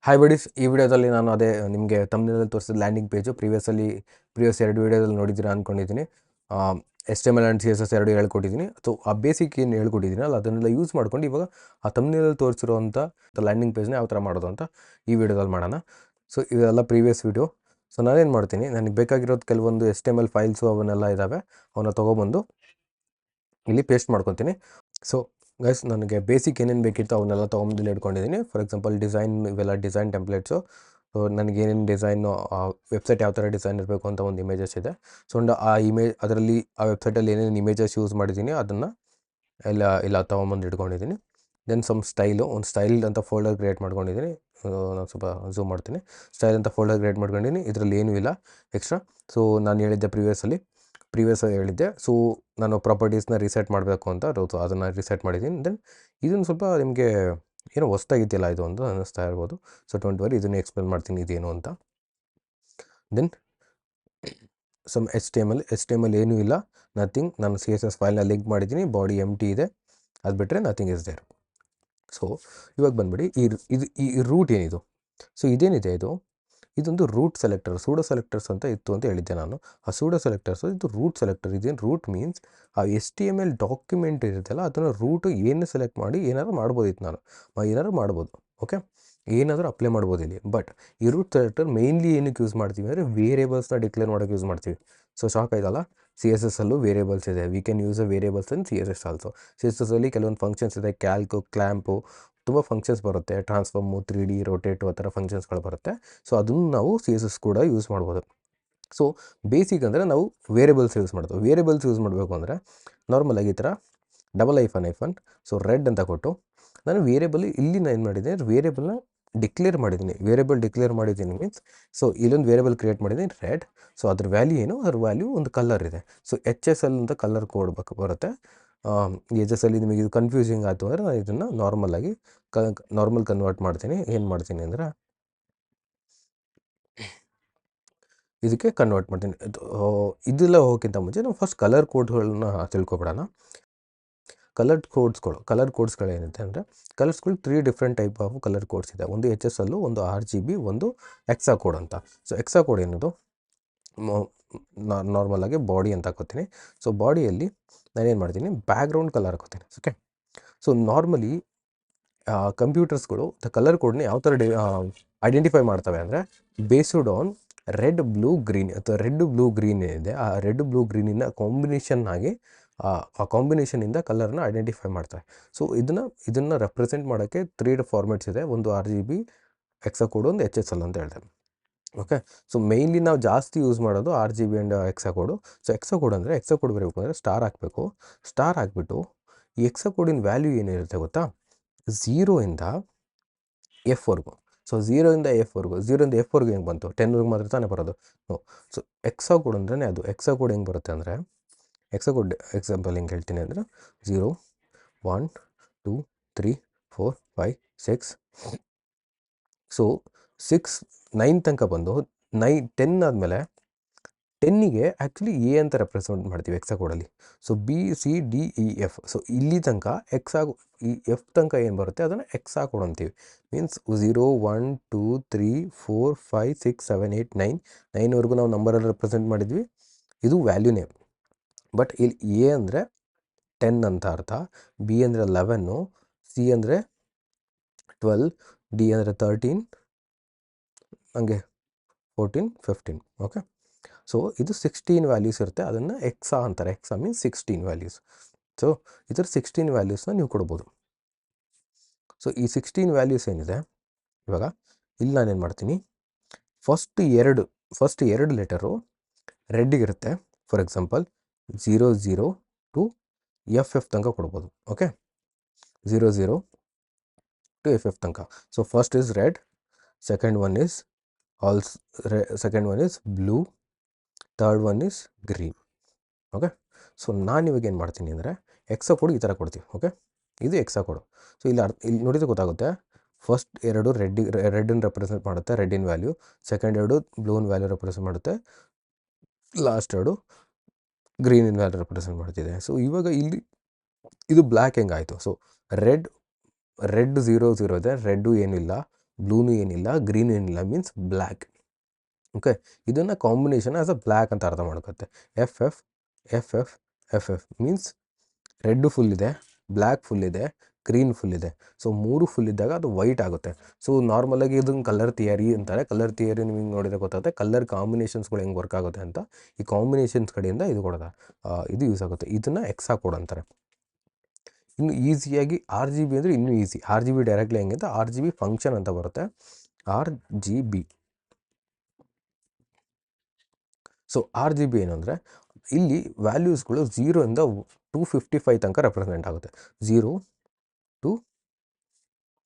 Hi buddies, ಈ ವಿಡಿಯೋದಲ್ಲಿ ನಾನು ಅದೇ ನಿಮಗೆ ತಮ್ಮನೇಲಿ ತೋರಿಸಿದ ಲ್ಯಾಂಡಿಂಗ್ ಪೇಜು ಪ್ರೀವಿಯಸ್ 2 ವಿಡಿಯೋದಲ್ಲಿ ನೋಡಿದ್ದೀರಾ ಅಂದ್ಕೊಂಡಿದ್ದೀನಿ. HTML ಆ್ಯಂಡ್ CSS ಎರಡು ಹೇಳ್ಕೊಟ್ಟಿದ್ದೀನಿ. ಸೊ ಆ ಬೇಸಿಕ್ ಏನು ಹೇಳ್ಕೊಟ್ಟಿದ್ದೀನಲ್ಲ ಅದನ್ನೆಲ್ಲ ಯೂಸ್ ಮಾಡ್ಕೊಂಡು ಇವಾಗ ಆ ತಮ್ಮನೇಲಿ ತೋರಿಸಿರುವಂಥ ಲ್ಯಾಂಡಿಂಗ್ ಪೇಜ್ನ ಯಾವ ಥರ ಮಾಡೋದು ಅಂತ ಈ ವಿಡಿಯೋದಲ್ಲಿ ಮಾಡೋಣ. ಸೊ ಇದೆಲ್ಲ ಪ್ರೀವಿಯಸ್ ವಿಡಿಯೋ. ಸೊ ನಾನೇನು ಮಾಡ್ತೀನಿ, ನನಗೆ ಬೇಕಾಗಿರೋದು ಕೆಲವೊಂದು HTML ಫೈಲ್ಸು ಅವನ್ನೆಲ್ಲ ಇದ್ದಾವೆ, ಅವನ್ನ ತೊಗೊಬಂದು ಇಲ್ಲಿ ಪೇಸ್ಟ್ ಮಾಡ್ಕೊತೀನಿ. ಸೊ ಗೈಸ್, ನನಗೆ ಬೇಸಿಕ್ ಏನೇನು ಬೇಕಿತ್ತು ಅವನ್ನೆಲ್ಲ ತೊಗೊಂಡು ಇಲ್ಲಿ ಇಟ್ಕೊಂಡಿದ್ದೀನಿ. ಫಾರ್ ಎಕ್ಸಾಂಪಲ್ ಡಿಸೈನ್, ಇವೆಲ್ಲ ಡಿಸೈನ್ ಟೆಂಪ್ಲೇಟ್ಸು. ಸೊ ನನಗೇನೇನು ಡಿಸೈನು, ವೆಬ್ಸೈಟ್ ಯಾವ ಥರ ಡಿಸೈನ್ ಇರಬೇಕು ಅಂತ ಒಂದು ಇಮೇಜಸ್ ಇದೆ. ಸೊ ಆ ಇಮೇಜ್ ಅದರಲ್ಲಿ ಆ ವೆಬ್ಸೈಟಲ್ಲಿ ಏನೇನು ಇಮೇಜಸ್ ಯೂಸ್ ಮಾಡಿದ್ದೀನಿ ಅದನ್ನು ಎಲ್ಲ ತೊಗೊಂಬಂದು ಇಟ್ಕೊಂಡಿದ್ದೀನಿ. ದೆನ್ ಒಂದು ಸ್ಟೈಲ್ ಅಂತ ಫೋಲ್ಡರ್ ಕ್ರಿಯೇಟ್ ಮಾಡ್ಕೊಂಡಿದ್ದೀನಿ. ನಾನು ಸ್ವಲ್ಪ ಝೂಮ್ ಮಾಡ್ತೀನಿ. ಸ್ಟೈಲ್ ಅಂತ ಫೋಲ್ಡರ್ ಕ್ರಿಯೇಟ್ ಮಾಡ್ಕೊಂಡಿದ್ದೀನಿ. ಇದರಲ್ಲಿ ಏನೂ ಇಲ್ಲ ಎಕ್ಸ್ಟ್ರಾ. ಸೊ ನಾನು ಹೇಳಿದ್ದೆ ಪ್ರೀವಿಯಸ್ಸಾಗಿ ಹೇಳಿದ್ದೆ. ಸೊ ನಾನು ಪ್ರಾಪರ್ಟೀಸ್ನ ರೀಸೆಟ್ ಮಾಡಬೇಕು ಅಂತ ಅದನ್ನು ರೀಸೆಟ್ ಮಾಡಿದ್ದೀನಿ. ದೆನ್ ಇದನ್ನು ಸ್ವಲ್ಪ ನಿಮಗೆ ಏನೋ ಹೊಸ್ದಾಗಿದೆಯಲ್ಲ ಇದು ಒಂದು ಅನ್ನಿಸ್ತಾ ಇರ್ಬೋದು. ಸೊ ಡೋಂಟ್ ವರಿ, ಇದನ್ನು ಎಕ್ಸ್ಪ್ಲೇನ್ ಮಾಡ್ತೀನಿ ಇದೇನು ಅಂತ. ದೆನ್ ಸಮ್ HTML ಏನೂ ಇಲ್ಲ, ನಥಿಂಗ್. ನಾನು CSS ಫೈಲ್ನ ಲಿಂಕ್ ಮಾಡಿದ್ದೀನಿ, ಬಾಡಿ ಎಂಟಿ ಇದೆ, ಅದು ಬಿಟ್ಟರೆ ನಥಿಂಗ್ ಇಸ್ ದೇರ್. ಸೊ ಇವಾಗ ಬಂದ್ಬಿಡಿ, ಈ ರೂಟ್ ಏನಿದು, ಸೊ ಇದೇನಿದೆ ಇದೊಂದು ರೂಟ್ ಸೆಲೆಕ್ಟರ್, ಸೂಡೋ ಸೆಲೆಕ್ಟರ್ಸ್ ಅಂತ ಇತ್ತು ಅಂತ ಹೇಳಿದ್ದೆ ನಾನು. ಆ ಸೂಡೋ ಸೆಲೆಕ್ಟರ್ಸು ಇದು ರೂಟ್ ಸೆಲೆಕ್ಟರ್. ಇದೇನು ರೂಟ್ ಮೀನ್ಸ್ ಆ HTML ಡಾಕ್ಯುಮೆಂಟ್ ಇರುತ್ತಲ್ಲ ಅದನ್ನು ರೂಟು ಏನು ಸೆಲೆಕ್ಟ್ ಮಾಡಿ ಏನಾದರೂ ಮಾಡ್ಬೋದಿತ್ತು, ಏನಾದರೂ ಮಾಡ್ಬೋದು. ಓಕೆ, ಏನಾದರೂ ಅಪ್ಲೈ ಮಾಡ್ಬೋದು ಇಲ್ಲಿ. ಬಟ್ ಈ ರೂಟ್ ಸೆಲೆಕ್ಟರ್ ಮೇಯ್ನ್ಲಿ ಏನಕ್ಕೆ ಯೂಸ್ ಮಾಡ್ತೀವಿ ಅಂದರೆ ವೇರಿಯೇಬಲ್ಸ್ನ ಡಿಕ್ಲೇರ್ ಮಾಡೋಕ್ಕೆ ಯೂಸ್ ಮಾಡ್ತೀವಿ. ಸೊ ಶಾಕ್ ಆಯ್ತಲ್ಲ, CSS ಅಲ್ಲೂ ವೇರಿಯೇಬಲ್ಸ್ ಇದೆ. We can use a variables in CSS also. CSS ಅಲ್ಲಿ ಕೆಲವೊಂದು ಫಂಕ್ಷನ್ಸ್ ಇದೆ, ಕ್ಯಾಲ್ಕು, ಕ್ಲ್ಯಾಂಪು, ತುಂಬ ಫಂಕ್ಷನ್ಸ್ ಬರುತ್ತೆ. ಟ್ರಾನ್ಸ್ಫಾರ್ಮು, 3D, ರೊಟೇಟು, ಆ ಥರ ಫಂಕ್ಷನ್ಸ್ಗಳು ಬರುತ್ತೆ. ಸೊ ಅದನ್ನು ನಾವು CSS ಕೂಡ ಯೂಸ್ ಮಾಡ್ಬೋದು. ಸೊ ಬೇಸಿಕ್ ಅಂದರೆ ನಾವು ವೇರಿಯೇಬಲ್ಸ್ ಯೂಸ್ ಮಾಡೋದು. ವೇರಿಯೇಬಲ್ಸ್ ಯೂಸ್ ಮಾಡಬೇಕು ಅಂದರೆ ನಾರ್ಮಲಾಗಿ ಈ ಥರ $-, ಸೊ ರೆಡ್ ಅಂತ ಕೊಟ್ಟು ನಾನು ಇಲ್ಲಿ ನಾನು ಏನು ಮಾಡಿದ್ದೀನಿ, ವೇರಿಯೇಬಲ್ನ ಡಿಕ್ಲೇರ್ ಮಾಡಿದ್ದೀನಿ ಮೀನ್ಸ್, ಸೊ ಇಲ್ಲೊಂದು ವೇರಿಯೇಬಲ್ ಕ್ರಿಯೇಟ್ ಮಾಡಿದ್ದೀನಿ ರೆಡ್. ಸೊ ಅದ್ರ ವ್ಯಾಲ್ಯೂ ಏನು, ಅದ್ರ ವ್ಯಾಲ್ಯೂ ಒಂದು ಕಲರ್ ಇದೆ. ಸೊ HSL ಅಂತ ಕಲರ್ ಕೋಡ್ ಬರುತ್ತೆ. HSL ನಿಮಗೆ ಇದು ಕನ್ಫ್ಯೂಸಿಂಗ್ ಆಯಿತು ಅಂದರೆ ನಾನು ಇದನ್ನು ನಾರ್ಮಲ್ ಕನ್ವರ್ಟ್ ಮಾಡ್ತೀನಿ. ಏನು ಮಾಡ್ತೀನಿ ಅಂದರೆ ಇದಕ್ಕೆ ಕನ್ವರ್ಟ್ ಮಾಡ್ತೀನಿ. ಇದೆಲ್ಲ ಹೋಗೋಕ್ಕಿಂತ ಮುಂಚೆ ನಾವು ಫಸ್ಟ್ ಕಲರ್ ಕೋಡ್ಗಳನ್ನ ತಿಳ್ಕೊಬಿಡೋಣ. ಕಲರ್ ಕೋಡ್ಸ್ಗಳು ಏನಿದೆ ಅಂದರೆ ಕಲರ್ಸ್ಗಳು 3 different type of colour codes ಇದೆ. ಒಂದು HSL, ಒಂದು RGB, ಒಂದು ಎಕ್ಸಾ ಕೋಡ್ ಅಂತ. ಸೊ ಎಕ್ಸಾ ಕೋಡ್ ಏನದು, ನಾರ್ಮಲಾಗಿ ಬಾಡಿ ಅಂತ ಹಾಕೋತೀನಿ. ಸೊ ಬಾಡಿಯಲ್ಲಿ ನಾನೇನು ಮಾಡ್ತೀನಿ, ಬ್ಯಾಕ್ಗ್ರೌಂಡ್ ಕಲರ್ ಹಾಕೋತೀನಿ. ಓಕೆ, ಸೊ ನಾರ್ಮಲಿ ಕಂಪ್ಯೂಟರ್ಸ್ಗಳು ಕಲರ್ ಕೋಡ್ನ ಯಾವ ಥರ ಐಡೆಂಟಿಫೈ ಮಾಡ್ತವೆ ಅಂದರೆ based on red, blue, green ಅಥವಾ ರೆಡ್, ಬ್ಲೂ, ಗ್ರೀನ್ ಏನಿದೆ ಆ ರೆಡ್, ಬ್ಲೂ, ಗ್ರೀನಿನ ಕಾಂಬಿನೇಷನ್ ಆಗಿ ಆ ಕಾಂಬಿನೇಷನಿಂದ ಕಲರ್ನ ಐಡೆಂಟಿಫೈ ಮಾಡ್ತಾರೆ. ಸೊ ಇದನ್ನು ರೆಪ್ರೆಸೆಂಟ್ ಮಾಡೋಕ್ಕೆ 3 ಫಾರ್ಮೆಟ್ಸ್ ಇದೆ. ಒಂದು RGB, ಎಕ್ಸಾ ಕೋಡು, ಒಂದು HSL ಅಂತ ಹೇಳ್ತಾರೆ. ಓಕೆ, ಸೊ ಮೇಯ್ನ್ಲಿ ನಾವು ಜಾಸ್ತಿ ಯೂಸ್ ಮಾಡೋದು RGB and hexa code. So hexa code ಬರಬೇಕು ಅಂದರೆ ಸ್ಟಾರ್ ಹಾಕಬೇಕು. ಸ್ಟಾರ್ ಹಾಕ್ಬಿಟ್ಟು ಈ ಎಕ್ಸಾ ಕೋಡಿನ ವ್ಯಾಲ್ಯೂ ಏನಿರುತ್ತೆ ಗೊತ್ತಾ, 0ಇಂದ F ಸೊ 0ಇಂದ F ಹೆಂಗೆ ಬಂತು, 10 ಮಾತ್ರ ತಾನೇ ಬರೋದು. ಸೊ ಎಕ್ಸಾ ಕೋಡ್ ಅಂದ್ರೆ ಅದು. ಎಕ್ಸಾ ಕೋಡ್ ಹೆಂಗೆ ಬರುತ್ತೆ ಅಂದರೆ, ಎಕ್ಸಾ ಕೋಡ್ ಎಕ್ಸಾಂಪಲ್ ಹೆಂಗೆ ಹೇಳ್ತೀನಿ ಅಂದರೆ 0, 1, 2, 3, 4, 5, 6. ಸೊ 6, 9 ತನಕ ಬಂದು 10 ಆದಮೇಲೆ 10ಗೆ ಆ್ಯಕ್ಚುಲಿ ಎ ಅಂತ ರೆಪ್ರೆಸೆಂಟ್ ಮಾಡ್ತೀವಿ ಎಕ್ಸಾ ಕೋಡಲ್ಲಿ. So BCDEF. ಸೊ ಇಲ್ಲಿ ತನಕ ಈ ಎಫ್ ತನಕ ಏನು ಬರುತ್ತೆ ಅದನ್ನು ಎಕ್ಸಾ ಕೋಡ್ ಅಂತೀವಿ. ಮೀನ್ಸ್ 0, 1, 2, 3, 4, 5, 6, 7, 8, 9ವರೆಗೂ ನಾವು ನಂಬರಲ್ಲಿ ರೆಪ್ರೆಸೆಂಟ್ ಮಾಡಿದ್ವಿ. ಇದು ವ್ಯಾಲ್ಯೂನೇ. ಬಟ್ ಇಲ್ಲಿ ಎ ಅಂದರೆ 10 ಅಂತ ಅರ್ಥ, ಬಿ ಅಂದರೆ 11, ಸಿ ಅಂದರೆ 12, ಡಿ ಅಂದರೆ 13, ಹಂಗೆ 14, 15. ಓಕೆ, ಸೊ ಇದು 16 ವ್ಯಾಲ್ಯೂಸ್ ಇರುತ್ತೆ. ಅದನ್ನು ಎಕ್ಸಾ ಅಂತಾರೆ. ಎಕ್ಸಾ ಮೀನ್ಸ್ 16 ವ್ಯಾಲ್ಯೂಸ್. ಸೊ ಇದರ 16 ವ್ಯಾಲ್ಯೂಸ್ನ ನೀವು ಕೊಡ್ಬೋದು. ಸೊ ಈ 16 ವ್ಯಾಲ್ಯೂಸ್ ಏನಿದೆ, ಇವಾಗ ಇಲ್ಲಿ ನಾನೇನು ಮಾಡ್ತೀನಿ, ಫಸ್ಟ್ ಎರಡು ಲೆಟರು ರೆಡ್ಡಿಗಿರುತ್ತೆ. ಫಾರ್ ಎಕ್ಸಾಂಪಲ್ 00 ಟು FF ತನಕ ಕೊಡ್ಬೋದು. ಓಕೆ, 00 ಟು FF ತನಕ. So first is red, second one is blue, third one is green. Okay, so ನಾನು ಇವಾಗ ಏನು ಮಾಡ್ತೀನಿ ಅಂದರೆ ಎಕ್ಸಾ ಕೋಡ್ ಈ ಥರ ಕೊಡ್ತೀವಿ. ಓಕೆ, ಇದು ಎಕ್ಸಾ ಕೋಡು. ಸೊ ಇಲ್ಲಿ ನೋಡಿದ್ರೆ ಗೊತ್ತಾಗುತ್ತೆ, ಫಸ್ಟ್ ಎರಡು ರೆಡ್ಡನ್ನು ರೆಪ್ರೆಸೆಂಟ್ ಮಾಡುತ್ತೆ, ರೆಡ್ಡಿನ ವ್ಯಾಲ್ಯೂ. ಸೆಕೆಂಡ್ ಎರಡು ಬ್ಲೂನ ವ್ಯಾಲ್ಯೂ ರೆಪ್ರೆಸೆಂಟ್ ಮಾಡುತ್ತೆ. ಲಾಸ್ಟ್ ಎರಡು ಗ್ರೀನಿನ ವ್ಯಾಲ್ಯೂ ರೆಪ್ರೆಸೆಂಟ್ ಮಾಡ್ತಿದೆ. ಸೊ ಇವಾಗ ಇಲ್ಲಿ ಇದು ಬ್ಲ್ಯಾಕ್ ಹೆಂಗಾಯಿತು, ಸೊ ರೆಡ್ 0 ಇದೆ, ರೆಡ್ಡು ಏನಿಲ್ಲ. ಬ್ಲೂನು ಏನಿಲ್ಲ, ಗ್ರೀನು ಏನಿಲ್ಲ, ಮೀನ್ಸ್ ಬ್ಲ್ಯಾಕ್. ಓಕೆ, ಇದನ್ನು ಕಾಂಬಿನೇಷನ್ ಆಸ್ ಅ ಬ್ಲ್ಯಾಕ್ ಅಂತ ಅರ್ಥ ಮಾಡ್ಕೊತ್ತೆ. F F F F F F means red full ಇದೆ, ಬ್ಲ್ಯಾಕ್ ಫುಲ್ ಇದೆ, ಗ್ರೀನ್ ಫುಲ್ ಇದೆ. ಸೊ 3 ಫುಲ್ ಇದ್ದಾಗ ಅದು ವೈಟ್ ಆಗುತ್ತೆ. ಸೊ ನಾರ್ಮಲಾಗಿ ಇದನ್ನು ಕಲರ್ ಥಿಯರಿ ಅಂತಾರೆ. ಕಲರ್ ಥಿಯರಿ ನಿಮಗೆ ನೋಡಿದ್ರೆ ಗೊತ್ತಾಗುತ್ತೆ ಕಲರ್ ಕಾಂಬಿನೇಷನ್ಸ್ಗಳು ಹೆಂಗೆ ವರ್ಕ್ ಆಗುತ್ತೆ ಅಂತ. ಈ ಕಾಂಬಿನೇಷನ್ಸ್ ಕಡೆಯಿಂದ ಇದು ಕೊಡೋದ ಇದು ಯೂಸ್ ಆಗುತ್ತೆ. ಇದನ್ನು ಎಕ್ಸಾ ಕೋಡ್ ಅಂತಾರೆ. ಇನ್ನು ಈಸಿಯಾಗಿ RGB ಅಂದರೆ ಇನ್ನೂ ಈಸಿ. RGB ಡೈರೆಕ್ಟ್ಲಿ ಹೆಂಗೆ RGB ಫಂಕ್ಷನ್ ಅಂತ ಬರುತ್ತೆ. RGB. ಸೊ RGB ಏನು ಅಂದರೆ ಇಲ್ಲಿ ವ್ಯಾಲ್ಯೂಸ್ಗಳು 0ಇಂದ 255 ತನಕ ರೆಪ್ರೆಸೆಂಟ್ ಆಗುತ್ತೆ.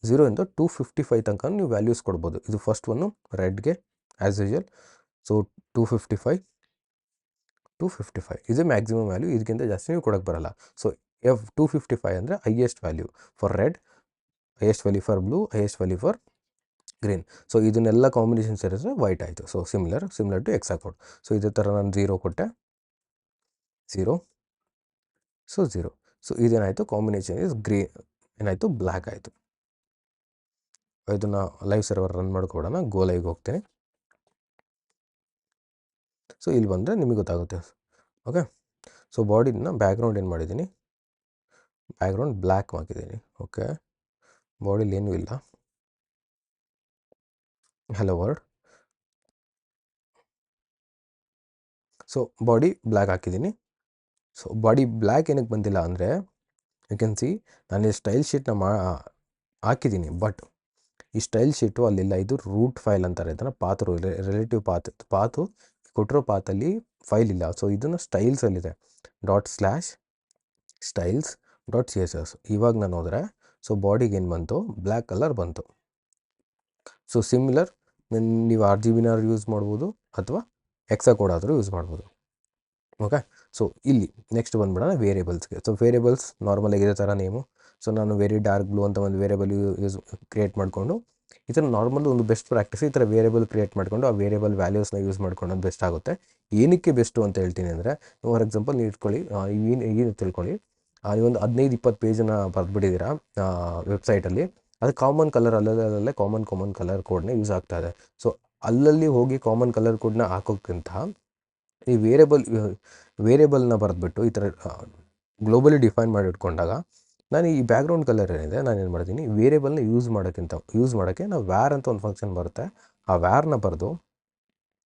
0ಇಂದ 255 ತನಕ ನೀವು ವ್ಯಾಲ್ಯೂಸ್ ಕೊಡ್ಬೋದು. ಇದು ಫಸ್ಟ್ ಒನ್ನು ರೆಡ್ಗೆ ಆ್ಯಸ್ ಯೂಶುವಲ್. ಸೊ 255 ಇದು ಮ್ಯಾಕ್ಸಿಮಮ್ ವ್ಯಾಲ್ಯೂ. ಇದಕ್ಕಿಂತ ಜಾಸ್ತಿ ನೀವು ಕೊಡೋಕ್ಕೆ ಬರಲ್ಲ. ಸೊ 255 ಅಂದರೆ highest value for red, highest value for blue, highest value for green. So ಇದನ್ನೆಲ್ಲ ಕಾಂಬಿನೇಷನ್ ಸೇರಿದ್ರೆ ವೈಟ್ ಆಯಿತು. So similar to hexa code. So ಇದೇ ಥರ ನಾನು 0 ಕೊಟ್ಟೆ, 0. ಸೊ 0. ಸೊ ಇದೇನಾಯಿತು, ಕಾಂಬಿನೇಷನ್ ಇಸ್ ಏನಾಯಿತು, ಬ್ಲ್ಯಾಕ್ ಆಯಿತು. ಇದನ್ನು ಲೈವ್ ಸರ್ವರ್ ರನ್ ಮಾಡ್ಕೊಡೋಣ. ಗೋ ಲೈವ್ಗೆ ಹೋಗ್ತೀನಿ. ಸೊ ಇಲ್ಲಿ ಬಂದರೆ ನಿಮಗೆ ಗೊತ್ತಾಗುತ್ತೆ. ಓಕೆ, ಸೊ ಬಾಡಿನ ಬ್ಯಾಕ್ಗ್ರೌಂಡ್ ಏನು ಮಾಡಿದ್ದೀನಿ, ಬ್ಯಾಕ್ಗ್ರೌಂಡ್ ಬ್ಲ್ಯಾಕ್ ಹಾಕಿದ್ದೀನಿ. ಓಕೆ, ಬಾಡಿಲಿ ಏನೂ ಇಲ್ಲ, hello world. So body black ಹಾಕಿದ್ದೀನಿ. ಸೊ ಬಾಡಿ ಬ್ಲ್ಯಾಕ್ ಏನಕ್ಕೆ ಬಂದಿಲ್ಲ ಅಂದರೆ ಯು ಕ್ಯಾನ್ ಸಿ ನಾನು ಸ್ಟೈಲ್ ಶೀಟ್ನ ಹಾಕಿದ್ದೀನಿ, ಬಟ್ ಈ ಸ್ಟೈಲ್ ಶೀಟು ಅಲ್ಲಿಲ್ಲ. ಇದು ರೂಟ್ ಫೈಲ್ ಅಂತಾರೆ ಇದನ್ನು, ಪಾತು ರಿಲೇಟಿವ್ ಪಾತು ಕೊಟ್ಟಿರೋ ಪಾತಲ್ಲಿ ಫೈಲ್ ಇಲ್ಲ. ಸೊ ಇದನ್ನು ಸ್ಟೈಲ್ಸಲ್ಲಿದೆ, ./styles.css. ಇವಾಗ ನಾನು ಹೋದರೆ ಸೊ ಬಾಡಿಗೆ ಏನು ಬಂತು, ಬ್ಲ್ಯಾಕ್ ಕಲರ್ ಬಂತು. ಸೊ ಸಿಮಿಲರ್ ನೀವು RGBನಾದ್ರು ಯೂಸ್ ಮಾಡ್ಬೋದು ಅಥವಾ ಎಕ್ಸಾ ಕೋಡ್ ಆದರೂ ಯೂಸ್ ಮಾಡ್ಬೋದು. ಓಕೆ, ಸೊ ಇಲ್ಲಿ ನೆಕ್ಸ್ಟ್ ಬಂದ್ಬಿಡೋಣ ವೇರಿಯೇಬಲ್ಸ್ಗೆ. ಸೊ ವೇರಿಯೇಬಲ್ಸ್ ನಾರ್ಮಲಾಗಿ ಇದೇ ಥರ ನೇಮು. ಸೊ ನಾನು ವೆರಿ ಡಾರ್ಕ್ ಬ್ಲೂ ಅಂತ ಒಂದು ವೇರಿಯೇಬಲ್ ಕ್ರಿಯೇಟ್ ಮಾಡಿಕೊಂಡು, ಈ ಥರ ನಾರ್ಮಲ್ ಒಂದು ಬೆಸ್ಟ್ ಪ್ರಾಕ್ಟೀಸ್. ಈ ಥರ ವೇರಿಯೇಬಲ್ ಕ್ರಿಯೇಟ್ ಮಾಡಿಕೊಂಡು ಆ ವೇರಿಯೇಬಲ್ ವ್ಯಾಲ್ಯೂಸ್ನ ಯೂಸ್ ಮಾಡ್ಕೊಂಡು ಬೆಸ್ಟ್ ಆಗುತ್ತೆ. ಏನಕ್ಕೆ ಬೆಸ್ಟು ಅಂತ ಹೇಳ್ತೀನಿ ಅಂದರೆ, ಫಾರ್ ಎಕ್ಸಾಂಪಲ್ ನೀವು ಇಟ್ಕೊಳ್ಳಿ, ಏನು ತಿಳ್ಕೊಳ್ಳಿ, ನೀವೊಂದು 15-20 ಪೇಜನ್ನು ಬರೆದ್ಬಿಟ್ಟಿದ್ದೀರಾ ವೆಬ್ಸೈಟಲ್ಲಿ. ಅದು ಕಾಮನ್ ಕಲರ್ ಅಲ್ಲಲ್ಲೇ ಕಾಮನ್ ಕಲರ್ ಕೋಡ್ನ ಯೂಸ್ ಆಗ್ತಾ ಇದೆ. ಸೊ ಅಲ್ಲಲ್ಲಿ ಹೋಗಿ ಕಾಮನ್ ಕಲರ್ ಕೋಡ್ನ ಹಾಕೋಕ್ಕಿಂತ ಈ ವೇರಿಯೇಬಲ್ನ ಬರೆದ್ಬಿಟ್ಟು ಈ ಥರ ಗ್ಲೋಬಲಿ ಡಿಫೈನ್ ಮಾಡಿ ಇಟ್ಕೊಂಡಾಗ, ನಾನು ಈ ಬ್ಯಾಕ್ಗ್ರೌಂಡ್ ಕಲರ್ ಏನಿದೆ ನಾನೇನು ಮಾಡ್ತೀನಿ, ವೇರಿಯೇಬಲ್ನ ಯೂಸ್ ಮಾಡೋಕ್ಕೆ ನಾವು ವ್ಯಾರ್ ಅಂತ ಒಂದು ಫಂಕ್ಷನ್ ಬರುತ್ತೆ. ಆ ವ್ಯಾರ್ನ ಬರೆದು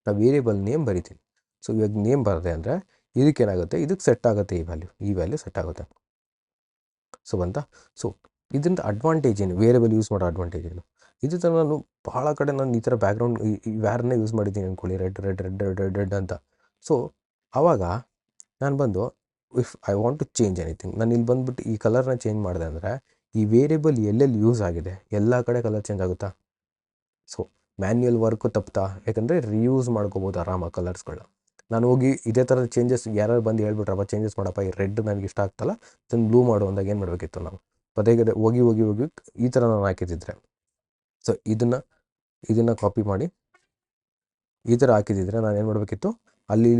ನಾವು ವೇರಿಯೇಬಲ್ ನೇಮ್ ಬರಿತೀನಿ. ಸೊ ಇವಾಗ ನೇಮ್ ಬರದೆ ಅಂದರೆ ಇದಕ್ಕೇನಾಗುತ್ತೆ, ಇದಕ್ಕೆ ಸೆಟ್ ಆಗುತ್ತೆ, ಈ ವ್ಯಾಲ್ಯೂ ಸೆಟ್ ಆಗುತ್ತೆ. ಸೊ ಸೊ ಇದರಿಂದ ಅಡ್ವಾಂಟೇಜ್ ಏನು, ವೇರಿಯೇಬಲ್ ಯೂಸ್ ಮಾಡೋ ಅಡ್ವಾಂಟೇಜ್ ಏನು? ಇದು ಥರ ನಾನು ಭಾಳ ಕಡೆ ನಾನು ಈ ಥರ ಬ್ಯಾಕ್ಗ್ರೌಂಡ್ ಈ ವ್ಯಾರನ್ನೇ ಯೂಸ್ ಮಾಡಿದ್ದೀನಿ ಅಂದ್ಕೊಳ್ಳಿ, ರೆಡ್ ಅಂತ. ಸೊ ಆವಾಗ ನಾನು ಬಂದು if I want to change anything, ನಾನು ಇಲ್ಲಿ ಬಂದುಬಿಟ್ಟು ಈ ಕಲರ್ನ ಚೇಂಜ್ ಮಾಡಿದೆ ಅಂದರೆ ಈ ವೇರಿಯೇಬಲ್ ಎಲ್ಲೆಲ್ಲಿ ಯೂಸ್ ಆಗಿದೆ ಎಲ್ಲ ಕಡೆ ಕಲರ್ ಚೇಂಜ್ ಆಗುತ್ತಾ? ಸೊ ಮ್ಯಾನ್ಯುಯಲ್ ವರ್ಕು ತಪ್ತಾ? ಯಾಕಂದರೆ ರಿಯೂಸ್ ಮಾಡ್ಕೋಬೋದು ಆರಾಮಾಗಿ ಕಲರ್ಸ್ಗಳನ್ನ. ನಾನು ಹೋಗಿ ಇದೇ ಥರದ ಚೇಂಜಸ್ ಯಾರು ಬಂದು ಹೇಳ್ಬಿಟ್ರಪ್ಪ ಚೇಂಜಸ್ ಮಾಡಪ್ಪ, ಈ ರೆಡ್ ನನಗೆ ಇಷ್ಟ ಆಗ್ತಲ್ಲ, ಇದನ್ನು ಬ್ಲೂ ಮಾಡು ಅಂದಾಗ ಏನು ಮಾಡಬೇಕಿತ್ತು ನಾವು? ಪದೇ ಹೋಗಿ ಈ ಥರ ನಾನು ಹಾಕಿದ್ದಿದ್ರೆ, ಸೊ ಇದನ್ನು ಕಾಪಿ ಮಾಡಿ ಈ ಥರ ಹಾಕಿದ್ದಿದ್ರೆ ನಾನು ಏನು ಮಾಡಬೇಕಿತ್ತು, ಅಲ್ಲಿ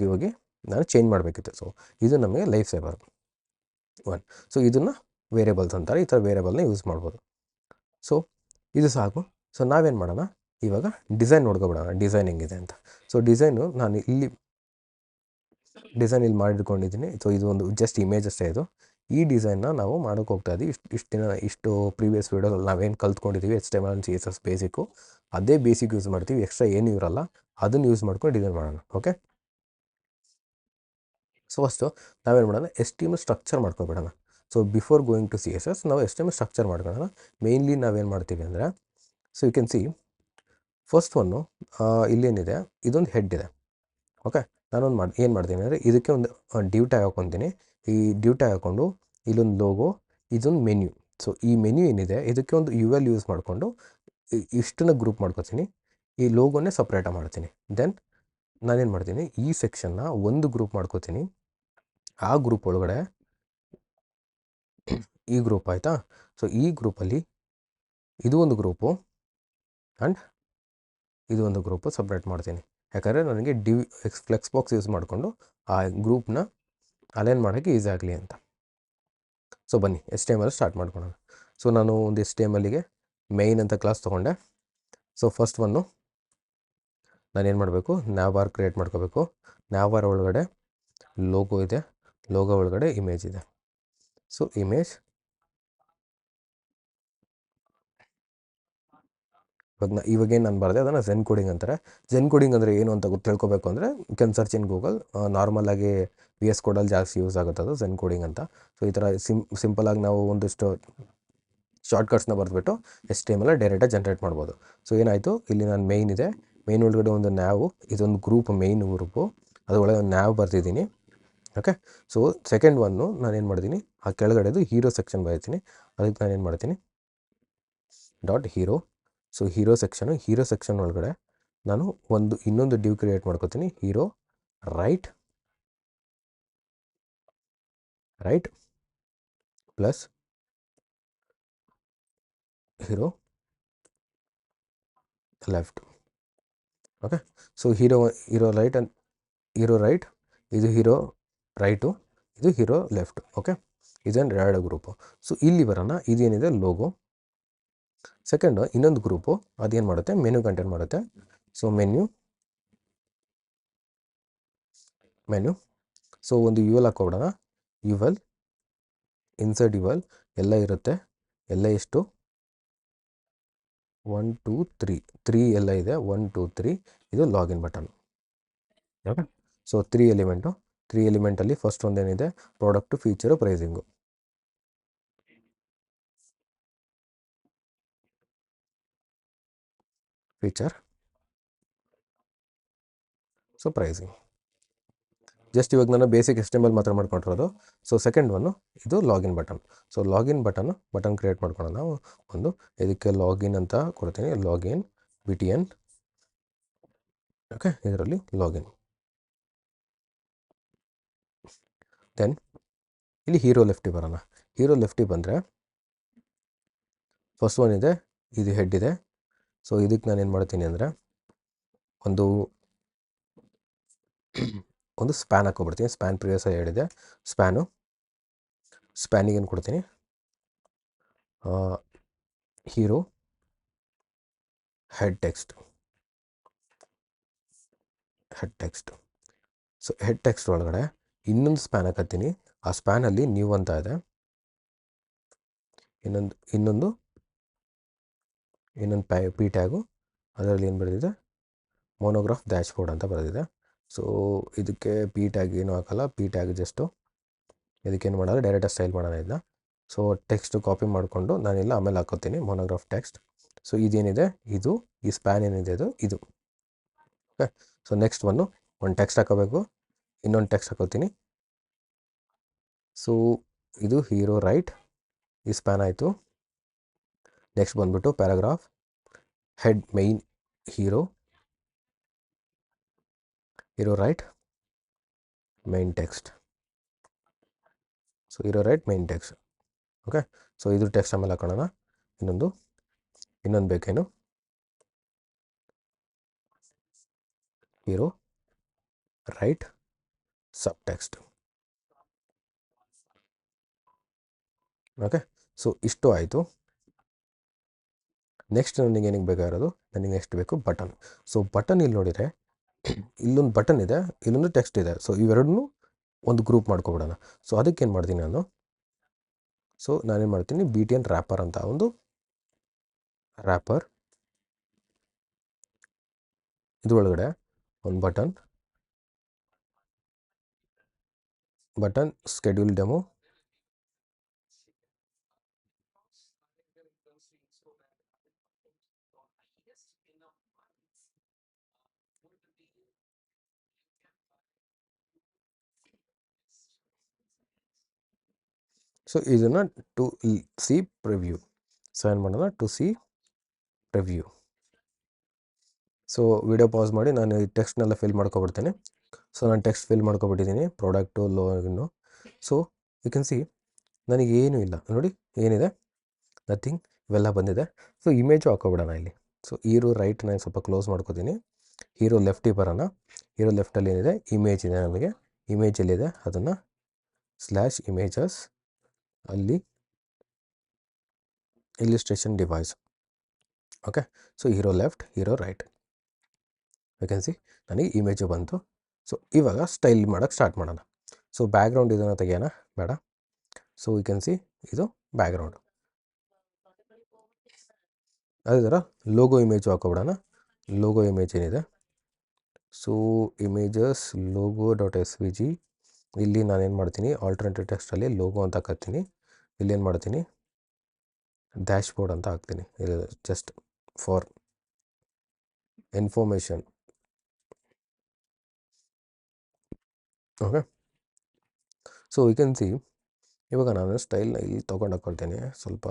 ಹೋಗಿ ನಾನು ಚೇಂಜ್ ಮಾಡಬೇಕಿತ್ತು. ಸೊ ಇದು ನಮಗೆ ಲೈಫ್ ಸೇವರ್ 1. ಸೊ ಇದನ್ನು ವೇರಿಯೇಬಲ್ಸ್ ಅಂತಾರೆ. ಈ ಥರ ವೇರಿಯೇಬಲ್ನ ಯೂಸ್ ಮಾಡ್ಬೋದು. ಸೊ ಇದು ಸಾಕು. ಸೊ ನಾವೇನು ಮಾಡೋಣ, ಇವಾಗ ಡಿಸೈನ್ ನೋಡ್ಕೊಬಿಡೋಣ, ಡಿಸೈನ್ ಹೆಂಗಿದೆ ಅಂತ. ಸೊ ಡಿಸೈನು ನಾನು ಇಲ್ಲಿ ಮಾಡಿಟ್ಕೊಂಡಿದ್ದೀನಿ. ಸೊ ಇದು ಒಂದು ಜಸ್ಟ್ ಇಮೇಜ್ ಅಷ್ಟೇ. ಇದು ಈ ಡಿಸೈನ್ನ ನಾವು ಮಾಡೋಕ್ಕೆ ಹೋಗ್ತಾ ಇದ್ದೀವಿ. ಇಷ್ಟು ಪ್ರೀವಿಯಸ್ ವೀಡಿಯೋದಲ್ಲಿ ನಾವೇನು ಕಲ್ತ್ಕೊಂಡಿದ್ದೀವಿ HTML CSS ಬೇಸಿಕ್ಕು, ಅದೇ ಬೇಸಿಕ್ ಯೂಸ್ ಮಾಡ್ತೀವಿ. ಎಕ್ಸ್ಟ್ರಾ ಏನೂ ಇರೋಲ್ಲ, ಅದನ್ನು ಯೂಸ್ ಮಾಡ್ಕೊಂಡು ಡಿಸೈನ್ ಮಾಡೋಣ. ಓಕೆ, ಸೊ ಫಸ್ಟು ನಾವೇನು ಮಾಡೋಣ, HTML ಸ್ಟ್ರಕ್ಚರ್ ಮಾಡ್ಕೊಬಿಡೋಣ. So before going to CSS ನಾವು HTML ಸ್ಟ್ರಕ್ಚರ್ ಮಾಡ್ಕೊಳ್ಳೋಣ. ಮೇಯ್ನ್ಲಿ ನಾವೇನು ಮಾಡ್ತೀವಿ ಅಂದರೆ, so you can see first one ಇಲ್ಲೇನಿದೆ, ಇದೊಂದು ಹೆಡ್ ಇದೆ. ಓಕೆ, ನಾನೊಂದು ಏನು ಮಾಡ್ತೀನಿ ಅಂದರೆ ಇದಕ್ಕೆ ಒಂದು ಡಿವ್ ಟ್ಯಾಗ್ ಹಾಕ್ಕೊತೀನಿ. ಈ ಡಿವ್ ಟ್ಯಾಗ್ ಹಾಕ್ಕೊಂಡು ಇಲ್ಲೊಂದು ಲೋಗೋ, ಇದೊಂದು ಮೆನ್ಯೂ. ಸೊ ಈ ಮೆನ್ಯೂ ಏನಿದೆ ಇದಕ್ಕೆ ಒಂದು UL ಯೂಸ್ ಮಾಡಿಕೊಂಡು ಇಷ್ಟನ್ನು ಗ್ರೂಪ್ ಮಾಡ್ಕೊತೀನಿ. ಈ ಲೋಗೋನೇ ಸಪ್ರೇಟಾಗಿ ಮಾಡ್ತೀನಿ. ದೆನ್ ನಾನೇನು ಮಾಡ್ತೀನಿ, ಈ ಸೆಕ್ಷನ್ನ ಒಂದು ಗ್ರೂಪ್ ಮಾಡ್ಕೋತೀನಿ. ಆ ಗ್ರೂಪ್ ಒಳಗಡೆ ಈ ಗ್ರೂಪ್ ಆಯಿತಾ. ಸೊ ಈ ಗ್ರೂಪಲ್ಲಿ ಇದು ಒಂದು ಗ್ರೂಪು ಆ್ಯಂಡ್ ಇದು ಒಂದು ಗ್ರೂಪು ಸಪ್ರೇಟ್ ಮಾಡ್ತೀನಿ. ಯಾಕಂದರೆ ನನಗೆ ಫ್ಲೆಕ್ಸ್ ಬಾಕ್ಸ್ ಯೂಸ್ ಮಾಡಿಕೊಂಡು ಆ ಗ್ರೂಪ್ನ ಅಲೈನ್ ಮಾಡೋಕ್ಕೆ ಈಸಿ ಆಗಲಿ ಅಂತ. ಸೊ ಬನ್ನಿ HTML ಸ್ಟಾರ್ಟ್ ಮಾಡ್ಕೊಳ್ಳೋಣ. ಸೊ ನಾನು ಒಂದು HTMLಗೆ ಮೇಯ್ನ್ ಅಂತ ಕ್ಲಾಸ್ ತೊಗೊಂಡೆ. ಸೊ ಫಸ್ಟ್ ಒನ್ನು ನಾನೇನು ಮಾಡಬೇಕು, ನ್ಯಾವ್ ಬಾರ್ ಕ್ರಿಯೇಟ್ ಮಾಡ್ಕೋಬೇಕು. ನ್ಯಾವ್ ಬಾರ್ ಒಳಗಡೆ ಲೋಗೋ ಇದೆ, ಲೋಗೋ ಒಳಗಡೆ ಇಮೇಜ್ ಇದೆ. ಸೊ ಇಮೇಜ್ ಇವಾಗೇನು ನಾನು ಬರದೆ ಅದನ್ನು ಝೆನ್ ಕೋಡಿಂಗ್ ಅಂತಾರೆ. ಝೆನ್ ಕೋಡಿಂಗ್ ಅಂದರೆ ಏನು ಅಂತ ತಿಳ್ಕೊಬೇಕು ಅಂದರೆ ಕ್ಯಾನ್ ಸರ್ಚ್ ಇನ್ ಗೂಗಲ್. ನಾರ್ಮಲಾಗಿ VS ಕೋಡಲ್ಲಿ ಜಾಸ್ತಿ ಯೂಸ್ ಆಗುತ್ತೆ ಅದು ಝೆನ್ ಕೋಡಿಂಗ್ ಅಂತ. ಸೊ ಈ ಥರ ಸಿಂಪಲಾಗಿ ನಾವು ಒಂದಿಷ್ಟು ಶಾರ್ಟ್ಕಟ್ಸ್ನ ಬರೆದ್ಬಿಟ್ಟು HTML ಡೈರೆಕ್ಟಾಗಿ ಜನ್ರೇಟ್ ಮಾಡ್ಬೋದು. ಸೊ ಏನಾಯಿತು, ಇಲ್ಲಿ ನಾನು ಮೇಯ್ನ್ ಇದೆ, ಮೇಯ್ನ್ ಒಳಗಡೆ ಒಂದು ನ್ಯಾವು, ಇದೊಂದು ಗ್ರೂಪ್, ಮೇಯ್ನ್ ಗ್ರೂಪು, ಅದರೊಳಗೆ ಒಂದು now ಬರ್ತಿದ್ದೀನಿ. Okay. So second one ನಾನೇನು ಮಾಡ್ತೀನಿ, ಆ ಕೆಳಗಡೆದು ಹೀರೋ ಸೆಕ್ಷನ್ ಬರೀತೀನಿ. ಅದಕ್ಕೆ ನಾನೇನು ಮಾಡ್ತೀನಿ, dot hero. So hero section ಒಳಗಡೆ ನಾನು ಇನ್ನೊಂದು ಡಿವ್ ಕ್ರಿಯೇಟ್ ಮಾಡ್ಕೋತೀನಿ, hero right plus hero left. Okay. So hero right ಇದು ಹೀರೋ ರೈಟು, ಇದು ಹೀರೋ ಲೆಫ್ಟ್. ಓಕೆ. ಇದನ್ನು ಎರಡು ಗ್ರೂಪು. ಸೊ ಇಲ್ಲಿ ಬರೋಣ, ಇದೇನಿದೆ ಲೋಗೋ. ಸೆಕೆಂಡು ಇನ್ನೊಂದು ಗ್ರೂಪು ಅದೇನು ಮಾಡುತ್ತೆ, ಮೆನು ಕಂಟೆಂಟ್ ಮಾಡುತ್ತೆ. ಸೊ ಮೆನು ಸೊ ಒಂದು UL ಹಾಕ್ಕೊಬಿಡೋಣ. UL ಇನ್ಸರ್ಟ್ UL ಎಲ್ಲ ಇರುತ್ತೆ. ಎಲ್ಲ ಎಷ್ಟು, 1 2 3 ಎಲ್ಲ ಇದೆ. 1 2 3 ಇದು ಲಾಗಿನ್ ಬಟನ್. ಓಕೆ. ಸೊ 3 ಎಲಿಮೆಂಟಲ್ಲಿ ಫಸ್ಟ್ ಒಂದೇನಿದೆ, product, feature, pricing. Feature, so pricing. Just ಇವಾಗ ನಾನು ಬೇಸಿಕ್ HTML ಮಾತ್ರ ಮಾಡ್ಕೊಂಡಿರೋದು. ಸೊ ಸೆಕೆಂಡ್ ಒನ್ನು ಇದು login button. So login button create ಮಾಡ್ಕೊಳ್ಳೋಣ. ನಾವು ಒಂದು ಇದಕ್ಕೆ ಲಾಗಿನ್ ಅಂತ ಕೊಡ್ತೀನಿ, ಲಾಗಿನ್ BTN. ಓಕೆ. ಇದರಲ್ಲಿ ಲಾಗಿನ್. ದೆನ್ ಇಲ್ಲಿ ಹೀರೋ ಲೆಫ್ಟಿಗೆ ಬರೋಣ. ಹೀರೋ ಲೆಫ್ಟಿಗೆ ಬಂದರೆ ಫಸ್ಟ್ ಒನ್ ಇದೆ, ಇದು ಹೆಡ್ ಇದೆ. ಸೊ ಇದಕ್ಕೆ ನಾನು ಏನು ಮಾಡ್ತೀನಿ ಅಂದರೆ ಒಂದು ಸ್ಪ್ಯಾನ್ ಹಾಕ್ಕೊಬಿಡ್ತೀನಿ. ಸ್ಪ್ಯಾನ್ ಪ್ರಿವಿಯಸ್ ಹೇಳಿದೆ. ಸ್ಪ್ಯಾನಿಗೆ ಏನು ಕೊಡ್ತೀನಿ, hero head text. So head text ಒಳಗಡೆ ಇನ್ನೊಂದು ಸ್ಪ್ಯಾನ್ ಹಾಕತ್ತೀನಿ. ಆ ಸ್ಪ್ಯಾನಲ್ಲಿ ನ್ಯೂ ಅಂತ ಇದೆ. ಇನ್ನೊಂದು ಪಿ ಟ್ಯಾಗು, ಅದರಲ್ಲಿ ಏನು ಬರೆದಿದೆ, ಮೋನೋಗ್ರಾಫ್ ಡ್ಯಾಶ್ಬೋರ್ಡ್ ಅಂತ ಬರೆದಿದೆ. ಸೊ ಇದಕ್ಕೆ ಪಿ ಟ್ಯಾಗ್ ಏನೂ ಹಾಕಲ್ಲ. ಪಿ ಟ್ಯಾಗ್ ಜಸ್ಟು ಇದಕ್ಕೇನು ಮಾಡೋದು, ಡೈರೆಕ್ಟಾಗಿ ಸ್ಟೈಲ್ ಮಾಡೋಣ ಇದನ್ನ. ಸೊ ಟೆಕ್ಸ್ಟು ಕಾಪಿ ಮಾಡಿಕೊಂಡು ನಾನೆಲ್ಲ ಆಮೇಲೆ ಹಾಕೋತೀನಿ, ಮೋನೋಗ್ರಾಫ್ ಟೆಕ್ಸ್ಟ್. ಸೊ ಇದೇನಿದೆ, ಈ ಸ್ಪ್ಯಾನ್ ಏನಿದೆ ಇದು. ಓಕೆ. ಸೊ ನೆಕ್ಸ್ಟ್ ಒಂದು ಟೆಕ್ಸ್ಟ್ ಹಾಕೋಬೇಕು, ಇನ್ನೊಂದು ಟೆಕ್ಸ್ಟ್ ಹಾಕೋತೀನಿ. ಸೊ ಇದು ಹೀರೋ ರೈಟ್, ಈ ಸ್ಪ್ಯಾನ್ ಆಯಿತು. ನೆಕ್ಸ್ಟ್ ಬಂದ್ಬಿಟ್ಟು paragraph, head main hero right main text. So hero right main text. Okay. So ಇದು ಟೆಕ್ಸ್ಟ್ ಆಮೇಲೆ ಹಾಕೋಣ. ಇನ್ನೊಂದು ಬೇಕೇನು, hero right sub text. Okay. So ಇಷ್ಟು ಆಯಿತು. ನೆಕ್ಸ್ಟ್ ನನಗೆ ಏನಕ್ಕೆ ಬೇಕಾಗಿರೋದು, ನೆಕ್ಸ್ಟ್ ಬೇಕು ಬಟನ್. ಸೊ ಬಟನ್ ಇಲ್ಲಿ ನೋಡಿದರೆ ಇಲ್ಲೊಂದು ಬಟನ್ ಇದೆ, ಇಲ್ಲೊಂದು ಟೆಕ್ಸ್ಟ್ ಇದೆ. ಸೊ ಇವೆರಡನ್ನೂ ಒಂದು ಗ್ರೂಪ್ ಮಾಡ್ಕೊಬಿಡೋಣ. ಸೊ ಅದಕ್ಕೆ ಏನು ಮಾಡ್ತೀನಿ ನಾನು, ಸೊ ನಾನೇನು ಮಾಡ್ತೀನಿ, BTN ರ್ಯಾಪರ್ ಅಂತ ಒಂದು ರ್ಯಾಪರ್, ಇದ್ರೊಳಗಡೆ ಒಂದು ಬಟನ್ ಸ್ಕೆಡ್ಯೂಲ್ ಡೆಮೋ. ಸೊ ಇದನ್ನು ಟು ಸಿ ಪ್ರಿವ್ಯೂ. ಸೊ ಏನು ಮಾಡೋಣ, to see preview. So video pass ಮಾಡಿ ನಾನು ಈ ಟೆಕ್ಸ್ಟ್ನೆಲ್ಲ ಫಿಲ್ ಮಾಡ್ಕೊಬಿಡ್ತೇನೆ. ಸೊ ನಾನು ಟೆಕ್ಸ್ಟ್ ಫಿಲ್ ಮಾಡ್ಕೊಬಿಟ್ಟಿದ್ದೀನಿ, product, login. So you can see ನನಗೇನೂ ಇಲ್ಲ ನೋಡಿ, ಏನಿದೆ, ನಥಿಂಗ್, ಇವೆಲ್ಲ ಬಂದಿದೆ. ಸೊ ಇಮೇಜು ಹಾಕೋಬಿಡೋಣ ಇಲ್ಲಿ. ಸೊ ಹೀರೋ ರೈಟ್ ನಾನು ಸ್ವಲ್ಪ ಕ್ಲೋಸ್ ಮಾಡ್ಕೋತೀನಿ. ಹೀರೋ ಲೆಫ್ಟಿಗೆ ಬರೋಣ. ಹೀರೋ ಲೆಫ್ಟಲ್ಲಿ ಏನಿದೆ, ಇಮೇಜ್ ಇದೆ ನಮಗೆ. ಇಮೇಜಲ್ಲಿದೆ, ಅದನ್ನು /images ಅಲ್ಲಿ illustration device. Okay. So hero left, hero right, you can see ನನಗೆ ಇಮೇಜು ಬಂತು. ಸೊ ಇವಾಗ ಸ್ಟೈಲ್ ಮಾಡೋಕ್ಕೆ ಸ್ಟಾರ್ಟ್ ಮಾಡೋಣ. ಸೊ ಬ್ಯಾಕ್ಗ್ರೌಂಡ್ ಇದನ್ನು ತೆಗಿಯೋಣ ಬೇಡ. ಸೊ ಯು ಕ್ಯಾನ್ ಸಿ ಇದು ಬ್ಯಾಕ್ಗ್ರೌಂಡು. ಅದೇ ಥರ ಲೋಗೋ ಇಮೇಜು ಹಾಕೋಬಿಡೋಣ. ಲೋಗೋ ಇಮೇಜ್ ಏನಿದೆ, so images logo dot S V G, ಇಲ್ಲಿ ನಾನೇನು ಮಾಡ್ತೀನಿ ಆಲ್ಟರ್ನೇಟಿವ್ ಟೆಕ್ಸ್ಟಲ್ಲಿ ಲೋಗೋ ಅಂತ ಹಾಕ್ತೀನಿ. ಇಲ್ಲೇನು ಮಾಡ್ತೀನಿ ಡ್ಯಾಶ್ಬೋರ್ಡ್ ಅಂತ ಹಾಕ್ತೀನಿ. ಇದು just for information. Okay. So you can see ಇವಾಗ ನಾನು ಸ್ಟೈಲ್ನ ಇಲ್ಲಿ ತೊಗೊಂಡು ಹಾಕ್ಕೊಳ್ತೇನೆ, ಸ್ವಲ್ಪ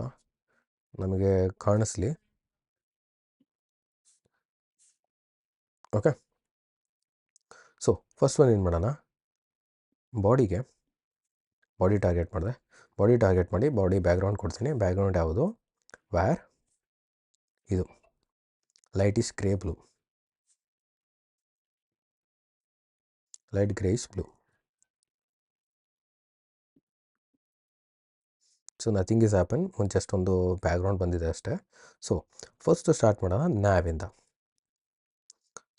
ನಮಗೆ ಕಾಣಿಸ್ಲಿ. ಓಕೆ. ಸೊ ಫಸ್ಟ್ ಒನ್ ಏನು ಮಾಡೋಣ, ಬಾಡಿ ಟಾರ್ಗೆಟ್ ಮಾಡಿದೆ. ಬಾಡಿ ಟಾರ್ಗೆಟ್ ಮಾಡಿ ಬಾಡಿ ಬ್ಯಾಕ್ಗ್ರೌಂಡ್ ಕೊಡ್ತೀನಿ. ಬ್ಯಾಕ್ಗ್ರೌಂಡ್ ಯಾವುದು, ವ್ಯಾರ್ ಇದು lightish grey blue, light greyish blue. So nothing is happen, just ಒಂದು ಬ್ಯಾಕ್ಗ್ರೌಂಡ್ ಬಂದಿದೆ ಅಷ್ಟೇ. ಸೊ ಫಸ್ಟ್ ಸ್ಟಾರ್ಟ್ ಮಾಡೋಣ ನ್ಯಾವಿಂದ.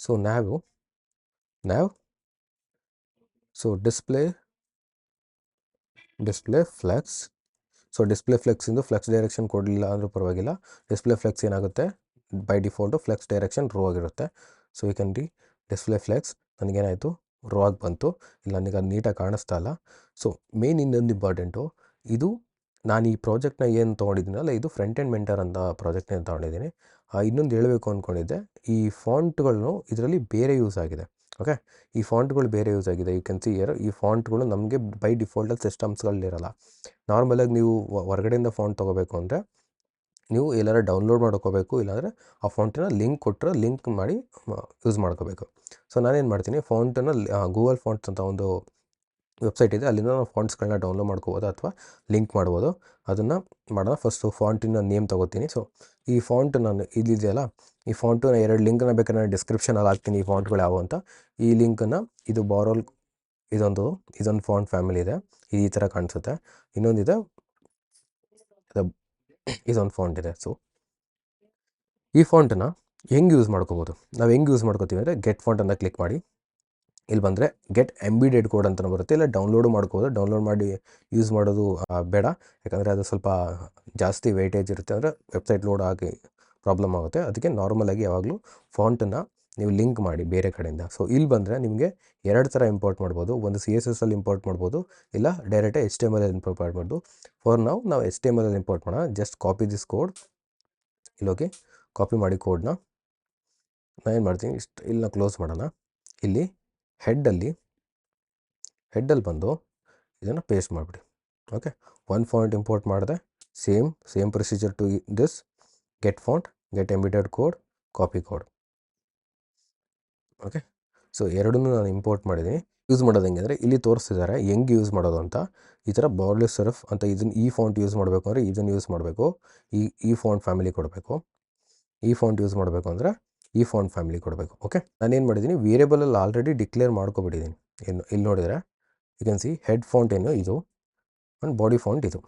So nav so display flex. So display ಫ್ಲೆಕ್ಸಿಂದು ಫ್ಲೆಕ್ಸ್ ಡೈರೆಕ್ಷನ್ ಕೊಡಲಿಲ್ಲ ಅಂದರೂ ಪರವಾಗಿಲ್ಲ. ಡಿಸ್ಪ್ಲೇ ಫ್ಲೆಕ್ಸ್ ಏನಾಗುತ್ತೆ by default flex direction row ಆಗಿರುತ್ತೆ. So you can see display flex ನನಗೇನಾಯಿತು ರೋ ಆಗಿ ಬಂತು. ಇಲ್ಲ ನನಗೆ ಅದು ನೀಟಾಗಿ ಕಾಣಿಸ್ತಾ ಇಲ್ಲ. ಸೊ ಮೇನ್ ಇನ್ನೊಂದು ಇಂಪಾರ್ಟೆಂಟು, ಇದು ನಾನು ಈ ಪ್ರಾಜೆಕ್ಟ್ನ ಏನು ತೊಗೊಂಡಿದ್ದೀನಲ್ಲ, ಇದು ಫ್ರಂಟ್ ಆ್ಯಂಡ್ ಮೆಂಟರ್ ಅಂತ ಪ್ರಾಜೆಕ್ಟ್ನ ತೊಗೊಂಡಿದ್ದೀನಿ. ಇನ್ನೊಂದು ಹೇಳಬೇಕು ಅಂದ್ಕೊಂಡಿದ್ದೆ, ಈ ಫಾಂಟ್ಗಳನ್ನು ಇದರಲ್ಲಿ ಬೇರೆ ಯೂಸ್ ಆಗಿದೆ. ಓಕೆ, ಈ ಫಾಂಟ್ಗಳು ಬೇರೆ ಯೂಸ್ ಆಗಿದೆ. ಯು ಕ್ಯಾನ್ ಸಿ ಇಯರ್ ಈ ಫಾಂಟ್ಗಳು ನಮಗೆ ಬೈ ಡಿಫಾಲ್ಟಲ್ಲಿ ಸಿಸ್ಟಮ್ಸ್ಗಳಿರಲ್ಲ. ನಾರ್ಮಲಾಗಿ ನೀವು ಹೊರಗಡೆಯಿಂದ ಫಾಂಟ್ ತೊಗೋಬೇಕು ಅಂದರೆ ನೀವು ಎಲ್ಲಾರು ಡೌನ್ಲೋಡ್ ಮಾಡ್ಕೋಬೇಕು, ಇಲ್ಲಾಂದರೆ ಆ ಫಾಂಟಿನ ಲಿಂಕ್ ಕೊಟ್ಟರೆ ಲಿಂಕ್ ಮಾಡಿ ಯೂಸ್ ಮಾಡ್ಕೋಬೇಕು. ಸೊ ನಾನೇನು ಮಾಡ್ತೀನಿ, ಫಾಂಟನ್ನು ಗೂಗಲ್ ಫಾಂಟ್ಸ್ ಅಂತ ಒಂದು ವೆಬ್ಸೈಟ್ ಇದೆ, ಅಲ್ಲಿಂದ ನಾವು ಫಾಂಟ್ಸ್ಗಳನ್ನ ಡೌನ್ಲೋಡ್ ಮಾಡ್ಕೋಬೋದು ಅಥವಾ ಲಿಂಕ್ ಮಾಡ್ಬೋದು. ಅದನ್ನು ಮಾಡೋಣ. ಫಸ್ಟು ಫಾಂಟಿನ ನೇಮ್ ತೊಗೋತೀನಿ. ಸೊ ಈ ಫಾಂಟ್ ನಾನು ಇದಿದೆಯಲ್ಲ, ಈ ಫಾಂಟು ನಾನು 2 ಲಿಂಕನ್ನ ಬೇಕಾದ್ರೆ ನಾನು ಡಿಸ್ಕ್ರಿಪ್ಷನಲ್ಲಿ ಹಾಕ್ತೀನಿ, ಈ ಫಾಂಟ್ಗಳು ಯಾವುವು ಅಂತ. ಈ ಲಿಂಕನ್ನು ಇದು ಬಾರೋಲ್, ಇದೊಂದು ಫಾಂಟ್ ಫ್ಯಾಮಿಲಿ ಇದೆ, ಈ ಥರ ಕಾಣಿಸುತ್ತೆ. ಇನ್ನೊಂದಿದೆ, ಇದೊಂದು ಫಾಂಟ್ ಇದೆ. ಸೊ ಈ ಫಾಂಟನ್ನು ಹೆಂಗೆ ಯೂಸ್ ಮಾಡ್ಕೋಬೋದು, ನಾವು ಹೆಂಗೆ ಯೂಸ್ ಮಾಡ್ಕೋತೀವಿ ಅಂದರೆ ಗೆಟ್ ಫಾಂಟ್ ಅಂತ ಕ್ಲಿಕ್ ಮಾಡಿ. ಇಲ್ಲಿ ಬಂದರೆ ಗೆಟ್ ಎಂಬಿಡೆಡ್ ಕೋಡ್ ಅಂತ ಬರುತ್ತೆ, ಇಲ್ಲ ಡೌನ್ಲೋಡು ಮಾಡ್ಕೋಬೋದು. ಡೌನ್ಲೋಡ್ ಮಾಡಿ ಯೂಸ್ ಮಾಡೋದು ಬೇಡ, ಯಾಕಂದರೆ ಅದು ಸ್ವಲ್ಪ ಜಾಸ್ತಿ ವೆಯ್ಟೇಜ್ ಇರುತ್ತೆ, ಅಂದರೆ ವೆಬ್ಸೈಟ್ ಲೋಡ್ ಆಗಿ ಪ್ರಾಬ್ಲಮ್ ಆಗುತ್ತೆ. ಅದಕ್ಕೆ ನಾರ್ಮಲಾಗಿ ಯಾವಾಗಲೂ ಫಾಂಟನ್ನು ನೀವು ಲಿಂಕ್ ಮಾಡಿ ಬೇರೆ ಕಡೆಯಿಂದ. ಸೊ ಇಲ್ಲಿ ಬಂದರೆ ನಿಮಗೆ 2 ಥರ ಇಂಪೋರ್ಟ್ ಮಾಡ್ಬೋದು. ಒಂದು CSS ಅಲ್ಲಿ ಇಂಪೋರ್ಟ್ ಮಾಡ್ಬೋದು, ಇಲ್ಲ ಡೈರೆಕ್ಟಾಗಿ HTML ಅಲ್ಲಿ ಇಂಪೋರ್ಟ್ ಮಾಡ್ಬೋದು. ಫಾರ್ ನಾವು HTML ಅಲ್ಲಿ ಇಂಪೋರ್ಟ್ ಮಾಡೋಣ. ಜಸ್ಟ್ ಕಾಪಿ ದಿಸ್ ಕೋಡ್, ಇಲ್ಲೋಗಿ ಕಾಪಿ ಮಾಡಿ ಕೋಡ್ನ ನಾನು ಏನು ಮಾಡ್ತೀನಿ, ಇಲ್ಲನ್ನ ಕ್ಲೋಸ್ ಮಾಡೋಣ. ಇಲ್ಲಿ ಹೆಡ್ಡಲ್ಲಿ ಬಂದು ಇದನ್ನು ಪೇಸ್ಟ್ ಮಾಡಿಬಿಡಿ. ಓಕೆ, ಒಂದು ಫಾಂಟ್ ಇಂಪೋರ್ಟ್ ಮಾಡಿದೆ. Same procedure to this, get font, get embedded code, copy code. Okay, so ಎರಡನ್ನೂ ನಾನು ಇಂಪೋರ್ಟ್ ಮಾಡಿದ್ದೀನಿ. ಯೂಸ್ ಮಾಡೋದು ಹೆಂಗೆ ಅಂದರೆ ಇಲ್ಲಿ ತೋರಿಸ್ತಿದ್ದಾರೆ ಹೆಂಗೆ ಯೂಸ್ ಮಾಡೋದು ಅಂತ. ಈ ಥರ ಬಾರ್ಡ್ಲೆಸ್ ಸರ್ಫ್ ಅಂತ ಈ ಫಾಂಟ್ ಯೂಸ್ ಮಾಡಬೇಕು ಅಂದರೆ ಇದನ್ನು ಯೂಸ್ ಮಾಡಬೇಕು, ಈ ಫಾಂಟ್ ಫ್ಯಾಮಿಲಿ ಕೊಡಬೇಕು. ಈ ಫಾಂಟ್ ಯೂಸ್ ಮಾಡಬೇಕು ಅಂದರೆ ಈ ಫಾಂಟ್ ಫ್ಯಾಮಿಲಿ ಕೊಡಬೇಕು. ಓಕೆ, ನಾನೇನು ಮಾಡಿದ್ದೀನಿ, ವೇರಿಯಬಲಲ್ಲಿ ಆಲ್ರೆಡಿ ಡಿಕ್ಲೇರ್ ಮಾಡ್ಕೊಬಿಟ್ಟಿದ್ದೀನಿ. ಇಲ್ಲಿ ನೋಡಿದರೆ you can see head font ಏನು ಇದು, ಆ್ಯಂಡ್ ಬಾಡಿ ಫಾಂಟ್ ಇದು.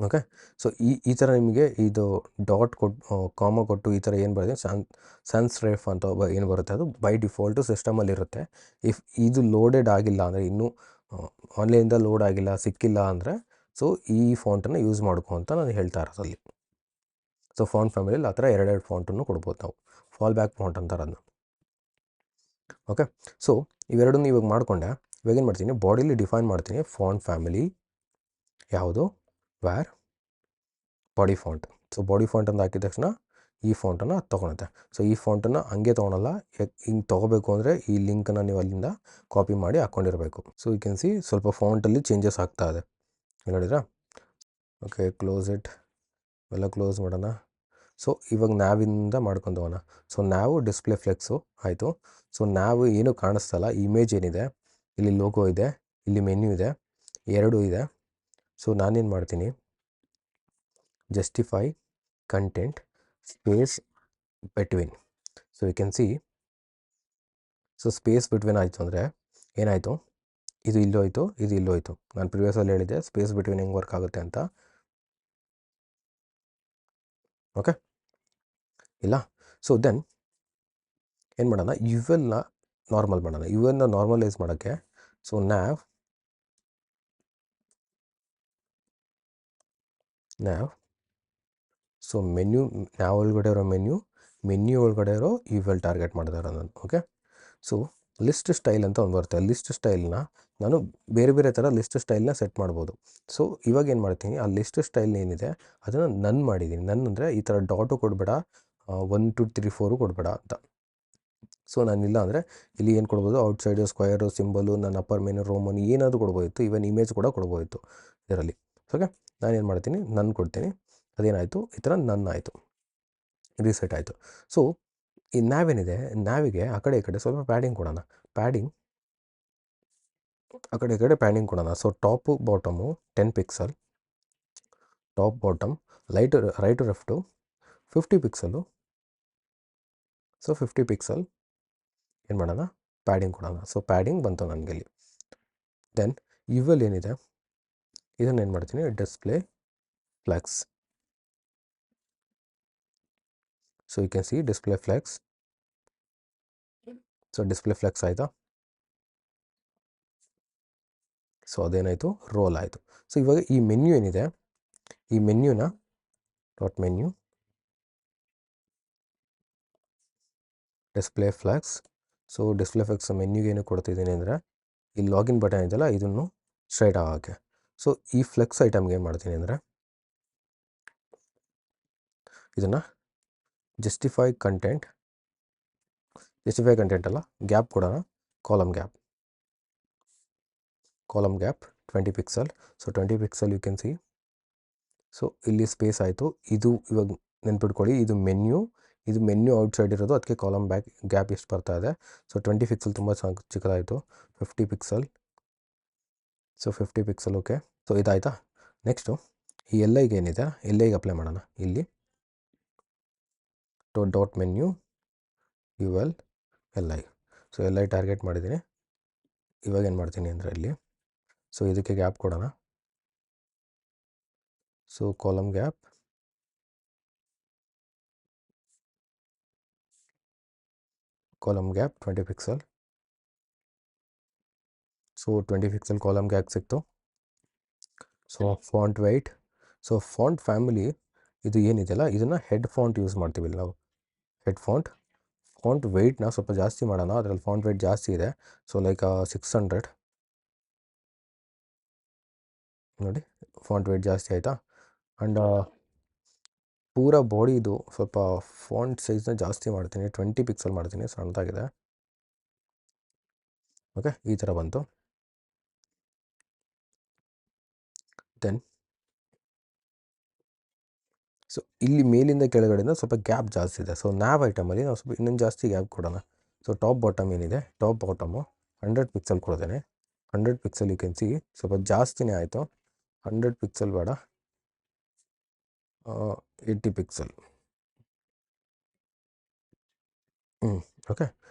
ಓಕೆ, ಸೊ ಈ ಥರ ನಿಮಗೆ ಇದು ಡಾಟ್ ಕೊಟ್ಟು ಕಾಮ ಕೊಟ್ಟು ಈ ಥರ ಏನು ಬರುತ್ತೆ, ಸನ್ಸ್ ರೇಫ್ ಅಂತ ಏನು ಬರುತ್ತೆ, ಅದು ಬೈ ಡಿಫಾಲ್ಟು ಸಿಸ್ಟಮಲ್ಲಿರುತ್ತೆ. ಇಫ್ ಇದು ಲೋಡೆಡ್ ಆಗಿಲ್ಲ ಅಂದರೆ, ಇನ್ನೂ ಆನ್ಲೈನಿಂದ ಲೋಡ್ ಆಗಿಲ್ಲ, ಸಿಕ್ಕಿಲ್ಲ ಅಂದರೆ, ಸೊ ಈ ಫಾಂಟನ್ನು ಯೂಸ್ ಮಾಡ್ಕೊ ಅಂತ ನಾನು ಹೇಳ್ತಾ ಇರೋದಲ್ಲಿ. ಸೊ ಫಾಂಟ್ ಫ್ಯಾಮಿಲಿಯಲ್ಲಿ ಆ ಥರ 2 ಫಾಂಟನ್ನು ಕೊಡ್ಬೋದು ನಾವು, ಫಾಲ್ ಬ್ಯಾಕ್ ಫಾಂಟ್ ಅಂತಾರೆ ಅದನ್ನು. ಓಕೆ, ಸೊ ಇವೆರಡನ್ನೂ ಇವಾಗ ಮಾಡಿಕೊಂಡೆ. ಇವಾಗ ಏನು ಮಾಡ್ತೀನಿ, ಬಾಡಿಲಿ ಡಿಫೈನ್ ಮಾಡ್ತೀನಿ ಫಾಂಟ್ ಫ್ಯಾಮಿಲಿ ಯಾವುದು, where body font. So body font ಅಂತ ಹಾಕಿದ ತಕ್ಷಣ ಈ ಫಾಂಟನ್ನು ತೊಗೊಳುತ್ತೆ. ಸೊ ಈ ಫಾಂಟನ್ನು ಹಂಗೆ ತೊಗೊಳಲ್ಲ, ಹಿಂಗೆ ತೊಗೋಬೇಕು ಅಂದರೆ ಈ ಲಿಂಕನ್ನು ನೀವು ಅಲ್ಲಿಂದ ಕಾಪಿ ಮಾಡಿ ಹಾಕ್ಕೊಂಡಿರಬೇಕು. ಸೊ ಯು ಕ್ಯಾನ್ ಸಿ ಸ್ವಲ್ಪ ಫಾಂಟಲ್ಲಿ ಚೇಂಜಸ್ ಆಗ್ತಾ ಇದೆ, ನೋಡಿದ್ರಾ. ಓಕೆ, ಕ್ಲೋಸ್ ಇಟ್, ಎಲ್ಲ ಕ್ಲೋಸ್ ಮಾಡೋಣ. ಸೊ ಇವಾಗ ನಾವಿಂದ ಮಾಡ್ಕೊಂಡು ಹೋಗೋಣ. ಸೊ ನಾವು ಡಿಸ್ಪ್ಲೇ ಫ್ಲೆಕ್ಸು ಆಯಿತು. ಸೊ ನಾವು ಏನು ಕಾಣಿಸ್ತಲ್ಲ, ಇಮೇಜ್ ಏನಿದೆ, ಇಲ್ಲಿ ಲೋಗೋ ಇದೆ, ಇಲ್ಲಿ ಮೆನ್ಯೂ ಇದೆ, 2 ಇದೆ. ಸೊ ನಾನೇನು ಮಾಡ್ತೀನಿ, justify content space between. So you can see, so space between ಆಯಿತು ಅಂದರೆ ಏನಾಯಿತು, ಇದು ಇಲ್ಲೋಯ್ತು, ಇದು ಇಲ್ಲೋಯ್ತು. ನಾನು ಪ್ರಿವಿಯಸಲ್ಲಿ ಹೇಳಿದ್ದೆ ಸ್ಪೇಸ್ ಬಿಟ್ವೀನ್ ಹೆಂಗೆ ವರ್ಕ್ ಆಗುತ್ತೆ ಅಂತ. ಓಕೆ, ಇಲ್ಲ. ಸೊ ದೆನ್ ಏನು ಮಾಡೋಣ, ಇವೆಲ್ಲ ನಾರ್ಮಲ್ ಮಾಡೋಣ. ಇವೆಲ್ಲ ನಾರ್ಮಲೈಸ್ ಮಾಡೋಕ್ಕೆ ಸೊ ನ್ಯಾವ್ ಸೊ ನ್ಯಾವ್ ಒಳಗಡೆ ಇರೋ ಮೆನ್ಯೂ ಒಳಗಡೆ ಇರೋ ಇವೆಲ್ ಟಾರ್ಗೆಟ್ ಮಾಡಿದಾರೆ ನಾನು. ಓಕೆ. ಸೊ ಲಿಸ್ಟ್ ಸ್ಟೈಲ್ ಅಂತ ಒಂದು ಬರುತ್ತೆ. ಲಿಸ್ಟ್ ಸ್ಟೈಲ್ನ ನಾನು ಬೇರೆ ಬೇರೆ ಥರ ಲಿಸ್ಟ್ ಸ್ಟೈಲ್ನ ಸೆಟ್ ಮಾಡ್ಬೋದು. ಸೊ ಇವಾಗ ಏನು ಮಾಡ್ತೀನಿ, ಆ ಲಿಸ್ಟ್ ಸ್ಟೈಲ್ ಏನಿದೆ ಅದನ್ನು ನನ್ ಮಾಡಿದ್ದೀನಿ. ನನ್ ಅಂದರೆ ಈ ಥರ ಡಾಟು ಕೊಡಬೇಡ, 1 2 3 4 ಕೊಡಬೇಡ ಅಂತ. ಸೊ ನಾನಿಲ್ಲ ಅಂದರೆ ಇಲ್ಲಿ ಏನು ಕೊಡ್ಬೋದು, ಔಟ್ಸೈಡು, ಸ್ಕ್ವಯರು, ಸಿಂಬಲು, ನನ್ನ ಅಪ್ಪರ್ ಮೆನು, ರೋಮನ್ ಏನಾದರೂ ಕೊಡ್ಬೋದಿತ್ತು. ಈವನ್ ಇಮೇಜ್ ಕೂಡ ಕೊಡ್ಬೋದಿತ್ತು ಇದರಲ್ಲಿ. ಓಕೆ. ನಾನೇನು ಮಾಡ್ತೀನಿ, ನನ್ ಕೊಡ್ತೀನಿ. ಅದೇನಾಯಿತು, ಈ ಥರ ನನ್ ಆಯಿತು, ರೀಸೆಟ್ ಆಯಿತು. ಸೊ ಈ ನ್ಯಾವ್ ಏನಿದೆ, ನ್ಯಾವಿಗೆ ಆ ಕಡೆ ಈ ಕಡೆ ಸ್ವಲ್ಪ ಪ್ಯಾಡಿಂಗ್ ಕೊಡೋಣ. ಆ ಕಡೆ ಈ ಕಡೆ ಪ್ಯಾಡಿಂಗ್ ಕೊಡೋಣ. So top bottom 10 pixel, top bottom right left 50 pixel. So 50 pixel ಏನು ಮಾಡೋಣ, ಪ್ಯಾಡಿಂಗ್ ಕೊಡೋಣ. ಸೊ ಪ್ಯಾಡಿಂಗ್ ಬಂತು ನನಗೆ ಇಲ್ಲಿ. ದೆನ್ ಇವೆಲ್ಲಿ ಏನಿದೆ ಇದನ್ನು ಏನು ಮಾಡ್ತೀನಿ, display flex. So you can see display flex. So display flex ಆಯಿತಾ. ಸೊ ಅದೇನಾಯಿತು, ರೋಲ್ ಆಯಿತು. ಸೊ ಇವಾಗ ಈ ಮೆನ್ಯೂ ಏನಿದೆ, ಈ ಮೆನ್ಯೂನ dot menu display flex. So display flex ಮೆನ್ಯೂಗೆ ಏನು ಕೊಡ್ತಿದ್ದೀನಿ ಅಂದರೆ ಈ ಲಾಗಿನ್ ಬಟನ್ ಇದೆಯಲ್ಲ ಇದನ್ನು ಸ್ಟ್ರೈಟ್ ಆಗೋಕ್ಕೆ. ಸೊ ಈ ಫ್ಲೆಕ್ಸ್ ಐಟಮ್ಗೆ ಏನು ಮಾಡ್ತೀನಿ ಅಂದರೆ ಇದನ್ನು ಜಸ್ಟಿಫೈ ಕಂಟೆಂಟ್ ಅಲ್ಲ, ಗ್ಯಾಪ್ ಕೊಡೋಣ, column gap 20 pixel. So 20 pixel you can see. So ಇಲ್ಲಿ ಸ್ಪೇಸ್ ಆಯಿತು. ಇದು ಇವಾಗ ನೆನ್ಪಿಟ್ಕೊಳ್ಳಿ, ಇದು ಮೆನ್ಯೂ ಔಟ್ಸೈಡ್ ಇರೋದು, ಅದಕ್ಕೆ ಕಾಲಮ್ ಗ್ಯಾಪ್ ಎಷ್ಟು ಬರ್ತಾ ಇದೆ. ಸೊ 20 ಪಿಕ್ಸಲ್ ತುಂಬ ಚಿಕ್ಕದಾಯಿತು. 50 pixel. So 50 pixel. Okay. So ಇದಾಯಿತಾ. ನೆಕ್ಸ್ಟು ಈ LIಗೆ ಏನಿದೆ, LIಗೆ ಅಪ್ಲೈ ಮಾಡೋಣ. ಇಲ್ಲಿ dot menu UL LI. So LI target ಮಾಡಿದ್ದೀನಿ. ಇವಾಗ ಏನು ಮಾಡ್ತೀನಿ ಅಂದರೆ ಇಲ್ಲಿ ಸೊ ಇದಕ್ಕೆ ಗ್ಯಾಪ್ ಕೊಡೋಣ. So column gap column gap 20 pixel. So 20 pixel column gap ಸಿಕ್ತು. So font weight, so font family ಇದು ಏನಿದೆಯಲ್ಲ ಇದನ್ನು ಹೆಡ್ ಫಾಂಟ್ ಯೂಸ್ ಮಾಡ್ತೀವಿ ನಾವು. ಹೆಡ್ ಫಾಂಟ್ ವೆಯ್ಟ್ನ ಸ್ವಲ್ಪ ಜಾಸ್ತಿ ಮಾಡೋಣ. ಅದರಲ್ಲಿ ಫಾಂಟ್ ವೆಯ್ಟ್ ಜಾಸ್ತಿ ಇದೆ. ಸೊ ಲೈಕ್ 600 ನೋಡಿ, ಫಾಂಟ್ ವೆಯ್ಟ್ ಜಾಸ್ತಿ ಆಯಿತಾ. ಆ್ಯಂಡ್ ಪೂರ ಬಾಡಿದು ಸ್ವಲ್ಪ ಫಾಂಟ್ ಸೈಜ್ನ ಜಾಸ್ತಿ ಮಾಡ್ತೀನಿ, 20 ಪಿಕ್ಸಲ್ ಮಾಡ್ತೀನಿ, ಸಣ್ಣದಾಗಿದೆ. ಓಕೆ, ಈ ಥರ ಬಂತು. ದೆನ್ ಸೊ ಇಲ್ಲಿ ಮೇಲಿಂದ ಕೆಳಗಡೆಯಿಂದ ಸ್ವಲ್ಪ ಗ್ಯಾಪ್ ಜಾಸ್ತಿ ಇದೆ. ಸೊ ನ್ಯಾವ್ ಐಟಮಲ್ಲಿ ನಾವು ಸ್ವಲ್ಪ ಇನ್ನೊಂದು ಜಾಸ್ತಿ ಗ್ಯಾಪ್ ಕೊಡೋಣ. ಸೊ ಟಾಪ್ ಬಾಟಮ್ ಏನಿದೆ, ಟಾಪ್ ಬಾಟಮು 100 ಪಿಕ್ಸಲ್ ಕೊಡ್ತೇನೆ. 100 ಪಿಕ್ಸಲ್ ಯು ಕ್ಯಾನ್ ಸಿ. ಸ್ವಲ್ಪ ಜಾಸ್ತಿನೇ ಆಯಿತು. 100 ಪಿಕ್ಸಲ್ ಬೇಡ, 80 pixel. Okay,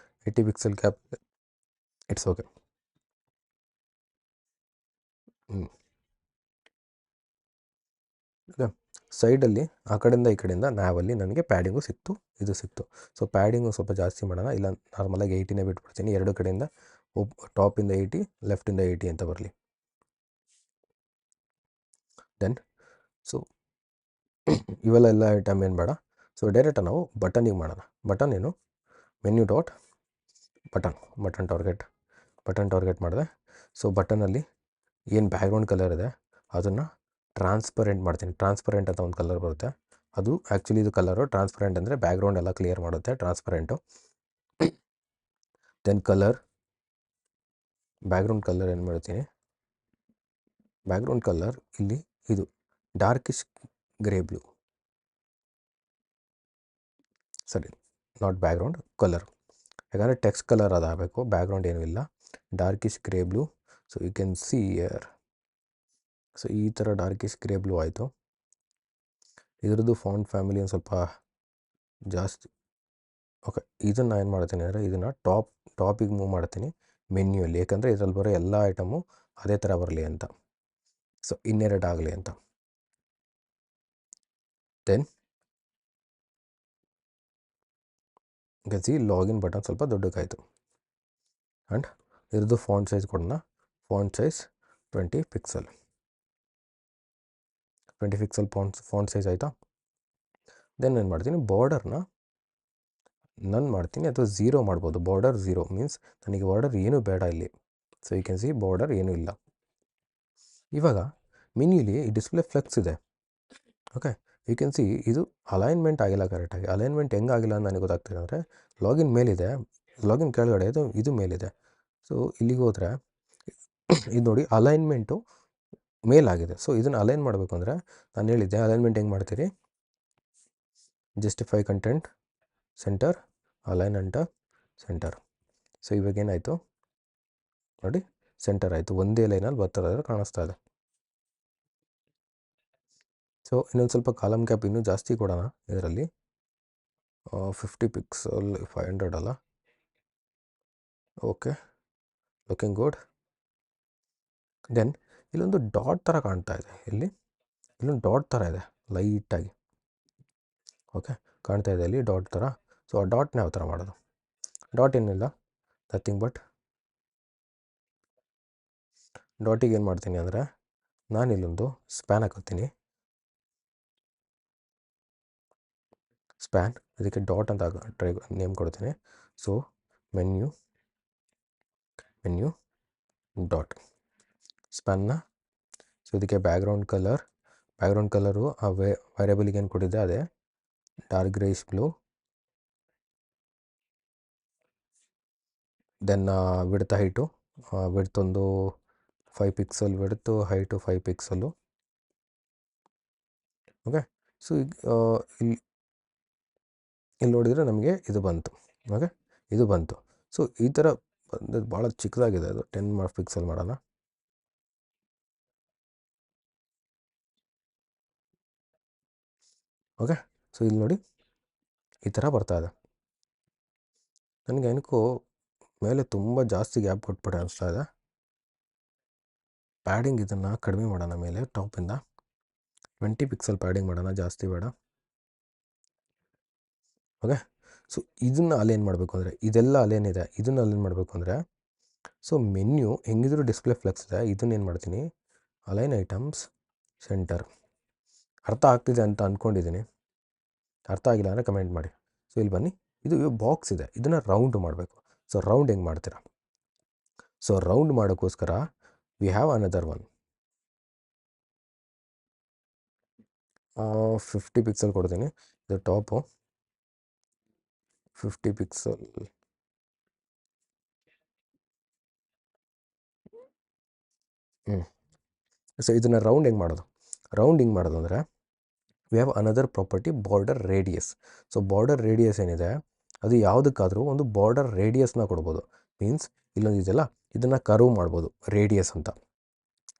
80 pixel gap, it's okay. Okay, ಸೈಡಲ್ಲಿ ಆ ಕಡೆಯಿಂದ ಈ ಕಡೆಯಿಂದ ನ್ಯಾವಲ್ಲಿ ನನಗೆ ಪ್ಯಾಡಿಂಗು ಸಿಕ್ತು, ಇದು ಸಿಕ್ತು. ಸೊ ಪ್ಯಾಡಿಂಗು ಸ್ವಲ್ಪ ಜಾಸ್ತಿ ಮಾಡೋಣ. ಇಲ್ಲ ನಾರ್ಮಲಾಗಿ 80ನೇ ಬಿಟ್ಬಿಡ್ತೀನಿ. ಎರಡು ಕಡೆಯಿಂದ ಟಾಪಿಂದ 80, ಲೆಫ್ಟಿಂದ 80 ಅಂತ ಬರಲಿ. ದೆನ್ ಸೊ ಇವೆಲ್ಲ ಐಟಮ್ ಏನು ಬೇಡ. ಸೊ ಡೈರೆಕ್ಟ್ ನಾವು ಬಟನಿಗೆ ಮಾಡೋಣ. ಬಟನ್ ಏನು, ಮೆನ್ಯೂ ಡಾಟ್ ಬಟನ್ ಟಾರ್ಗೆಟ್ ಮಾಡಿದೆ. ಸೊ ಬಟನಲ್ಲಿ ಏನು ಬ್ಯಾಕ್ಗ್ರೌಂಡ್ ಕಲರ್ ಇದೆ ಅದನ್ನು ಟ್ರಾನ್ಸ್ಪರೆಂಟ್ ಮಾಡ್ತೀನಿ. ಟ್ರಾನ್ಸ್ಪರೆಂಟ್ ಅಂತ ಒಂದು ಕಲರ್ ಬರುತ್ತೆ, ಅದು ಆ್ಯಕ್ಚುಲಿ ಇದು ಕಲರು. ಟ್ರಾನ್ಸ್ಪರೆಂಟ್ ಅಂದರೆ ಬ್ಯಾಕ್ಗ್ರೌಂಡ್ ಎಲ್ಲ ಕ್ಲಿಯರ್ ಮಾಡುತ್ತೆ, ಟ್ರಾನ್ಸ್ಪರೆಂಟು. ದೆನ್ ಬ್ಯಾಕ್ಗ್ರೌಂಡ್ ಕಲರ್ ಏನು ಮಾಡ್ತೀನಿ, ಬ್ಯಾಕ್ಗ್ರೌಂಡ್ ಕಲರ್ ಇಲ್ಲಿ ಇದು ಡಾರ್ಕಿಶ್ ಗ್ರೇ ಬ್ಲೂ. ಸರಿ, ನಾಟ್ ಬ್ಯಾಕ್ಗ್ರೌಂಡ್ ಕಲರ್, ಯಾಕಂದರೆ ಟೆಕ್ಸ್ಟ್ ಕಲರ್ ಅದಾಗಬೇಕು, ಬ್ಯಾಕ್ಗ್ರೌಂಡ್ ಏನೂ ಇಲ್ಲ. Darkish grey blue. So you can see here. So ಈ ಥರ ಡಾರ್ಕಿಶ್ ಗ್ರೇ ಬ್ಲೂ ಆಯಿತು. ಇದ್ರದ್ದು ಫಾಂಟ್ ಫ್ಯಾಮಿಲಿ ಒಂದು ಸ್ವಲ್ಪ ಜಾಸ್ತಿ. ಓಕೆ, ಇದನ್ನು ಏನು ಮಾಡ್ತೀನಿ ಅಂದರೆ ಇದನ್ನು ಟಾಪಿಗೆ ಮೂವ್ ಮಾಡ್ತೀನಿ ಮೆನ್ಯೂಯಲ್ಲಿ, ಯಾಕಂದರೆ ಇದರಲ್ಲಿ ಬರೋ ಎಲ್ಲ ಐಟಮು ಅದೇ ಥರ ಬರಲಿ ಅಂತ. ಸೊ ಇನ್ನೆರಡು ಆಗಲಿ ಅಂತ. ದೆನ್ ಸಿ ಲಾಗಿನ್ ಬಟನ್ ಸ್ವಲ್ಪ ದೊಡ್ಡಕ್ಕಾಯಿತು. ಆ್ಯಂಡ್ ಇದ್ರದ್ದು ಫಾಂಟ್ ಸೈಜ್ ಕೊಡೋಣ. Font size 20 pixel. 20 pixel font size ಆಯಿತಾ. ದೆನ್ ಏನು ಮಾಡ್ತೀನಿ, ಬಾರ್ಡರ್ನ ನಾನು ಮಾಡ್ತೀನಿ ಅಥವಾ 0 ಮಾಡ್ಬೋದು. ಬಾರ್ಡರ್ 0 ಮೀನ್ಸ್ ನನಗೆ ಬಾರ್ಡರ್ ಏನೂ ಬೇಡ ಇಲ್ಲಿ. So you can see border ಏನೂ ಇಲ್ಲ. ಇವಾಗ ಮಿನಿಲಿ ಡಿಸ್ಪ್ಲೇ ಫ್ಲೆಕ್ಸ್ ಇದೆ. ಓಕೆ, ಯು ಕ್ಯಾನ್ ಸಿ ಇದು ಅಲೈನ್ಮೆಂಟ್ ಆಗಿಲ್ಲ ಕರೆಕ್ಟಾಗಿ. ಅಲೈನ್ಮೆಂಟ್ ಹೆಂಗಾಗಿಲ್ಲ ಅಂತ ನನಗೆ ಗೊತ್ತಾಗ್ತಿದೆ ಅಂದರೆ, ಲಾಗಿನ್ ಮೇಲಿದೆ, ಲಾಗಿನ್ ಕೆಳಗಡೆ ಇದು ಮೇಲಿದೆ. ಸೊ ಇಲ್ಲಿಗೆ ಹೋದರೆ ಇದು ನೋಡಿ ಅಲೈನ್ಮೆಂಟು ಮೇಲಾಗಿದೆ. ಸೊ ಇದನ್ನು ಅಲೈನ್ ಮಾಡಬೇಕು ಅಂದರೆ ನಾನು ಹೇಳಿದ್ದೆ ಅಲೈನ್ಮೆಂಟ್ ಹೆಂಗೆ ಮಾಡ್ತೀರಿ, ಜಸ್ಟಿಫೈ ಕಂಟೆಂಟ್ ಸೆಂಟರ್, ಅಲೈನ್ ಅಂಟ ಸೆಂಟರ್. ಸೊ ಇವಾಗ ಏನಾಯಿತು ನೋಡಿ, ಸೆಂಟರ್ ಆಯಿತು. ಒಂದೇ ಲೈನಲ್ಲಿ ಬರ್ತಿರೋದ್ರೆ ಕಾಣಿಸ್ತಾ ಇದೆ. ಸೊ ಇನ್ನೊಂದು ಸ್ವಲ್ಪ ಕಾಲಮ್ ಕ್ಯಾಪ್ ಇನ್ನೂ ಜಾಸ್ತಿ ಕೊಡೋಣ ಇದರಲ್ಲಿ. 50 ಪಿಕ್ಸಲ್ 500 ಅಲ್ಲ. Okay, looking good. ದೆನ್ ಇಲ್ಲೊಂದು ಡಾಟ್ ಥರ ಕಾಣ್ತಾ ಇದೆ. ಇಲ್ಲೊಂದು ಡಾಟ್ ಥರ ಇದೆ ಲೈಟಾಗಿ. ಓಕೆ, ಕಾಣ್ತಾ ಇದೆ ಇಲ್ಲಿ ಡಾಟ್ ಥರ. ಸೊ ಆ ಡಾಟ್ನ ಯಾವ ಥರ ಮಾಡೋದು? ಡಾಟ್ ಏನಿಲ್ಲ, ನಥಿಂಗ್ ಬಟ್ ಡಾಟಿಗೆ ಏನು ಮಾಡ್ತೀನಿ ಅಂದರೆ, ನಾನು ಇಲ್ಲೊಂದು ಸ್ಪ್ಯಾನ್ ಹಾಕೋತೀನಿ. ಸ್ಪ್ಯಾನ್, ಇದಕ್ಕೆ ಡಾಟ್ ಅಂತ ನೇಮ್ ಕೊಡ್ತೀನಿ. ಸೊ ಮೆನ್ಯು ಡಾಟ್ ಸ್ಪ್ಯಾನ್ನ. ಸೊ ಇದಕ್ಕೆ ಬ್ಯಾಕ್ಗ್ರೌಂಡ್ ಕಲರು ಆ ವೇರಿಯಬಲಿಗೆ ಏನು ಕೊಟ್ಟಿದ್ದೆ ಅದೇ dark greyish blue. Then width height, width ಒಂದು 5 pixel width, height 5 pixel. Okay, so ಇಲ್ಲಿ ನೋಡಿದರೆ ನಮಗೆ ಇದು ಬಂತು. ಓಕೆ, ಇದು ಬಂತು. ಸೊ ಈ ಥರ ಬಂದದ್ದು ಭಾಳ ಚಿಕ್ಕದಾಗಿದೆ. ಅದು 10 ಪಿಕ್ಸಲ್ ಮಾಡೋಣ. ಓಕೆ, ಸೊ ಇಲ್ಲಿ ನೋಡಿ ಈ ಥರ ಬರ್ತಾ ಇದೆ. ನನಗೆ ಏನಕ್ಕೂ ಮೇಲೆ ತುಂಬ ಜಾಸ್ತಿ ಗ್ಯಾಪ್ ಕೊಟ್ಬಿಟ್ಟೆ ಅನಿಸ್ತಾ ಇದೆ. ಪ್ಯಾಡಿಂಗ್ ಇದನ್ನು ಕಡಿಮೆ ಮಾಡೋಣ. ಮೇಲೆ ಟಾಪಿಂದ 20 ಪಿಕ್ಸಲ್ ಪ್ಯಾಡಿಂಗ್ ಮಾಡೋಣ, ಜಾಸ್ತಿ ಬೇಡ. ಓಕೆ, ಸೊ ಇದನ್ನು ಅಲೈನ್ ಮಾಡಬೇಕು ಅಂದರೆ, ಇದೆಲ್ಲ ಅಲೈನ್ ಇದೆ, ಇದನ್ನು ಅಲೈನ್ ಮಾಡಬೇಕು ಅಂದರೆ, ಸೊ ಮೆನ್ಯು ಹೆಂಗಿದ್ರು ಡಿಸ್ಪ್ಲೇ ಫ್ಲೆಕ್ಸ್ ಇದೆ. ಇದನ್ನೇನು ಮಾಡ್ತೀನಿ, ಅಲೈನ್ ಐಟಮ್ಸ್ ಸೆಂಟರ್. ಅರ್ಥ ಆಗ್ತಿದೆ ಅಂತ ಅಂದ್ಕೊಂಡಿದ್ದೀನಿ. ಅರ್ಥ ಆಗಿಲ್ಲ ಅಂದರೆ ಕಮೆಂಟ್ ಮಾಡಿ. ಸೊ ಇಲ್ಲಿ ಬನ್ನಿ, ಇದು ಬಾಕ್ಸ್ ಇದೆ, ಇದನ್ನು ರೌಂಡ್ ಮಾಡಬೇಕು. ಸೊ ರೌಂಡ್ ಹೆಂಗೆ ಮಾಡ್ತೀರಾ? ಸೊ ರೌಂಡ್ ಮಾಡೋಕ್ಕೋಸ್ಕರ we have another one. 50 pixel ಕೊಡ್ತೀನಿ. ಇದು ಟಾಪು 50 ಪಿಕ್ಸಲ್. ಸೊ ಇದನ್ನು ರೌಂಡ್ ಹೆಂಗೆ ಮಾಡೋದು ಅಂದರೆ, we have another property border radius. So border radius ಏನಿದೆ ಅದು ಯಾವುದಕ್ಕಾದರೂ ಒಂದು ಬಾರ್ಡರ್ ರೇಡಿಯಸ್ನ ಕೊಡ್ಬೋದು. ಮೀನ್ಸ್ ಇಲ್ಲೊಂದು ಇದೆಯಲ್ಲ, ಇದನ್ನು ಕರ್ವ್ ಮಾಡ್ಬೋದು ರೇಡಿಯಸ್ ಅಂತ.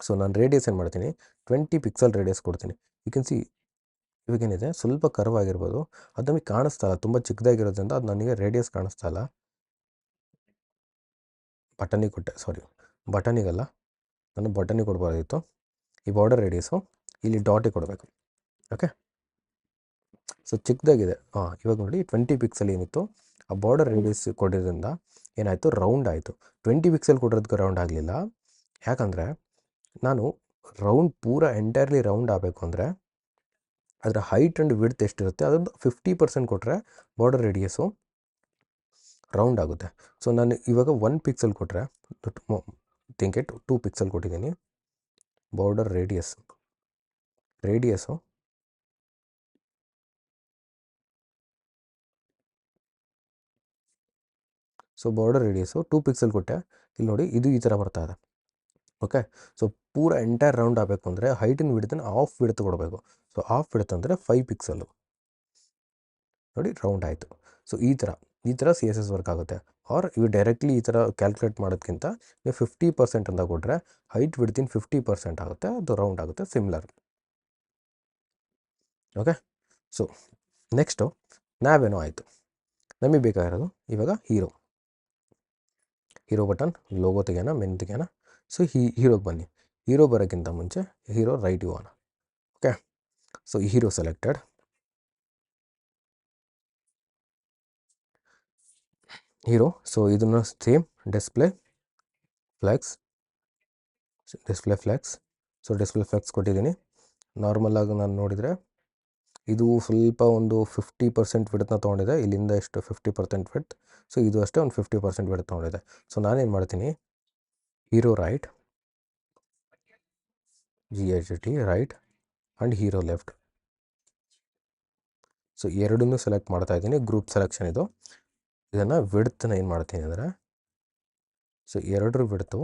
ಸೊ ನಾನು ರೇಡಿಯಸ್ ಏನು ಮಾಡ್ತೀನಿ, 20 ಪಿಕ್ಸಲ್ ರೇಡಿಯಸ್ ಕೊಡ್ತೀನಿ. ಯು ಕ್ಯಾನ್ ಸಿ ಇವಾಗೇನಿದೆ ಸ್ವಲ್ಪ ಕರ್ವ್ ಆಗಿರ್ಬೋದು, ಅದು ನಮಗೆ ಕಾಣಿಸ್ತಾ ಇಲ್ಲ, ತುಂಬ ಚಿಕ್ಕದಾಗಿರೋದ್ರಿಂದ ಅದು ನನಗೆ ರೇಡಿಯಸ್ ಕಾಣಿಸ್ತಾ ಇಲ್ಲ. ಬಟನಿಗೆ ಕೊಟ್ಟೆ, ಸಾರಿ ಬಟನಿಗಲ್ಲ, ನಾನು ಬಟನಿಗೆ ಕೊಡ್ಬೋದಿತ್ತು. ಈ ಬಾರ್ಡರ್ ರೇಡಿಯಸ್ಸು ಇಲ್ಲಿ ಡಾಟಿಗೆ ಕೊಡಬೇಕು. ಓಕೆ, ಸೊ ಚಿಕ್ಕದಾಗಿದೆ. ಇವಾಗ ನೋಡಿ 20 ಪಿಕ್ಸಲ್ ಏನಿತ್ತು ಆ ಬಾರ್ಡರ್ ರೇಡಿಯಸ್ ಕೊಡೋದ್ರಿಂದ ಏನಾಯಿತು, ರೌಂಡ್ ಆಯಿತು. 20 ಪಿಕ್ಸಲ್ ಕೊಡೋದಕ್ಕೆ ರೌಂಡ್ ಆಗಲಿಲ್ಲ. ಯಾಕಂದರೆ ನಾನು ರೌಂಡ್ ಎಂಟೈರ್ಲಿ ರೌಂಡ್ ಆಗಬೇಕು ಅಂದರೆ ಅದರ ಹೈಟ್ ಆ್ಯಂಡ್ ವಿಡ್ತ್ ಎಷ್ಟಿರುತ್ತೆ ಅದೊಂದು 50% ಕೊಟ್ಟರೆ ಬಾರ್ಡರ್ ರೇಡಿಯಸ್ಸು ರೌಂಡ್ ಆಗುತ್ತೆ. ಸೊ ನಾನು ಇವಾಗ 1 ಪಿಕ್ಸಲ್ ಕೊಟ್ಟರೆ, ಥಿಂಕ್ ಇಟ್ 2 ಪಿಕ್ಸಲ್ ಕೊಟ್ಟಿದ್ದೀನಿ. Border radius so border radius 2 pixel ಕೊಟ್ಟೆ. ಇಲ್ಲಿ ನೋಡಿ ಇದು ಈ ಥರ ಬರ್ತಾ ಇದೆ. ಓಕೆ, ಸೊ ಎಂಟೈರ್ ರೌಂಡ್ ಆಗಬೇಕು ಅಂದರೆ ಹೈಟಿನ ವಿಡ್ತನ್ನು ಆಫ್ ವಿಡ್ತ್ ಕೊಡಬೇಕು. ಸೊ ಆಫ್ ವಿಡ್ತ್ ಅಂದರೆ 5 ಪಿಕ್ಸಲ್ಲು. ನೋಡಿ ರೌಂಡ್ ಆಯಿತು. ಸೊ ಈ ಥರ CSS ವರ್ಕ್ ಆಗುತ್ತೆ. ಆರ್ ಇವು ಡೈರೆಕ್ಟ್ಲಿ ಈ ಥರ ಕ್ಯಾಲ್ಕುಲೇಟ್ ಮಾಡೋದಕ್ಕಿಂತ ನೀವು 50% ಅಂತ ಕೊಟ್ಟರೆ ಹೈಟ್ ವಿಡ್ತಿನ 50% ಆಗುತ್ತೆ, ಅದು ರೌಂಡ್ ಆಗುತ್ತೆ, ಸಿಮ್ಲರ್. ಓಕೆ, ಸೊ ನೆಕ್ಸ್ಟು ನಾವೇನೋ ಆಯಿತು. ನಮಗೆ ಬೇಕಾಗಿರೋದು ಇವಾಗ ಹೀರೋ ಬಟನ್, ಲೋಗೋ ತೆಗೆಯೋಣ, ಮೆನು ತೆಗೆಯೋಣ. ಸೊ ಹೀರೋಗೆ ಬನ್ನಿ. ಹೀರೋ ಬರೋಕ್ಕಿಂತ ಮುಂಚೆ ಹೀರೋ ರೈಟ್ ಹೋಗೋಣ. Okay, so hero selected. Hero. So ಇದನ್ನು same display flex, so display flex ಕೊಟ್ಟಿದ್ದೀನಿ. ನಾರ್ಮಲಾಗಿ ನಾನು ನೋಡಿದರೆ ಇದು ಸ್ವಲ್ಪ ಒಂದು 50% ವಿಡ್ತ್ನ ತೊಗೊಂಡಿದೆ. ಇಲ್ಲಿಂದ ಎಷ್ಟು 50% ವಿಡ್ತ್. ಸೊ ಇದು ಅಷ್ಟೇ ಒಂದು 50% ವಿಡ್ತ್ ತೊಗೊಂಡಿದೆ. ಸೊ ನಾನೇನು ಮಾಡ್ತೀನಿ, hero right, GHT right and hero left. So ಎರಡನ್ನೂ ಸೆಲೆಕ್ಟ್ ಮಾಡ್ತಾ ಇದ್ದೀನಿ. ಗ್ರೂಪ್ ಸೆಲೆಕ್ಷನ್ ಇದು. ಇದನ್ನು ವಿಡ್ತನ್ನ ಏನು ಮಾಡ್ತೀನಿ ಅಂದರೆ, ಸೊ ಎರಡರ ವಿಡ್ತು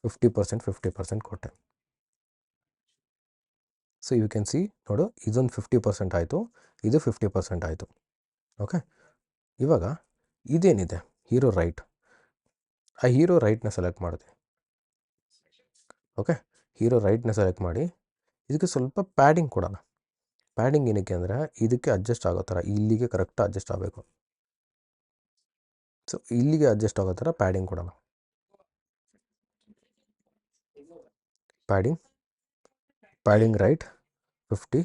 50% ಕೊಟ್ಟೆ. ಸೊ ಯು ಕ್ಯಾನ್ ಸಿ, ನೋಡು, ಇದೊಂದು 50% ಆಯಿತು, ಇದು 50% ಆಯಿತು. ಓಕೆ, ಇವಾಗ ಇದೇನಿದೆ ಹೀರೋ ರೈಟ್, ಆ ಹೀರೋ ರೈಟ್ನ ಸೆಲೆಕ್ಟ್ ಮಾಡಿದೆ. ಓಕೆ, ಹೀರೋ ರೈಟ್ನ ಸೆಲೆಕ್ಟ್ ಮಾಡಿ ಇದಕ್ಕೆ ಸ್ವಲ್ಪ ಪ್ಯಾಡಿಂಗ್ ಕೊಡೋಣ. ಪ್ಯಾಡಿಂಗ್ ಏನಕ್ಕೆ ಅಂದರೆ ಇದಕ್ಕೆ ಅಡ್ಜಸ್ಟ್ ಆಗೋ ಥರ, ಇಲ್ಲಿಗೆ ಕರೆಕ್ಟ್ ಅಡ್ಜಸ್ಟ್ ಆಗಬೇಕು. ಸೊ ಇಲ್ಲಿಗೆ ಅಡ್ಜಸ್ಟ್ ಆಗೋ ಥರ ಪ್ಯಾಡಿಂಗ್ ಕೊಡೋಣ. Padding right 50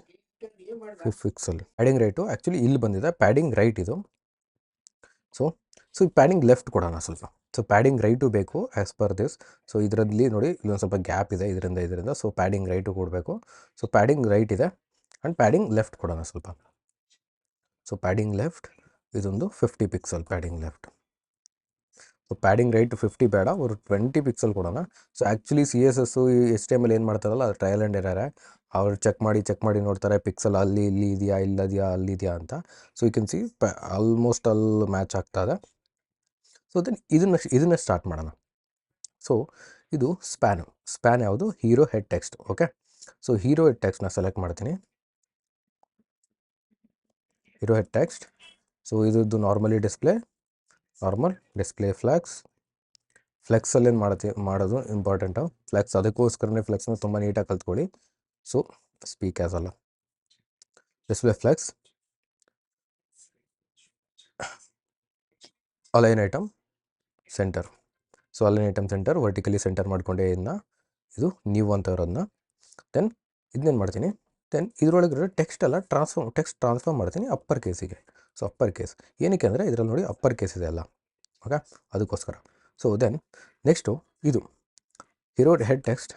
pixel. Padding right actually ಇಲ್ಲಿ ಬಂದಿದೆ, ಪ್ಯಾಡಿಂಗ್ ರೈಟ್ ಇದು. ಸೊ ಈ ಪ್ಯಾಡಿಂಗ್ ಲೆಫ್ಟ್ ಕೊಡೋಣ ಸ್ವಲ್ಪ. ಸೊ ಪ್ಯಾಡಿಂಗ್ ರೈಟು ಬೇಕು ಆ್ಯಸ್ ಪರ್ ದಿಸ್. ಸೊ ಇದರಲ್ಲಿ ನೋಡಿ, ಇಲ್ಲೊಂದು ಸ್ವಲ್ಪ ಗ್ಯಾಪ್ ಇದೆ ಇದರಿಂದ. ಸೊ ಪ್ಯಾಡಿಂಗ್ ರೈಟು ಕೊಡಬೇಕು. ಸೊ ಪ್ಯಾಡಿಂಗ್ ರೈಟ್ ಇದೆ ಆ್ಯಂಡ್ ಪ್ಯಾಡಿಂಗ್ ಲೆಫ್ಟ್ ಕೊಡೋಣ ಸ್ವಲ್ಪ. ಸೊ ಪ್ಯಾಡಿಂಗ್ ಲೆಫ್ಟ್, ಇದೊಂದು 50 pixel padding left. So padding right 50 ಬೇಡ, ಒಂದು 20 ಪಿಕ್ಸಲ್ ಕೊಡೋಣ. ಸೊ ಆ್ಯಕ್ಚುಲಿ CSS HTML ಏನು ಮಾಡ್ತಾರಲ್ಲ, ಅದು ಟ್ರಯಲ್ ಆ್ಯಂಡ್ ಎರರ್. ಅವ್ರು ಚೆಕ್ ಮಾಡಿ ನೋಡ್ತಾರೆ ಪಿಕ್ಸಲ್ ಅಲ್ಲಿ ಇಲ್ಲಿ ಇದೆಯಾ, ಅಲ್ಲಿದೆಯಾ ಅಂತ. So you can see almost ಅಲ್ಲಿ ಮ್ಯಾಚ್ ಆಗ್ತದೆ. ಸೊ ದೆನ್ ಇದನ್ನು ಸ್ಟಾರ್ಟ್ ಮಾಡೋಣ. ಸೊ ಇದು ಸ್ಪ್ಯಾನ್ ಯಾವುದು, hero head text. Okay, so hero head ಟೆಕ್ಸ್ಟ್ನ ಸೆಲೆಕ್ಟ್ ಮಾಡ್ತೀನಿ. Hero head text. ಸೊ ಇದ್ರದ್ದು ನಾರ್ಮಲ್ ಡಿಸ್ಪ್ಲೇ ಫ್ಲೆಕ್ಸಲ್ಲಿ ಏನು ಮಾಡೋದು ಇಂಪಾರ್ಟೆಂಟು. ಫ್ಲೆಕ್ಸ್, ಅದಕ್ಕೋಸ್ಕರನೇ ಫ್ಲೆಕ್ಸ್ನ ತುಂಬ ನೀಟಾಗಿ ಕಲ್ತ್ಕೊಳ್ಳಿ. ಸೊ ಸ್ಪೀಕ್ ಆ್ಯಸ್ ಅಲ್ಲ, display flex, align item centre. So align item centre vertically centre ಮಾಡಿಕೊಂಡೆ ಇದು ನೀವು ಅಂತ ಇರೋದನ್ನ. ದೆನ್ ಇದನ್ನೇನು ಮಾಡ್ತೀನಿ, ದೆನ್ ಇದರೊಳಗಿರೋ ಟೆಕ್ಸ್ಟ್ ಟ್ರಾನ್ಸ್ಫರ್ ಮಾಡ್ತೀನಿ ಅಪ್ಪರ್ ಕೇಸಿಗೆ. ಸೊ ಅಪ್ಪರ್ ಕೇಸ್ ಏನಕ್ಕೆ ಅಂದರೆ ಇದರಲ್ಲಿ ನೋಡಿ ಅಪ್ಪರ್ ಕೇಸ್ ಇದೆ ಅಲ್ಲ. ಓಕೆ, ಅದಕ್ಕೋಸ್ಕರ. ಸೊ ದೆನ್ ನೆಕ್ಸ್ಟು ಇದು ಹೀರೋ ಹೆಡ್ ಟೆಕ್ಸ್ಟ್,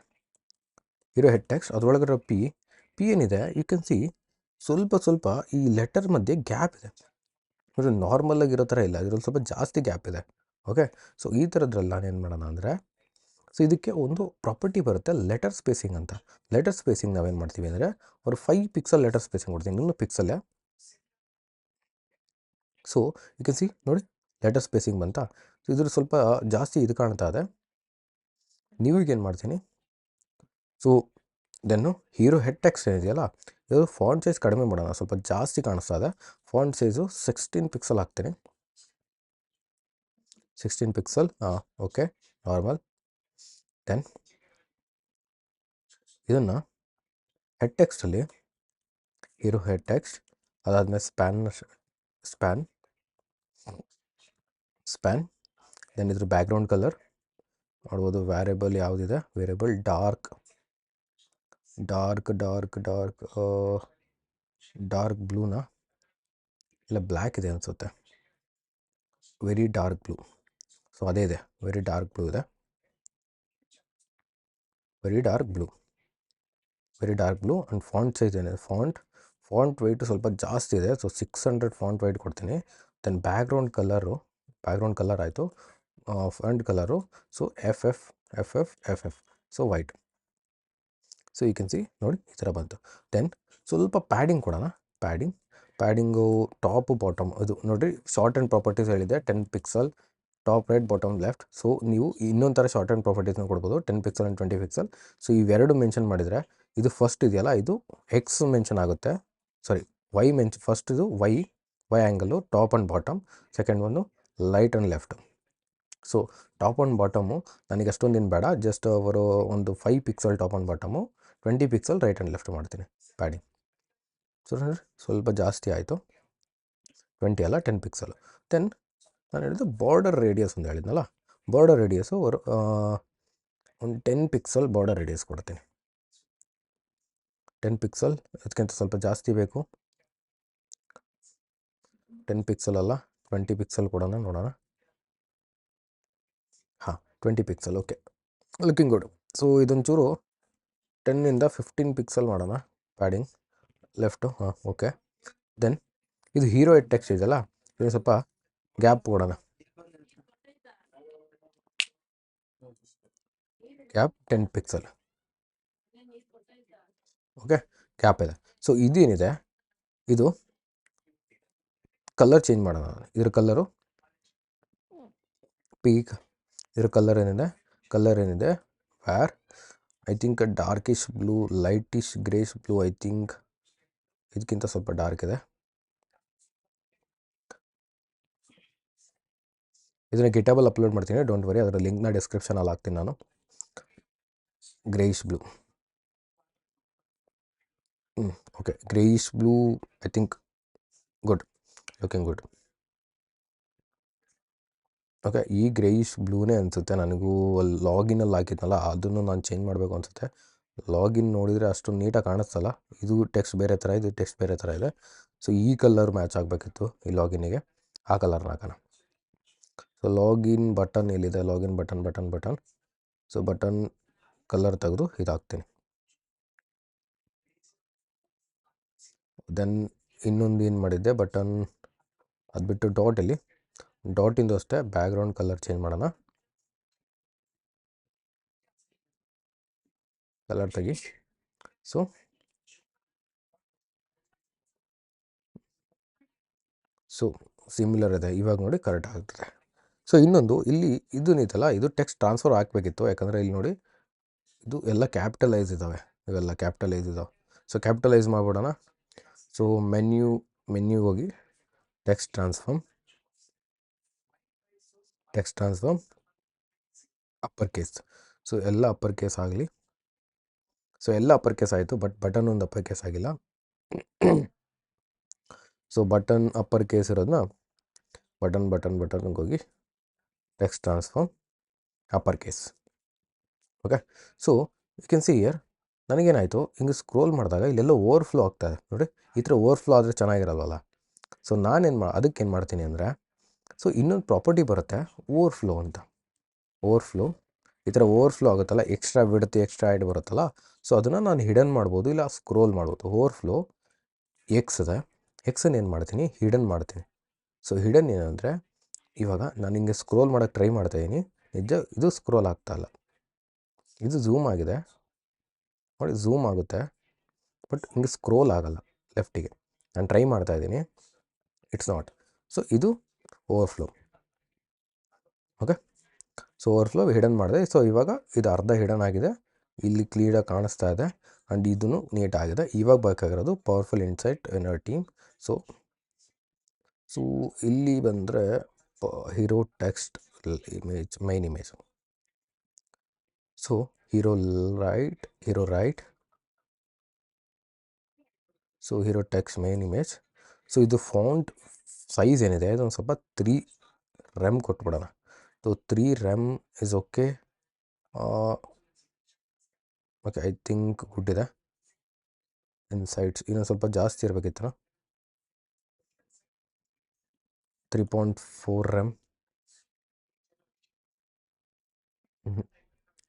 ಅದರೊಳಗಿರೋ ಪಿ ಏನಿದೆ, ಯು ಕ್ಯಾನ್ ಸಿ ಸ್ವಲ್ಪ ಈ ಲೆಟರ್ ಮಧ್ಯೆ ಗ್ಯಾಪ್ ಇದೆ. ನೋಡಿ, ನಾರ್ಮಲಾಗಿರೋ ಥರ ಇಲ್ಲ, ಇದರಲ್ಲಿ ಸ್ವಲ್ಪ ಜಾಸ್ತಿ ಗ್ಯಾಪ್ ಇದೆ. ಓಕೆ, ಸೊ ಈ ಥರದ್ರಲ್ಲಿ ನಾನೇನು ಮಾಡೋಣ ಅಂದರೆ, ಸೊ ಇದಕ್ಕೆ ಒಂದು ಪ್ರಾಪರ್ಟಿ ಬರುತ್ತೆ ಲೆಟರ್ ಸ್ಪೇಸಿಂಗ್ ಅಂತ. ಲೆಟರ್ ಸ್ಪೇಸಿಂಗ್ ನಾವೇನು ಮಾಡ್ತೀವಿ ಅಂದರೆ, ஒரு 5 ಪಿಕ್ಸಲ್ ಲೆಟರ್ ಸ್ಪೇಸಿಂಗ್ ಕೊಡ್ತೀನಿ. ಇನ್ನೂ ಪಿಕ್ಸಲ್ಲೇ. ಸೊ ಯು ಕ್ಯಾನ್ ಸಿ ನೋಡಿ, ಲೆಟರ್ ಸ್ಪೇಸಿಂಗ್ ಬಂತಾ. ಸೊ ಇದ್ರ ಸ್ವಲ್ಪ ಜಾಸ್ತಿ ಇದು ಕಾಣ್ತಾ ಇದೆ. ನೀವೀಗೇನು ಮಾಡ್ತೀನಿ, ಸೊ ದೆನ್ನು ಹೀರೋ ಹೆಡ್ ಟೆಕ್ಸ್ಟ್ ಏನಿದೆಯಲ್ಲ, ಇದು ಫಾಂಟ್ ಸೈಜ್ ಕಡಿಮೆ ಮಾಡೋಣ, ಸ್ವಲ್ಪ ಜಾಸ್ತಿ ಕಾಣಿಸ್ತಾ ಇದೆ. ಫಾಂಟ್ ಸೈಜು 16 ಪಿಕ್ಸಲ್ ಹಾಕ್ತೀನಿ. 16 ಪಿಕ್ಸಲ್. Okay, normal. ದೆನ್ ಇದನ್ನು ಹೆಡ್ ಟೆಕ್ಸ್ಟಲ್ಲಿ ಹೀರೋ ಹೆಡ್ ಟೆಕ್ಸ್ಟ್, ಅದಾದಮೇಲೆ ಸ್ಪ್ಯಾನ್. ದೆನ್ ಇದ್ರ ಬ್ಯಾಕ್ಗ್ರೌಂಡ್ ಕಲರ್ ನೋಡ್ಬೋದು. ವ್ಯಾರಿಯಬಲ್ ಯಾವುದಿದೆ, ವೇರಿಯಬಲ್ ಡಾರ್ಕ್ ಬ್ಲೂನಾ, ಇಲ್ಲ ಬ್ಲ್ಯಾಕ್ ಇದೆ ಅನಿಸುತ್ತೆ, ವೆರಿ ಡಾರ್ಕ್ ಬ್ಲೂ. ಸೊ ಅದೇ ಇದೆ, ವೆರಿ ಡಾರ್ಕ್ ಬ್ಲೂ ಇದೆ. Very dark blue and font size ಏನಿದೆ, ಫಾಂಟ್ ವೆಯ್ಟು ಸ್ವಲ್ಪ ಜಾಸ್ತಿ ಇದೆ. ಸೊ 600 ಫಾಂಟ್ ವೆಯ್ಟ್ ಕೊಡ್ತೀನಿ. ದೆನ್ ಬ್ಯಾಕ್ಗ್ರೌಂಡ್ ಕಲರ್ ಆಯಿತು. Font colour, so F F, so white. So you can see ನೋಡಿ, ಈ ಥರ ಬಂತು. ದೆನ್ ಸ್ವಲ್ಪ ಪ್ಯಾಡಿಂಗ್ ಕೊಡೋಣ. ಪ್ಯಾಡಿಂಗು ಟಾಪು ಬಾಟಮ್, ಇದು ನೋಡಿರಿ, ಶಾರ್ಟ್ ಆ್ಯಂಡ್ ಪ್ರಾಪರ್ಟೀಸ್ ಹೇಳಿದೆ 10 pixel top right bottom left. So ನೀವು ಇನ್ನೊಂದು ಥರ ಶಾರ್ಟ್ ಆ್ಯಂಡ್ ಪ್ರಾಪರ್ಟೀಸ್ನ ಕೊಡ್ಬೋದು, 10 ಪಿಕ್ಸಲ್ ಆ್ಯಂಡ್ 20 ಪಿಕ್ಸಲ್. ಸೊ ಇವೆರಡು ಮೆನ್ಷನ್ ಮಾಡಿದರೆ, ಇದು ಫಸ್ಟ್ ಇದೆಯಲ್ಲ, ಇದು ಎಕ್ಸ್ ಮೆನ್ಷನ್ ಆಗುತ್ತೆ. ಸಾರಿ, ಫಸ್ಟ್ ಇದು Y angle, top and bottom. Second ಒಂದು right and left. So top and bottom ನನಗೆ ಅಷ್ಟೊಂದೇನು ಬೇಡ, ಜಸ್ಟ್ ಅವರು ಒಂದು 5 pixel top and bottom, 20 pixel right and left ಮಾಡ್ತೀನಿ ಪ್ಯಾಡಿಂಗ್. ಸೊ ಸ್ವಲ್ಪ ಜಾಸ್ತಿ ಆಯಿತು, 20 ಅಲ್ಲ 10 ಪಿಕ್ಸಲ್. ದೆನ್ ನಾನು ಹೇಳಿದ್ದು ಬಾರ್ಡರ್ ರೇಡಿಯಸ್ ಅಂತ ಹೇಳಿದ್ನಲ್ಲ, ಬಾರ್ಡರ್ ರೇಡಿಯಸ್ಸು ಒಂದು 10 ಪಿಕ್ಸಲ್ ಬಾರ್ಡರ್ ರೇಡಿಯಸ್ ಕೊಡ್ತೀನಿ. 10 ಪಿಕ್ಸಲ್, ಅದಕ್ಕಿಂತ ಸ್ವಲ್ಪ ಜಾಸ್ತಿ ಬೇಕು. 10 ಪಿಕ್ಸಲ್ ಅಲ್ಲ, 20 ಪಿಕ್ಸಲ್ ಕೊಡೋಣ, ನೋಡೋಣ. 20 pixel. Okay, looking good. So ಇದೊಂಚೂರು 10ಇಂದ 15 ಪಿಕ್ಸೆಲ್ ಮಾಡೋಣ ಪ್ಯಾಡಿಂಗ್ ಲೆಫ್ಟು. ಹಾಂ, ಓಕೆ. ದೆನ್ ಇದು ಹೀರೋ ಹೆಡ್ ಟೆಕ್ಸ್ಟ್ ಇದೆಯಲ್ಲ, ಇದು ಸ್ವಲ್ಪ ಗ್ಯಾಪ್ ಕೊಡೋಣ. Gap 10 pixel. ಓಕೆ, ಗ್ಯಾಪ್ ಇದೆ. ಸೊ ಇದೇನಿದೆ, ಇದು ಕಲರ್ ಚೇಂಜ್ ಮಾಡೋಣ. ಇದ್ರ ಕಲರು ಪೀಕ್. ಇದ್ರ ಕಲರ್ ಏನಿದೆ var I think darkish blue, lightish greyish blue. I think ಇದಕ್ಕಿಂತ ಸ್ವಲ್ಪ ಡಾರ್ಕ್ ಇದೆ. ಇದನ್ನು ಗಿಟಬಲ್ ಅಪ್ಲೋಡ್ ಮಾಡ್ತೀನಿ, ಡೋಂಟ್ ವರಿ. ಅದರ ಲಿಂಕ್ನ ಡಿಸ್ಕ್ರಿಪ್ಷನಲ್ಲಿ ಹಾಕ್ತೀನಿ ನಾನು. Greyish blue. Okay, greyish blue I think good, looking good. Okay, ಈ ಗ್ರೇಯಿಶ್ ಬ್ಲೂನೇ ಅನಿಸುತ್ತೆ ನನಗೂ. ಅಲ್ಲಿ ಲಾಗಿನಲ್ಲಿ ಹಾಕಿದ್ನಲ್ಲ ಅದನ್ನು ನಾನು ಚೇಂಜ್ ಮಾಡಬೇಕು ಅನಿಸುತ್ತೆ. ಲಾಗಿನ್ ನೋಡಿದರೆ ಅಷ್ಟು ನೀಟಾಗಿ ಕಾಣಿಸ್ತಲ್ಲ. ಇದು ಟೆಕ್ಸ್ಟ್ ಬೇರೆ ಥರ, ಇದು ಟೆಕ್ಸ್ಟ್ ಬೇರೆ ಥರ ಇದೆ. ಸೊ ಈ ಕಲರ್ ಮ್ಯಾಚ್ ಆಗಬೇಕಿತ್ತು ಈ ಲಾಗಿನ್ನಿಗೆ. ಆ ಕಲರ್ನ ಹಾಕೋಣ. ಸೊ ಲಾಗಿನ್ ಬಟನ್ ಎಲ್ಲಿದೆ? Login button. So button colour ತೆಗೆದು ಇದಾಗ್ತೀನಿ. ದೆನ್ ಇನ್ನೊಂದು ಏನು ಮಾಡಿದ್ದೆ, ಬಟನ್ ಅದು ಬಿಟ್ಟು ಡಾಟಿಂದು ಅಷ್ಟೇ ಬ್ಯಾಕ್ಗ್ರೌಂಡ್ ಕಲರ್ ಚೇಂಜ್ ಮಾಡೋಣ. ಕಲರ್ ತೆಗಿ. ಸೊ ಸಿಮಿಲರ್ ಇದೆ, ಇವಾಗ ನೋಡಿ ಕರೆಕ್ಟ್ ಆಗ್ತದೆ. ಸೊ ಇನ್ನೊಂದು ಇಲ್ಲಿ ಇದು ನಿಂತಲ್ಲ, ಇದು ಟೆಕ್ಸ್ಟ್ ಟ್ರಾನ್ಸ್ಫರ್ ಹಾಕಬೇಕಿತ್ತು. ಯಾಕಂದರೆ ಇಲ್ಲಿ ನೋಡಿ ಇದು ಎಲ್ಲ ಕ್ಯಾಪಿಟಲೈಸ್ ಇದ್ದಾವೆ, ಇವೆಲ್ಲ ಕ್ಯಾಪಿಟಲೈಸ್ ಇದ್ದಾವೆ. ಸೊ ಕ್ಯಾಪಿಟಲೈಸ್ ಮಾಡಿಬಿಡೋಣ. ಸೊ ಮೆನ್ಯೂಗೆ ಹೋಗಿ text transform upper case. So ಎಲ್ಲ ಅಪ್ಪರ್ ಕೇಸ್ ಆಗಲಿ. ಸೊ ಎಲ್ಲ ಅಪ್ಪರ್ ಕೇಸ್ ಆಯಿತು, ಬಟ್ ಬಟನ್ ಒಂದು ಅಪ್ಪರ್ ಕೇಸ್ ಆಗಿಲ್ಲ. ಸೊ ಬಟನ್ ಅಪ್ಪರ್ ಕೇಸ್ ಇರೋದನ್ನ ಬಟನ್ಗೆ ಹೋಗಿ text transform upper case. Okay, so you can see here ನನಗೇನಾಯಿತು, ಹಿಂಗೆ ಸ್ಕ್ರೋಲ್ ಮಾಡಿದಾಗ ಇಲ್ಲೆಲ್ಲ ಓವರ್ಫ್ಲೋ ಆಗ್ತಾಯಿದೆ ನೋಡಿ. ಈ ಥರ ಓವರ್ಫ್ಲೋ ಆದರೆ ಚೆನ್ನಾಗಿರಲ್ವಲ್ಲ. ಸೊ ಅದಕ್ಕೇನು ಮಾಡ್ತೀನಿ ಅಂದರೆ, ಸೊ ಇನ್ನೊಂದು ಪ್ರಾಪರ್ಟಿ ಬರುತ್ತೆ ಓವರ್ಫ್ಲೋ ಅಂತ. ಈ ಥರ ಓವರ್ಫ್ಲೋ ಆಗುತ್ತಲ್ಲ, ಎಕ್ಸ್ಟ್ರಾ ವಿಡ್ತ್ ಎಕ್ಸ್ಟ್ರಾ ಹೈಟ್ ಬರುತ್ತಲ್ಲ. ಸೊ ಅದನ್ನು ನಾನು ಹಿಡನ್ ಮಾಡ್ಬೋದು, ಇಲ್ಲ ಸ್ಕ್ರೋಲ್ ಮಾಡ್ಬೋದು. ಓವರ್ಫ್ಲೋ ಎಕ್ಸ್ ಇದೆ, ಎಕ್ಸನ್ನು ಏನು ಮಾಡ್ತೀನಿ, ಹಿಡನ್ ಮಾಡ್ತೀನಿ. ಸೊ ಹಿಡನ್ ಏನಂದರೆ, ಇವಾಗ ನಾನು ಹಿಂಗೆ ಸ್ಕ್ರೋಲ್ ಮಾಡೋಕ್ಕೆ ಟ್ರೈ ಮಾಡ್ತಾಯಿದ್ದೀನಿ, ನಿಜ ಇದು ಸ್ಕ್ರೋಲ್ ಆಗ್ತಾಯಿಲ್ಲ. ಇದು ಝೂಮ್ ಆಗಿದೆ ನೋಡಿ, ಝೂಮ್ ಆಗುತ್ತೆ, ಬಟ್ ಹಿಂಗೆ ಸ್ಕ್ರೋಲ್ ಆಗಲ್ಲ ಲೆಫ್ಟಿಗೆ. ನಾನು ಟ್ರೈ ಮಾಡ್ತಾಯಿದ್ದೀನಿ, ಇಟ್ಸ್ ನಾಟ್. ಸೊ ಇದು overflow. Okay, so overflow hidden ಮಾಡಿದೆ. ಸೊ ಇವಾಗ ಇದು ಅರ್ಧ ಹಿಡನ್ ಆಗಿದೆ, ಇಲ್ಲಿ ಕ್ಲಿಯರಾಗಿ ಕಾಣಿಸ್ತಾ ಇದೆ. ಆ್ಯಂಡ್ ಇದೂ ನೀಟಾಗಿದೆ. ಇವಾಗ ಬೇಕಾಗಿರೋದು powerful insight in our team. So ಇಲ್ಲಿ ಬಂದರೆ hero text image, main image. So hero right. So hero text main image. So ಇದು ಫಾಂಟ್ ಸೈಜ್ ಏನಿದೆ ಇದೊಂದು ಸ್ವಲ್ಪ 3 rem ಕೊಟ್ಬಿಡೋಣ. So 3 rem is okay. Okay, I think good ಇದೆ. Insights ಇನ್ನೊಂದು ಸ್ವಲ್ಪ ಜಾಸ್ತಿ ಇರಬೇಕಿತ್ತು. 3.4 rem.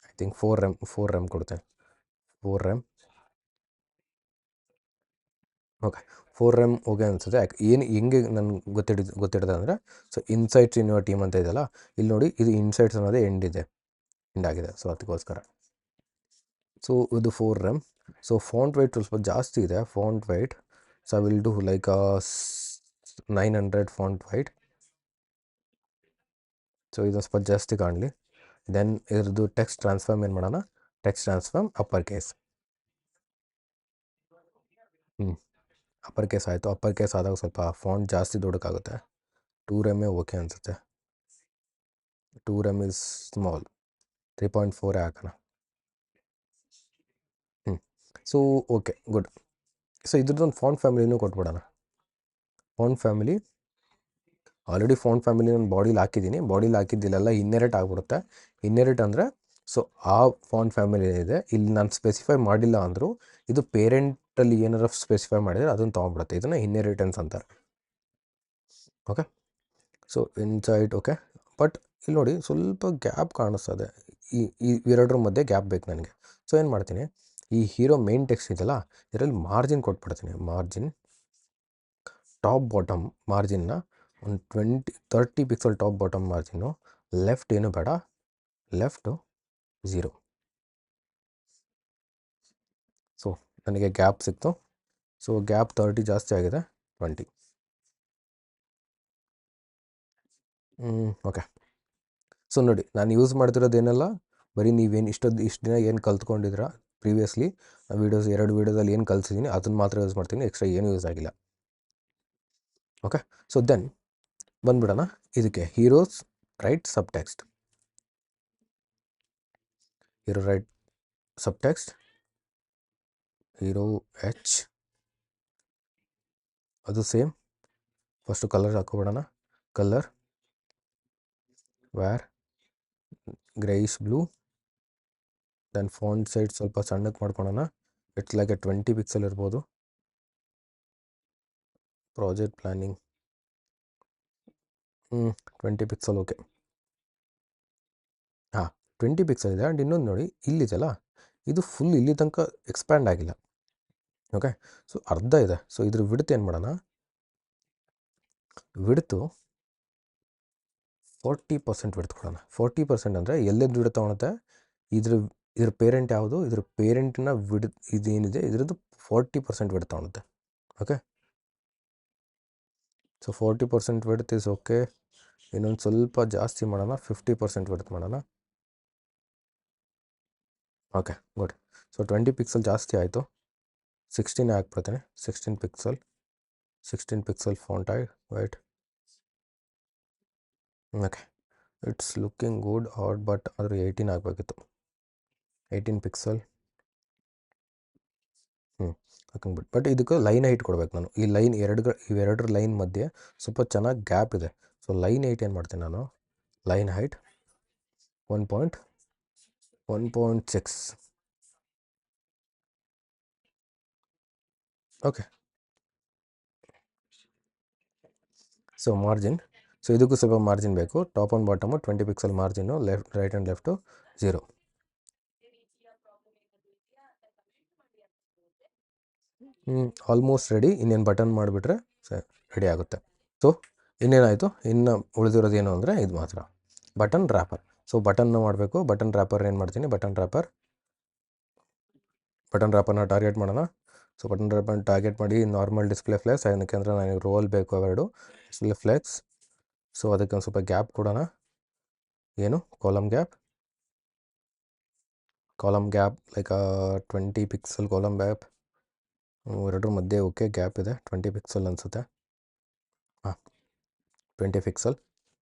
ಐ ಥಿಂಕ್ 4 rem ಕೊಡ್ತೇನೆ. 4 rem. ಓಕೆ, 4 rem ಓಕೆ ಅನಿಸುತ್ತೆ. ಹೆಂಗೆ ನನಗೆ ಗೊತ್ತಿಡಿದೆ ಅಂದರೆ, so insights in your team ಅಂತ ಇದೆಯಲ್ಲ, ಇಲ್ಲಿ ನೋಡಿ ಇದು ಇನ್ಸೈಟ್ಸ್ ಅನ್ನೋದೇ ಎಂಡ್ ಆಗಿದೆ. ಸೊ ಅದಕ್ಕೋಸ್ಕರ ಸೊ ಇದು 4 rem. ಸೊ ಫಾಂಟ್ ವೈಟ್ ಸ್ವಲ್ಪ ಜಾಸ್ತಿ ಇದೆ, font white. So I will do like 900 font white. So ಇದು ಸ್ವಲ್ಪ ಜಾಸ್ತಿ ಕಾಣಲಿ. ದೆನ್ ಇದ್ರದ್ದು ಟೆಕ್ಸ್ಟ್ ಟ್ರಾನ್ಸ್ಫಾರ್ಮ್ ಏನು ಮಾಡೋಣ, text transform upper case. Upper case ಆಯಿತು. ಅಪ್ಪರ್ ಕೇಸ್ ಆದಾಗ ಸ್ವಲ್ಪ ಫಾಂಟ್ ಜಾಸ್ತಿ ದೊಡ್ಡಕ್ಕಾಗುತ್ತೆ. 2 rem ಓಕೆ ಅನಿಸುತ್ತೆ. 2 rem ಇಸ್ ಸ್ಮಾಲ್. 3.4 ಹಾಕೋಣ. So okay, good. ಸೊ ಇದ್ರದ್ದೊಂದು ಫಾಂಟ್ ಫ್ಯಾಮಿಲಿನೂ ಕೊಟ್ಬಿಡೋಣ. ಫಾಂಟ್ ಫ್ಯಾಮಿಲಿ ನಾನು ಬಾಡಿಲಿ ಹಾಕಿದ್ದಿಲ್ಲೆಲ್ಲ ಇನ್ನೆರೆಟ್ ಆಗಿಬಿಡುತ್ತೆ. ಇನ್ನೆರೆಟ್ ಅಂದರೆ, ಸೊ ಆ ಫಾಂಟ್ ಫ್ಯಾಮಿಲಿ ಏನಿದೆ ಇಲ್ಲಿ ನಾನು ಸ್ಪೆಸಿಫೈ ಮಾಡಿಲ್ಲ ಅಂದರೂ ಇದು ಪೇರೆಂಟಲ್ಲಿ ಏನಾರು ಸ್ಪೆಸಿಫೈ ಮಾಡಿದರೆ ಅದನ್ನು ತೊಗೊಂಡ್ಬಿಡುತ್ತೆ. ಇದನ್ನು ಇನ್ಹೆರಿಟೆನ್ಸ್ ಅಂತಾರೆ. Okay, so insight okay, but ಇಲ್ಲಿ ನೋಡಿ ಸ್ವಲ್ಪ ಗ್ಯಾಪ್ ಕಾಣಿಸ್ತದೆ, ಇವೆರಡರ ಮಧ್ಯೆ ಗ್ಯಾಪ್ ಬೇಕು ನನಗೆ. ಸೊ ಏನು ಮಾಡ್ತೀನಿ, ಈ ಹೀರೋ ಮೇನ್ ಟೆಕ್ಸ್ಟ್ ಇದೆಯಲ್ಲ ಇದರಲ್ಲಿ ಮಾರ್ಜಿನ್ ಕೊಟ್ಬಿಡ್ತೀನಿ. ಮಾರ್ಜಿನ್ ಟಾಪ್ ಬಾಟಮ್ ಮಾರ್ಜಿನ್ನ ಒಂದು 30 pixel top bottom margin. Left ಏನು ಬೇಡ, ಲೆಫ್ಟು 0. ಸೊ ನನಗೆ ಗ್ಯಾಪ್ ಸಿಕ್ತು. ಸೊ ಗ್ಯಾಪ್ 30 ಜಾಸ್ತಿ ಆಗಿದೆ, 20. ಓಕೆ. ಸೊ ನೋಡಿ ನಾನು ಯೂಸ್ ಮಾಡ್ತಿರೋದೇನೆಲ್ಲ ಬರೀ ನೀವೇನು ಇಷ್ಟು ದಿನ ಏನು ಕಲ್ತ್ಕೊಂಡಿದ್ದೀರಾ ಪ್ರೀವಿಯಸ್ಲಿ ವೀಡಿಯೋಸ್ 2 ವೀಡಿಯೋದಲ್ಲಿ ಏನು ಕಲಿಸಿದ್ದೀನಿ ಅದನ್ನು ಮಾತ್ರ ಯೂಸ್ ಮಾಡ್ತೀನಿ, ಎಕ್ಸ್ಟ್ರಾ ಏನು ಯೂಸ್ ಆಗಿಲ್ಲ. ಓಕೆ. ಸೊ ದೆನ್ ಬಂದ್ಬಿಡೋಣ ಇದಕ್ಕೆ, heroes right sub text. Hero right sub text, hero H, ಅದು ಸೇಮ್. ಫಸ್ಟು ಕಲರ್ ಹಾಕೋಬಿಡೋಣ. Colour var greyish blue. Then font size ಸ್ವಲ್ಪ ಸಣ್ಣಕ್ಕೆ ಮಾಡ್ಕೊಳೋಣ. ಇಟ್ಸ್ ಲೈಕ್ 20 ಪಿಕ್ಸೆಲ್ ಇರ್ಬೋದು. Project planning 20 pixel. ಓಕೆ. ಹಾಂ 20 ಪಿಕ್ಸೆಲ್ ಇದೆ. ಆ್ಯಂಡ್ ಇನ್ನೊಂದು ನೋಡಿ ಇಲ್ಲಿದೆಯಲ್ಲ ಇದು ಫುಲ್ ಇಲ್ಲಿ ತನಕ ಎಕ್ಸ್ಪ್ಯಾಂಡ್ ಆಗಿಲ್ಲ. ಓಕೆ. ಸೊ ಅರ್ಧ ಇದೆ. ಸೊ ಇದ್ರ ವಿಡ್ತ್ ಏನು ಮಾಡೋಣ, ವಿಡ್ತು 40% ವಿಡ್ತ್ ಕೊಡೋಣ. 40% ಅಂದರೆ ಎಲ್ಲೆದ್ದು ವಿಡ್ತ್ ತೊಗೊಳುತ್ತೆ, ಇದ್ರ ಪೇರೆಂಟ್ ಯಾವುದು, ಇದ್ರ ಪೇರೆಂಟ್ನ ವಿಡ್ತ್ ಇದೇನಿದೆ ಇದ್ರದ್ದು 40% ವಿಡ್ತ್ ತೊಗೊಳುತ್ತೆ. Okay. So 40% width is okay. ಇನ್ನೊಂದು ಸ್ವಲ್ಪ ಜಾಸ್ತಿ ಮಾಡೋಣ, 50% ವಿಡ್ತ್ ಮಾಡೋಣ. Okay good. ಸೊ 20 ಪಿಕ್ಸೆಲ್ ಜಾಸ್ತಿ ಆಯಿತು, 16 ಹಾಕ್ಬಿಡ್ತೀನಿ. 16 pixel font white. Okay. It's looking good ಆಡ್, ಬಟ್ ಆದರೂ 18 ಆಗಬೇಕಿತ್ತು. 18 ಪಿಕ್ಸೆಲ್. ಹಾಕೊಂಡ್ಬಿಟ್ಟು. ಬಟ್ ಇದಕ್ಕೆ ಲೈನ್ ಹೈಟ್ ಕೊಡ್ಬೇಕು ನಾನು. ಈ ಲೈನ್ ಇವೆರಡರ ಲೈನ್ ಮಧ್ಯೆ ಸ್ವಲ್ಪ ಚೆನ್ನಾಗಿ ಗ್ಯಾಪ್ ಇದೆ. ಸೊ ಲೈನ್ ಹೈಟ್ ಏನು ಮಾಡ್ತೀನಿ ನಾನು, line height 1.6. Okay. So margin, so ಇದಕ್ಕೂ ಸ್ವಲ್ಪ ಮಾರ್ಜಿನ್ ಬೇಕು. Top and bottom 20 pixel margin, right and left 0. Almost ready. ಇನ್ನೇನು ಬಟನ್ ಮಾಡಿಬಿಟ್ರೆ ರೆಡಿ ಆಗುತ್ತೆ. ಸೊ ಇನ್ನೇನಾಯಿತು, ಇನ್ನು ಉಳಿದಿರೋದು ಏನು ಅಂದರೆ ಇದು ಮಾತ್ರ, ಬಟನ್ ರ್ಯಾಪರ್. ಸೊ ಬಟನ್ನ ಮಾಡಬೇಕು. ಬಟನ್ ರ್ಯಾಪರ್ ಏನು ಮಾಡ್ತೀನಿ, ಬಟನ್ ರ್ಯಾಪರ್ನ ಟಾರ್ಗೆಟ್ ಮಾಡೋಣ. ಸೊ ಬಟನ್ ರ್ಯಾಪರ್ನ ಟಾರ್ಗೆಟ್ ಮಾಡಿ ನಾರ್ಮಲ್ ಡಿಸ್ಪ್ಲೇ ಫ್ಲೆಕ್ಸ್, ಏನಕ್ಕೆ ಅಂದರೆ ನನಗೆ ರೋಲ್ ಬೇಕು ಅವೆರಡು, ಡಿಸ್ಪ್ಲೇ ಫ್ಲೆಕ್ಸ್. ಸೊ ಅದಕ್ಕೆ ಒಂದು ಸ್ವಲ್ಪ ಗ್ಯಾಪ್ ಕೊಡೋಣ. ಏನು column gap like 20 pixel column gap. ಎರಡರ ಮಧ್ಯೆ ಓಕೆ ಗ್ಯಾಪ್ ಇದೆ, 20 ಪಿಕ್ಸೆಲ್ ಅನಿಸುತ್ತೆ. ಹಾಂ 20 ಪಿಕ್ಸೆಲ್.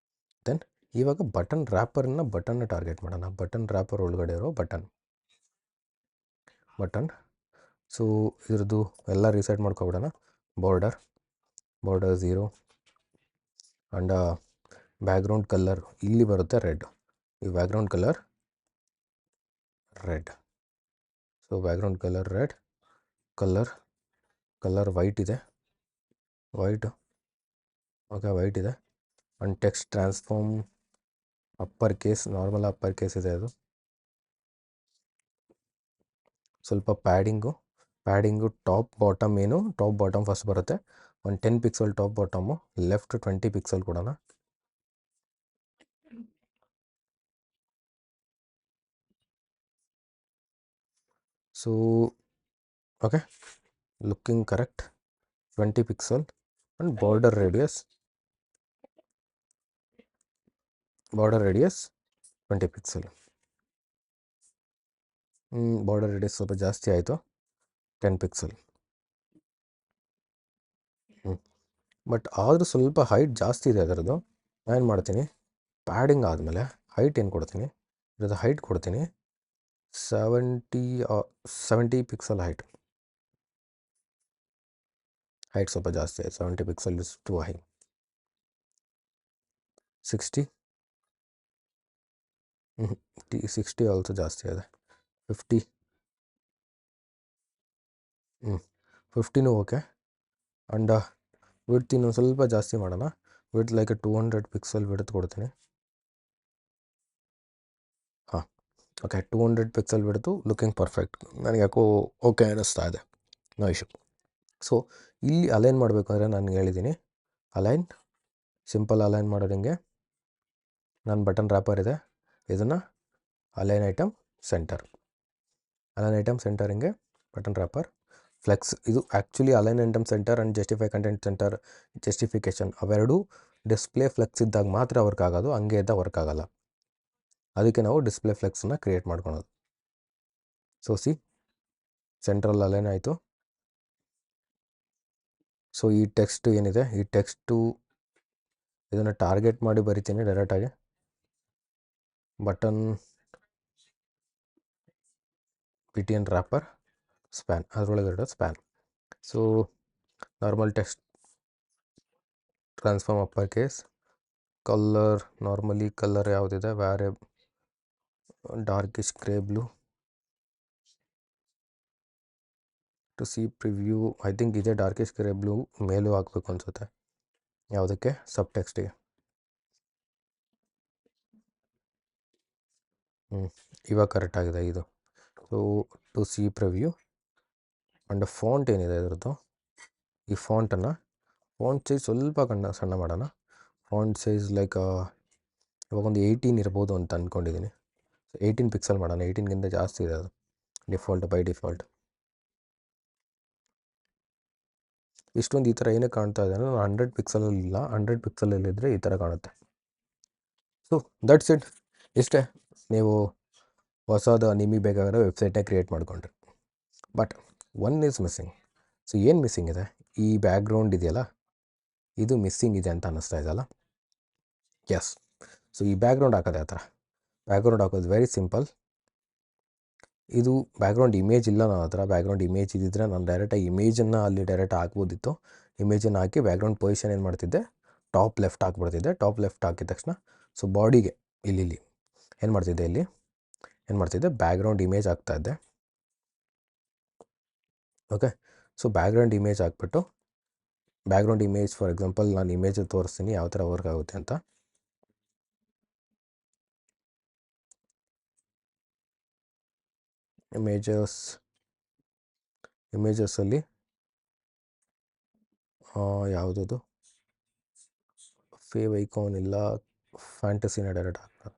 ದೆನ್ ಇವಾಗ ಬಟನ್ನ ಟಾರ್ಗೆಟ್ ಮಾಡೋಣ. ಬಟನ್ ರ್ಯಾಪರ್ ಒಳಗಡೆ ಇರೋ ಬಟನ್. ಸೊ ಇದ್ರದ್ದು ಎಲ್ಲ ರೀಸೆಟ್ ಮಾಡ್ಕೊಬಿಡೋಣ. ಬಾರ್ಡರ್ 0. ಆ್ಯಂಡ್ ಬ್ಯಾಕ್ಗ್ರೌಂಡ್ ಕಲರ್ ಇಲ್ಲಿ ಬರುತ್ತೆ ರೆಡ್. ಈ background colour red. So background colour red. Colour white ಇದೆ. ಓಕೆ ವೈಟ್ ಇದೆ. And text transform upper case, normal upper case ಇದೆ ಅದು. ಸ್ವಲ್ಪ ಪ್ಯಾಡಿಂಗು ಟಾಪ್ ಬಾಟಮ್ ಫಸ್ಟ್ ಬರುತ್ತೆ. ಒಂದು 10 pixel top bottom, left 20 pixel ಕೊಡೋಣ. So okay looking correct. 20 pixel and border radius 20 pixel. Border radius ಸ್ವಲ್ಪ ಜಾಸ್ತಿ ಆಯಿತು, 10 ಪಿಕ್ಸೆಲ್. ಬಟ್ ಆದರೂ ಸ್ವಲ್ಪ ಹೈಟ್ ಜಾಸ್ತಿ ಇದೆ ಅದರದ್ದು. ನಾನು ಮಾಡ್ತೀನಿ, ಪ್ಯಾಡಿಂಗ್ ಆದಮೇಲೆ ಹೈಟ್ ಏನು ಕೊಡ್ತೀನಿ, ಇದ್ರದ್ದು ಹೈಟ್ ಕೊಡ್ತೀನಿ 70 ಪಿಕ್ಸೆಲ್ ಹೈಟ್ ಸ್ವಲ್ಪ ಜಾಸ್ತಿ ಆಯಿತು. 70 pixel is too high. 60 also ಜಾಸ್ತಿ ಇದೆ. 50 50ನೂ ಓಕೆ. ಆ್ಯಂಡ್ ವಿಡ್ತ್ ಇನ್ನೊಂದು ಸ್ವಲ್ಪ ಜಾಸ್ತಿ ಮಾಡೋಣ. ವಿಡ್ತ್ ಲೈಕ್ 200 ಪಿಕ್ಸೆಲ್ ವಿಡ್ತ್ ಕೊಡ್ತೀನಿ. ಓಕೆ 200 ಪಿಕ್ಸೆಲ್ ಬಿಡ್ತು ಲುಕಿಂಗ್ ಪರ್ಫೆಕ್ಟ್. ನನಗೆ ಯಾಕೋ ಓಕೆ ಅನ್ನಿಸ್ತಾ ಇದೆ, ನೋ ಇಶ್ಯೂ. ಸೊ ಇಲ್ಲಿ ಅಲೈನ್ ಮಾಡಬೇಕು ಅಂದರೆ ನಾನು ಹೇಳಿದ್ದೀನಿ, ಅಲೈನ್ ಸಿಂಪಲ್ ಅಲೈನ್ ಮಾಡೋದು ಹಿಂಗೆ. ನನ್ನ ಬಟನ್ ರ್ಯಾಪರ್ ಇದೆ, ಇದನ್ನು align item centre, align item centre ಹಿಂಗೆ ಬಟನ್ ರ್ಯಾಪರ್ ಫ್ಲೆಕ್ಸ್. ಇದು actually align item centre and justify content centre justification ಅವೆರಡು ಡಿಸ್ಪ್ಲೇ ಫ್ಲೆಕ್ಸ್ ಇದ್ದಾಗ ಮಾತ್ರ ವರ್ಕ್ ಆಗೋದು, ಹಂಗೆ ಇದ್ದಾಗ ವರ್ಕ್ ಆಗೋಲ್ಲ. ಅದಕ್ಕೆ ನಾವು ಡಿಸ್ಪ್ಲೇ ಫ್ಲೆಕ್ಸನ್ನ ಕ್ರಿಯೇಟ್ ಮಾಡ್ಕೊಳೋದು. ಸೊ ಸಿ ಸೆಂಟ್ರಲ್ ಅಲೈನ್ ಆಯಿತು. ಸೊ ಈ ಟೆಕ್ಸ್ಟ್ ಏನಿದೆ, ಈ ಟೆಕ್ಸ್ಟು ಇದನ್ನು ಟಾರ್ಗೆಟ್ ಮಾಡಿ ಬರಿತೀನಿ ಡೈರೆಕ್ಟಾಗಿ. Button P T N wrapper span, ಅದರೊಳಗೆ ಇರೋದು span. So normal text transform upper case, colour normally colour ಯಾವುದಿದೆ ವ್ಯಾರೆ darkish grey blue to see preview. I think ಇದೇ ಡಾರ್ಕಿಶ್ ಗ್ರೇ ಬ್ಲೂ ಮೇಲೂ ಹಾಕಬೇಕು ಅನಿಸುತ್ತೆ, ಯಾವುದಕ್ಕೆ ಸಬ್ ಟೆಕ್ಸ್ಟಿಗೆ. ಇವಾಗ ಕರೆಕ್ಟಾಗಿದೆ ಇದು. So to see preview and font ಏನಿದೆ ಇದ್ರದ್ದು, ಈ ಫಾಂಟ್ ಸೈಜ್ ಸ್ವಲ್ಪ ಸಣ್ಣ ಮಾಡೋಣ. ಫಾಂಟ್ ಸೈಜ್ ಲೈಕ್ ಇವಾಗೊಂದು 18 ಇರ್ಬೋದು ಅಂತ ಅಂದ್ಕೊಂಡಿದ್ದೀನಿ. 18 ಪಿಕ್ಸೆಲ್ ಮಾಡೋಣ, 18ಗಿಂತ ಜಾಸ್ತಿ ಇದೆ ಅದು ಬೈ ಡಿಫಾಲ್ಟ್. ಇಷ್ಟೊಂದು ಈ ಥರ ಏನೇ ಕಾಣ್ತಾ ಇದೆ ಅಂದರೆ ನಾನು 100 ಪಿಕ್ಸಲಲ್ಲಿಲ್ಲ, 100 ಪಿಕ್ಸಲಲ್ಲಿದ್ದರೆ ಈ ಥರ ಕಾಣುತ್ತೆ. ಸೊ ದಟ್ಸ್ ಇಟ್, ಇಷ್ಟೇ. ನೀವು ಹೊಸದು ನಿಮಗೆ ಬೇಕಾಗಿರೋ ವೆಬ್ಸೈಟ್ನೇ ಕ್ರಿಯೇಟ್ ಮಾಡಿಕೊಂಡ್ರಿ. But one is missing. So ಏನು ಮಿಸ್ಸಿಂಗ್ ಇದೆ, ಈ ಬ್ಯಾಕ್ಗ್ರೌಂಡ್ ಇದೆಯಲ್ಲ, ಇದು ಮಿಸ್ಸಿಂಗ್ ಇದೆ ಅಂತ ಅನ್ನಿಸ್ತಾ ಇದೆಯಲ್ಲ. ಎಸ್. ಸೊ ಈ ಬ್ಯಾಕ್ಗ್ರೌಂಡ್ ಹಾಕೋದು ಯಾವ ಥರ, ಬ್ಯಾಕ್ಗ್ರೌಂಡ್ ಹಾಕೋದು ವೆರಿ ಸಿಂಪಲ್. ಇದು ಬ್ಯಾಕ್ಗ್ರೌಂಡ್ ಇಮೇಜ್ ಇಲ್ಲ ನನ್ನ ಹತ್ರ. ಬ್ಯಾಕ್ಗ್ರೌಂಡ್ ಇಮೇಜ್ ಇದ್ದಿದ್ರೆ ನಾನು ಡೈರೆಕ್ಟಾಗಿ ಇಮೇಜನ್ನು ಅಲ್ಲಿ ಡೈರೆಕ್ಟ್ ಹಾಕ್ಬೋದಿತ್ತು. ಇಮೇಜನ್ನು ಹಾಕಿ ಬ್ಯಾಕ್ಗ್ರೌಂಡ್ ಪೊಸಿಷನ್ ಏನು ಮಾಡ್ತಿದ್ದೆ, ಟಾಪ್ ಲೆಫ್ಟ್ ಹಾಕ್ಬಿಡ್ತಿದ್ದೆ. ಟಾಪ್ ಲೆಫ್ಟ್ ಹಾಕಿದ ತಕ್ಷಣ ಸೊ ಬಾಡಿಗೆ ಇಲ್ಲಿ ಏನು ಮಾಡ್ತಿದ್ದೆ, ಇಲ್ಲಿ ಏನು ಮಾಡ್ತಿದ್ದೆ, ಬ್ಯಾಕ್ಗ್ರೌಂಡ್ ಇಮೇಜ್ ಹಾಕ್ತಾಯಿದ್ದೆ. ಓಕೆ. ಸೊ ಬ್ಯಾಕ್ಗ್ರೌಂಡ್ ಇಮೇಜ್ ಹಾಕ್ಬಿಟ್ಟು, ಬ್ಯಾಕ್ಗ್ರೌಂಡ್ ಇಮೇಜ್ ಫಾರ್ ಎಕ್ಸಾಂಪಲ್ ನಾನು ಇಮೇಜ್ ತೋರಿಸ್ತೀನಿ ಯಾವ ಥರ ವರ್ಕ್ ಆಗುತ್ತೆ ಅಂತ. ಇಮೇಜಸ್ಸಲ್ಲಿ ಯಾವುದದು ಫೇವ್ ಐಕಾನ್ ಇಲ್ಲ, ಫ್ಯಾಂಟಸಿನ ಡೈರೆಕ್ಟ್ ಹಾಕ್ತಾರೆ.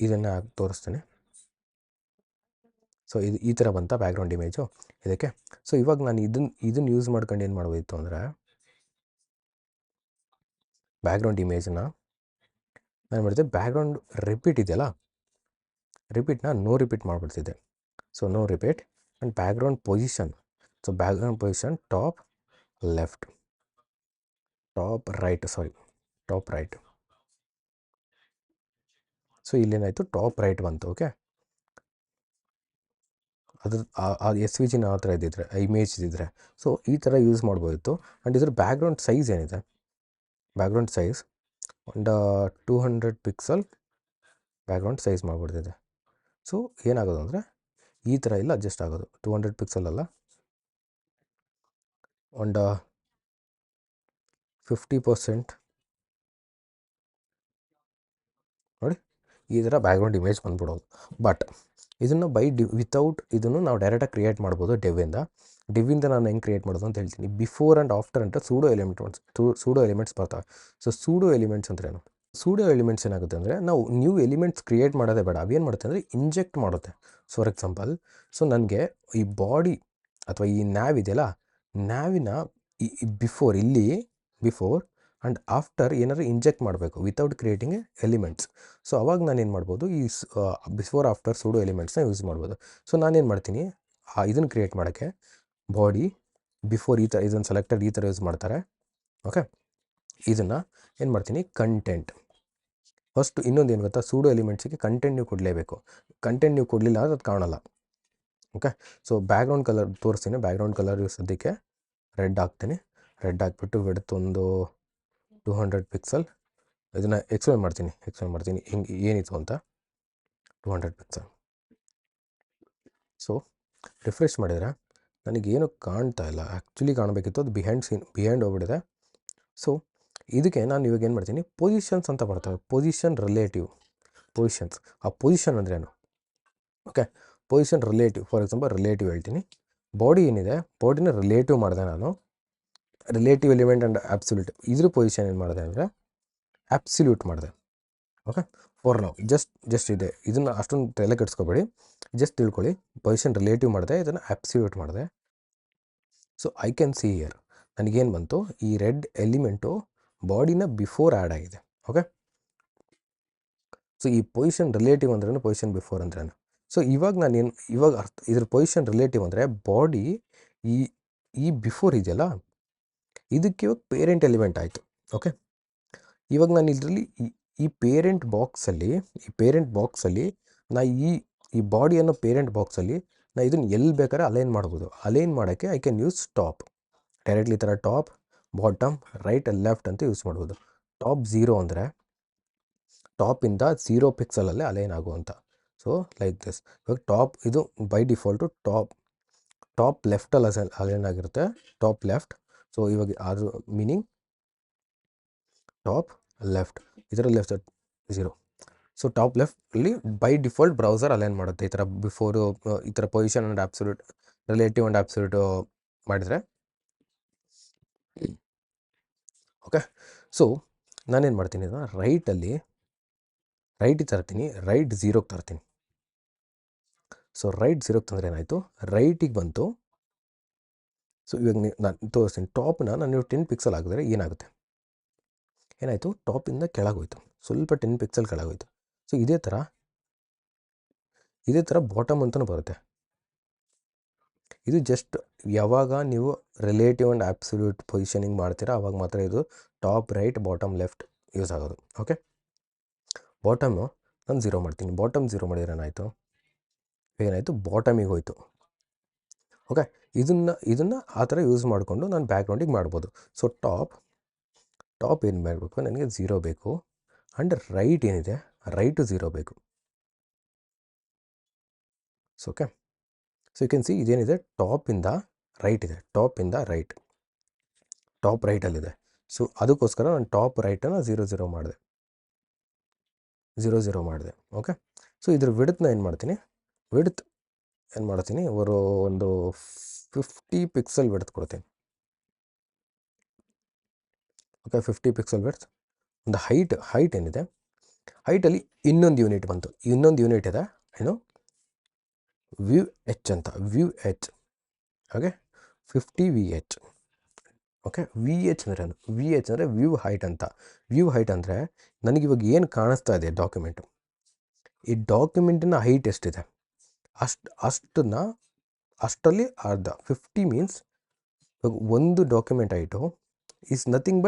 ಇದನ್ನು ತೋರಿಸ್ತೀನಿ. ಸೊ ಇದು ಈ ಥರ ಬಂತ ಬ್ಯಾಕ್ಗ್ರೌಂಡ್ ಇಮೇಜು ಇದಕ್ಕೆ. ಸೊ ಇವಾಗ ನಾನು ಇದನ್ನು ಯೂಸ್ ಮಾಡ್ಕೊಂಡು ಏನು ಮಾಡ್ಬೋದಿತ್ತು ಅಂದರೆ, ಬ್ಯಾಕ್ಗ್ರೌಂಡ್ ಇಮೇಜನ್ನ ನಾನು ಮಾಡಿದೆ, ಬ್ಯಾಕ್ಗ್ರೌಂಡ್ ರಿಪೀಟ್ ಇದೆಯಲ್ಲ, ರಿಪೀಟ್ನ ನೋ ರಿಪೀಟ್ ಮಾಡಿಬಿಡ್ತಿದ್ದೆ. So no repeat and background position. So background position top left, top right. So ಇಲ್ಲೇನಾಯಿತು, ಟಾಪ್ ರೈಟ್ ಬಂತು. ಓಕೆ. ಅದು ಎಸ್ ವಿ ಜಿನ ಆ ಥರ ಇದ್ದಿದ್ರೆ, ಇಮೇಜ್ ಇದ್ದಿದ್ರೆ ಸೊ ಈ ಥರ ಯೂಸ್ ಮಾಡ್ಬೋದಿತ್ತು. ಆ್ಯಂಡ್ ಇದ್ರ ಬ್ಯಾಕ್ಗ್ರೌಂಡ್ ಸೈಜ್ ಏನಿದೆ, ಬ್ಯಾಕ್ಗ್ರೌಂಡ್ ಸೈಜ್ ಒಂದು 200 ಪಿಕ್ಸೆಲ್ ಬ್ಯಾಕ್ಗ್ರೌಂಡ್ ಸೈಜ್ ಮಾಡಿಬಿಡ್ತಿದೆ. ಸೊ ಏನಾಗೋದು ಅಂದರೆ ಈ ಥರ ಇಲ್ಲ ಅಡ್ಜಸ್ಟ್ ಆಗೋದು. 200 ಪಿಕ್ಸೆಲ್ ಅಲ್ಲ, ಒಂದು 50% ನೋಡಿ, ಈ ಥರ ಬ್ಯಾಕ್ಗ್ರೌಂಡ್ ಇಮೇಜ್ ಬಂದ್ಬಿಡೋದು. ಬಟ್ ಇದನ್ನು ವಿತೌಟ್ ಇದನ್ನು ನಾವು ಡೈರೆಕ್ಟಾಗಿ ಕ್ರಿಯೇಟ್ ಮಾಡ್ಬೋದು ಡಿವ್ವಿಂದ ನಾನು ಹೆಂಗೆ ಕ್ರಿಯೇಟ್ ಮಾಡೋದು ಅಂತ ಹೇಳ್ತೀನಿ. ಬಿಫೋರ್ ಆ್ಯಂಡ್ ಆಫ್ಟರ್ ಅಂತ ಸೂಡೋ ಎಲಿಮೆಂಟ್ಸ್ ಬರ್ತಾವೆ. ಸೊ ಸೂಡೋ ಎಲಿಮೆಂಟ್ಸ್ ಅಂದ್ರೇನು, ಸೂಡೋ ಎಲಿಮೆಂಟ್ಸ್ ಏನಾಗುತ್ತೆ ಅಂದರೆ, ನಾವು ನ್ಯೂ ಎಲಿಮೆಂಟ್ಸ್ ಕ್ರಿಯೇಟ್ ಮಾಡೋದೇ ಬೇಡ, ಅವೇನು ಮಾಡುತ್ತೆ ಅಂದರೆ ಇಂಜೆಕ್ಟ್ ಮಾಡುತ್ತೆ. ಸೊ ಫಾರ್ ಎಕ್ಸಾಂಪಲ್, ಸೊ ನನಗೆ ಈ ಬಾಡಿ ಅಥವಾ ಈ ನ್ಯಾವ್ ಇದೆಯಲ್ಲ, ನ್ಯಾವಿನ ಬಿಫೋರ್ ಆ್ಯಂಡ್ ಆಫ್ಟರ್ ಏನಾದರೂ ಇಂಜೆಕ್ಟ್ ಮಾಡಬೇಕು ವಿತೌಟ್ ಕ್ರಿಯೇಟಿಂಗ್ ಎಲಿಮೆಂಟ್ಸ್. ಸೊ ಅವಾಗ ನಾನೇನು ಮಾಡ್ಬೋದು, ಈ ಬಿಫೋರ್ ಆಫ್ಟರ್ ಸೂಡೋ ಎಲಿಮೆಂಟ್ಸ್ನ ಯೂಸ್ ಮಾಡ್ಬೋದು. ಸೊ ನಾನೇನು ಮಾಡ್ತೀನಿ, ಇದನ್ನು ಕ್ರಿಯೇಟ್ ಮಾಡೋಕ್ಕೆ ಬಾಡಿ ಬಿಫೋರ್ ಈ ಥರ ಇದನ್ನು ಸೆಲೆಕ್ಟೆಡ್ ಈ ಥರ ಯೂಸ್ ಮಾಡ್ತಾರೆ. ಓಕೆ. ಇದನ್ನು ಏನು ಮಾಡ್ತೀನಿ, ಕಂಟೆಂಟ್ ಫಸ್ಟ್. ಇನ್ನೊಂದು ಏನು ಗೊತ್ತಾ, ಸೂಡೋ ಎಲಿಮೆಂಟ್ಸಿಗೆ ಕಂಟೆಂಟ್ ನೀವು ಕೊಡಲೇಬೇಕು. ಕಂಟೆಂಟ್ ನೀವು ಕೊಡಲಿಲ್ಲ ಅಂದರೆ ಅದು ಕಾಣಲ್ಲ. ಓಕೆ. ಸೊ ಬ್ಯಾಕ್ಗ್ರೌಂಡ್ ಕಲರ್ ತೋರಿಸ್ತೀನಿ. ಬ್ಯಾಕ್ಗ್ರೌಂಡ್ ಕಲರ್ ಸದ್ಯಕ್ಕೆ ರೆಡ್ ಹಾಕ್ತೀನಿ. ರೆಡ್ ಹಾಕ್ಬಿಟ್ಟು ವಿಡ್ತ್ ಒಂದು 200 ಪಿಕ್ಸೆಲ್. ಇದನ್ನು ಎಕ್ಸ್ಪ್ಲೇನ್ ಮಾಡ್ತೀನಿ ಹಿಂಗೆ ಏನಿತ್ತು ಅಂತ. 200 ಪಿಕ್ಸೆಲ್. ಸೊ ರಿಫ್ರೆಶ್ ಮಾಡಿದರೆ ನನಗೇನು ಕಾಣ್ತಾ ಇಲ್ಲ, ಆ್ಯಕ್ಚುಲಿ ಕಾಣಬೇಕಿತ್ತು, ಅದು ಬಿಹೈಂಡ್ ಹೋಗ್ಬಿಟ್ಟಿದೆ. ಸೊ ಇದಕ್ಕೆ ನಾನು ಇವಾಗ ಏನು ಮಾಡ್ತೀನಿ, ಪೊಸಿಷನ್ಸ್ ಅಂತ ಬರ್ತವೆ, ಪೊಸಿಷನ್ ರಿಲೇಟಿವ್ ಪೊಸಿಷನ್ಸ್. ಆ ಪೊಸಿಷನ್ ಅಂದ್ರೇನು? Okay, position relative. For example relative ಹೇಳ್ತೀನಿ. ಬಾಡಿ ಏನಿದೆ, ಬಾಡಿನ ರಿಲೇಟಿವ್ ಮಾಡಿದೆ ನಾನು, ರಿಲೇಟಿವ್ ಎಲಿಮೆಂಟ್ ಆ್ಯಂಡ್ ಆಬ್ಸಲ್ಯೂಟ್. ಇದ್ರ ಪೊಸಿಷನ್ ಏನು ಮಾಡಿದೆ ಅಂದರೆ ಆಬ್ಸಲ್ಯೂಟ್ ಮಾಡಿದೆ. ಓಕೆ, ಫಾರ್ ನಾವು ಜಸ್ಟ್ ಇದೆ, ಇದನ್ನು ಅಷ್ಟೊಂದು ತಲೆ ಕೆಡಿಸ್ಕೋಬೇಡಿ, ಜಸ್ಟ್ ತಿಳ್ಕೊಳ್ಳಿ. ಪೊಸಿಷನ್ ರಿಲೇಟಿವ್ ಮಾಡಿದೆ, ಇದನ್ನು ಆಬ್ಸಲ್ಯೂಟ್ ಮಾಡಿದೆ. So I can see here ನನಗೇನು ಬಂತು, ಈ ರೆಡ್ ಎಲಿಮೆಂಟು ಬಾಡಿನ ಬಿಫೋರ್ ಆ್ಯಡ್ ಆಗಿದೆ. ಓಕೆ, ಸೊ ಈ ಪೊಸಿಷನ್ ರಿಲೇಟಿವ್ ಅಂದ್ರೇನು, ಪೊಸಿಷನ್ ಬಿಫೋರ್ ಅಂದ್ರೇನು? ಸೊ ಇವಾಗ ಇದ್ರ ಪೊಸಿಷನ್ ರಿಲೇಟಿವ್ ಅಂದರೆ ಬಾಡಿ ಈ ಬಿಫೋರ್ ಇದೆಯಲ್ಲ, ಇದಕ್ಕೆ ಇವಾಗ ಪೇರೆಂಟ್ ಎಲಿಮೆಂಟ್ ಆಯಿತು. ಓಕೆ, ಇವಾಗ ನಾನು ಇದರಲ್ಲಿ ಈ ಪೇರೆಂಟ್ ಬಾಕ್ಸಲ್ಲಿ ನಾ ಈ ಬಾಡಿ ಅನ್ನೋ ಪೇರೆಂಟ್ ಬಾಕ್ಸಲ್ಲಿ ನಾ ಇದನ್ನು ಎಲ್ಲಿ ಬೇಕಾದ್ರೆ ಅಲೈನ್ ಮಾಡ್ಬೋದು. ಅಲೈನ್ ಮಾಡೋಕ್ಕೆ I can use top, directly ಈ ಥರ ಟಾಪ್, ಬಾಟಮ್, ರೈಟ್, ಲೆಫ್ಟ್ ಅಂತ ಯೂಸ್ ಮಾಡ್ಬೋದು. ಟಾಪ್ 0 ಅಂದರೆ ಟಾಪಿಂದ 0 ಪಿಕ್ಸಲಲ್ಲೇ ಅಲೈನ್ ಆಗುವಂಥ. So like this. ಇವಾಗ ಟಾಪ್ ಇದು ಬೈ ಡಿಫಾಲ್ಟು ಟಾಪ್ ಲೆಫ್ಟಲ್ಲಿ ಅಲೈನ್ ಆಗಿರುತ್ತೆ, ಟಾಪ್ ಲೆಫ್ಟ್. ಸೊ ಇವಾಗ ಅದು ಮೀನಿಂಗ್ ಟಾಪ್ ಲೆಫ್ಟ್, ಇದರ ಲೆಫ್ಟ್ 0. ಸೊ ಟಾಪ್ ಲೆಫ್ಟಲ್ಲಿ ಬೈ ಡಿಫಾಲ್ಟ್ ಬ್ರೌಸರ್ ಅಲೈನ್ ಮಾಡುತ್ತೆ ಈ ಥರ ಬಿಫೋರು, ಈ ಥರ position and absolute, relative and absolute ಮಾಡಿದರೆ. ಓಕೆ, ಸೊ ನಾನೇನು ಮಾಡ್ತೀನಿ, ಇದನ್ನು ರೈಟಿಗೆ ತರ್ತೀನಿ, ರೈಟ್ 0ಗೆ ತರ್ತೀನಿ. ಸೊ ರೈಟ್ 0ಗೆ ತಂದರೆ ಏನಾಯಿತು, ರೈಟಿಗೆ ಬಂತು. ಸೊ ಇವಾಗ ನಾನು ತೋರಿಸ್ತೀನಿ, ಟಾಪ್ನ ನಾನು 10 ಪಿಕ್ಸಲ್ ಹಾಕಿದ್ರೆ ಏನಾಗುತ್ತೆ, ಏನಾಯಿತು, ಟಾಪಿಂದ ಕೆಳಗೋಯ್ತು, ಸ್ವಲ್ಪ 10 ಪಿಕ್ಸಲ್ ಕೆಳಗೋಯ್ತು. ಸೊ ಇದೇ ಥರ ಬಾಟಮ್ ಅಂತಲೂ ಬರುತ್ತೆ. ಇದು ಜಸ್ಟ್ ಯಾವಾಗ ನೀವು ರಿಲೇಟಿವ್ ಆ್ಯಂಡ್ ಆಬ್ಸಲ್ಯೂಟ್ ಪೊಸಿಷನಿಂಗ್ ಮಾಡ್ತೀರಾ ಆವಾಗ ಮಾತ್ರ ಇದು top, right, bottom, left use ಆಗೋದು. ಓಕೆ, ಬಾಟಮು ನಾನು 0 ಮಾಡ್ತೀನಿ. ಬಾಟಮ್ 0 ಮಾಡಿದ್ರೆ ಏನಾಯಿತು, ಬಾಟಮಿಗೆ ಹೋಯಿತು. ಓಕೆ, ಇದನ್ನು ಆ ಥರ ಯೂಸ್ ಮಾಡಿಕೊಂಡು ನಾನು ಬ್ಯಾಕ್ಗ್ರೌಂಡಿಗೆ ಮಾಡ್ಬೋದು. ಸೊ ಟಾಪ್ ಏನು ಮಾಡಬೇಕು, ನನಗೆ 0 ಬೇಕು. ಆ್ಯಂಡ್ ರೈಟ್ ಏನಿದೆ, ರೈಟು 0 ಬೇಕು. So okay, so you can see ಇದೇನಿದೆ, ಟಾಪಿಂದ ರೈಟ್ ಇದೆ, ಟಾಪ್ ರೈಟಲ್ಲಿದೆ. ಸೊ ಅದಕ್ಕೋಸ್ಕರ ನಾನು ಟಾಪ್ ರೈಟನ್ನು 0 ಮಾಡಿದೆ. ಓಕೆ, ಸೊ ಇದ್ರ ವಿಡ್ತ್ನ ಏನು ಮಾಡ್ತೀನಿ, ಒಂದು 50 ಪಿಕ್ಸಲ್ ವಿಡ್ತ್ ಕೊಡ್ತೀನಿ. Okay, 50 pixel width. ಒಂದು ಹೈಟ್ ಏನಿದೆ, ಹೈಟಲ್ಲಿ ಇನ್ನೊಂದು ಯೂನಿಟ್ ಬಂತು, ಇನ್ನೊಂದು ಯೂನಿಟ್ ಇದೆ, ಏನು VH ಅಂತ, VH. Okay, 50 VH. Okay, VH ಅಂದ್ರೇನು, VH ಅಂದರೆ ವ್ಯೂ ಹೈಟ್ ಅಂತ. ವ್ಯೂ ಹೈಟ್ ಅಂದರೆ ನನಗಿವಾಗ ಏನು ಕಾಣಿಸ್ತಾ ಇದೆ ಡಾಕ್ಯುಮೆಂಟು, ಈ ಡಾಕ್ಯುಮೆಂಟಿನ ಹೈಟ್ ಎಷ್ಟಿದೆ ಅಷ್ಟರಲ್ಲಿ ಅರ್ಧ. 50 ಮೀನ್ಸ್ ಒಂದು document height is nothing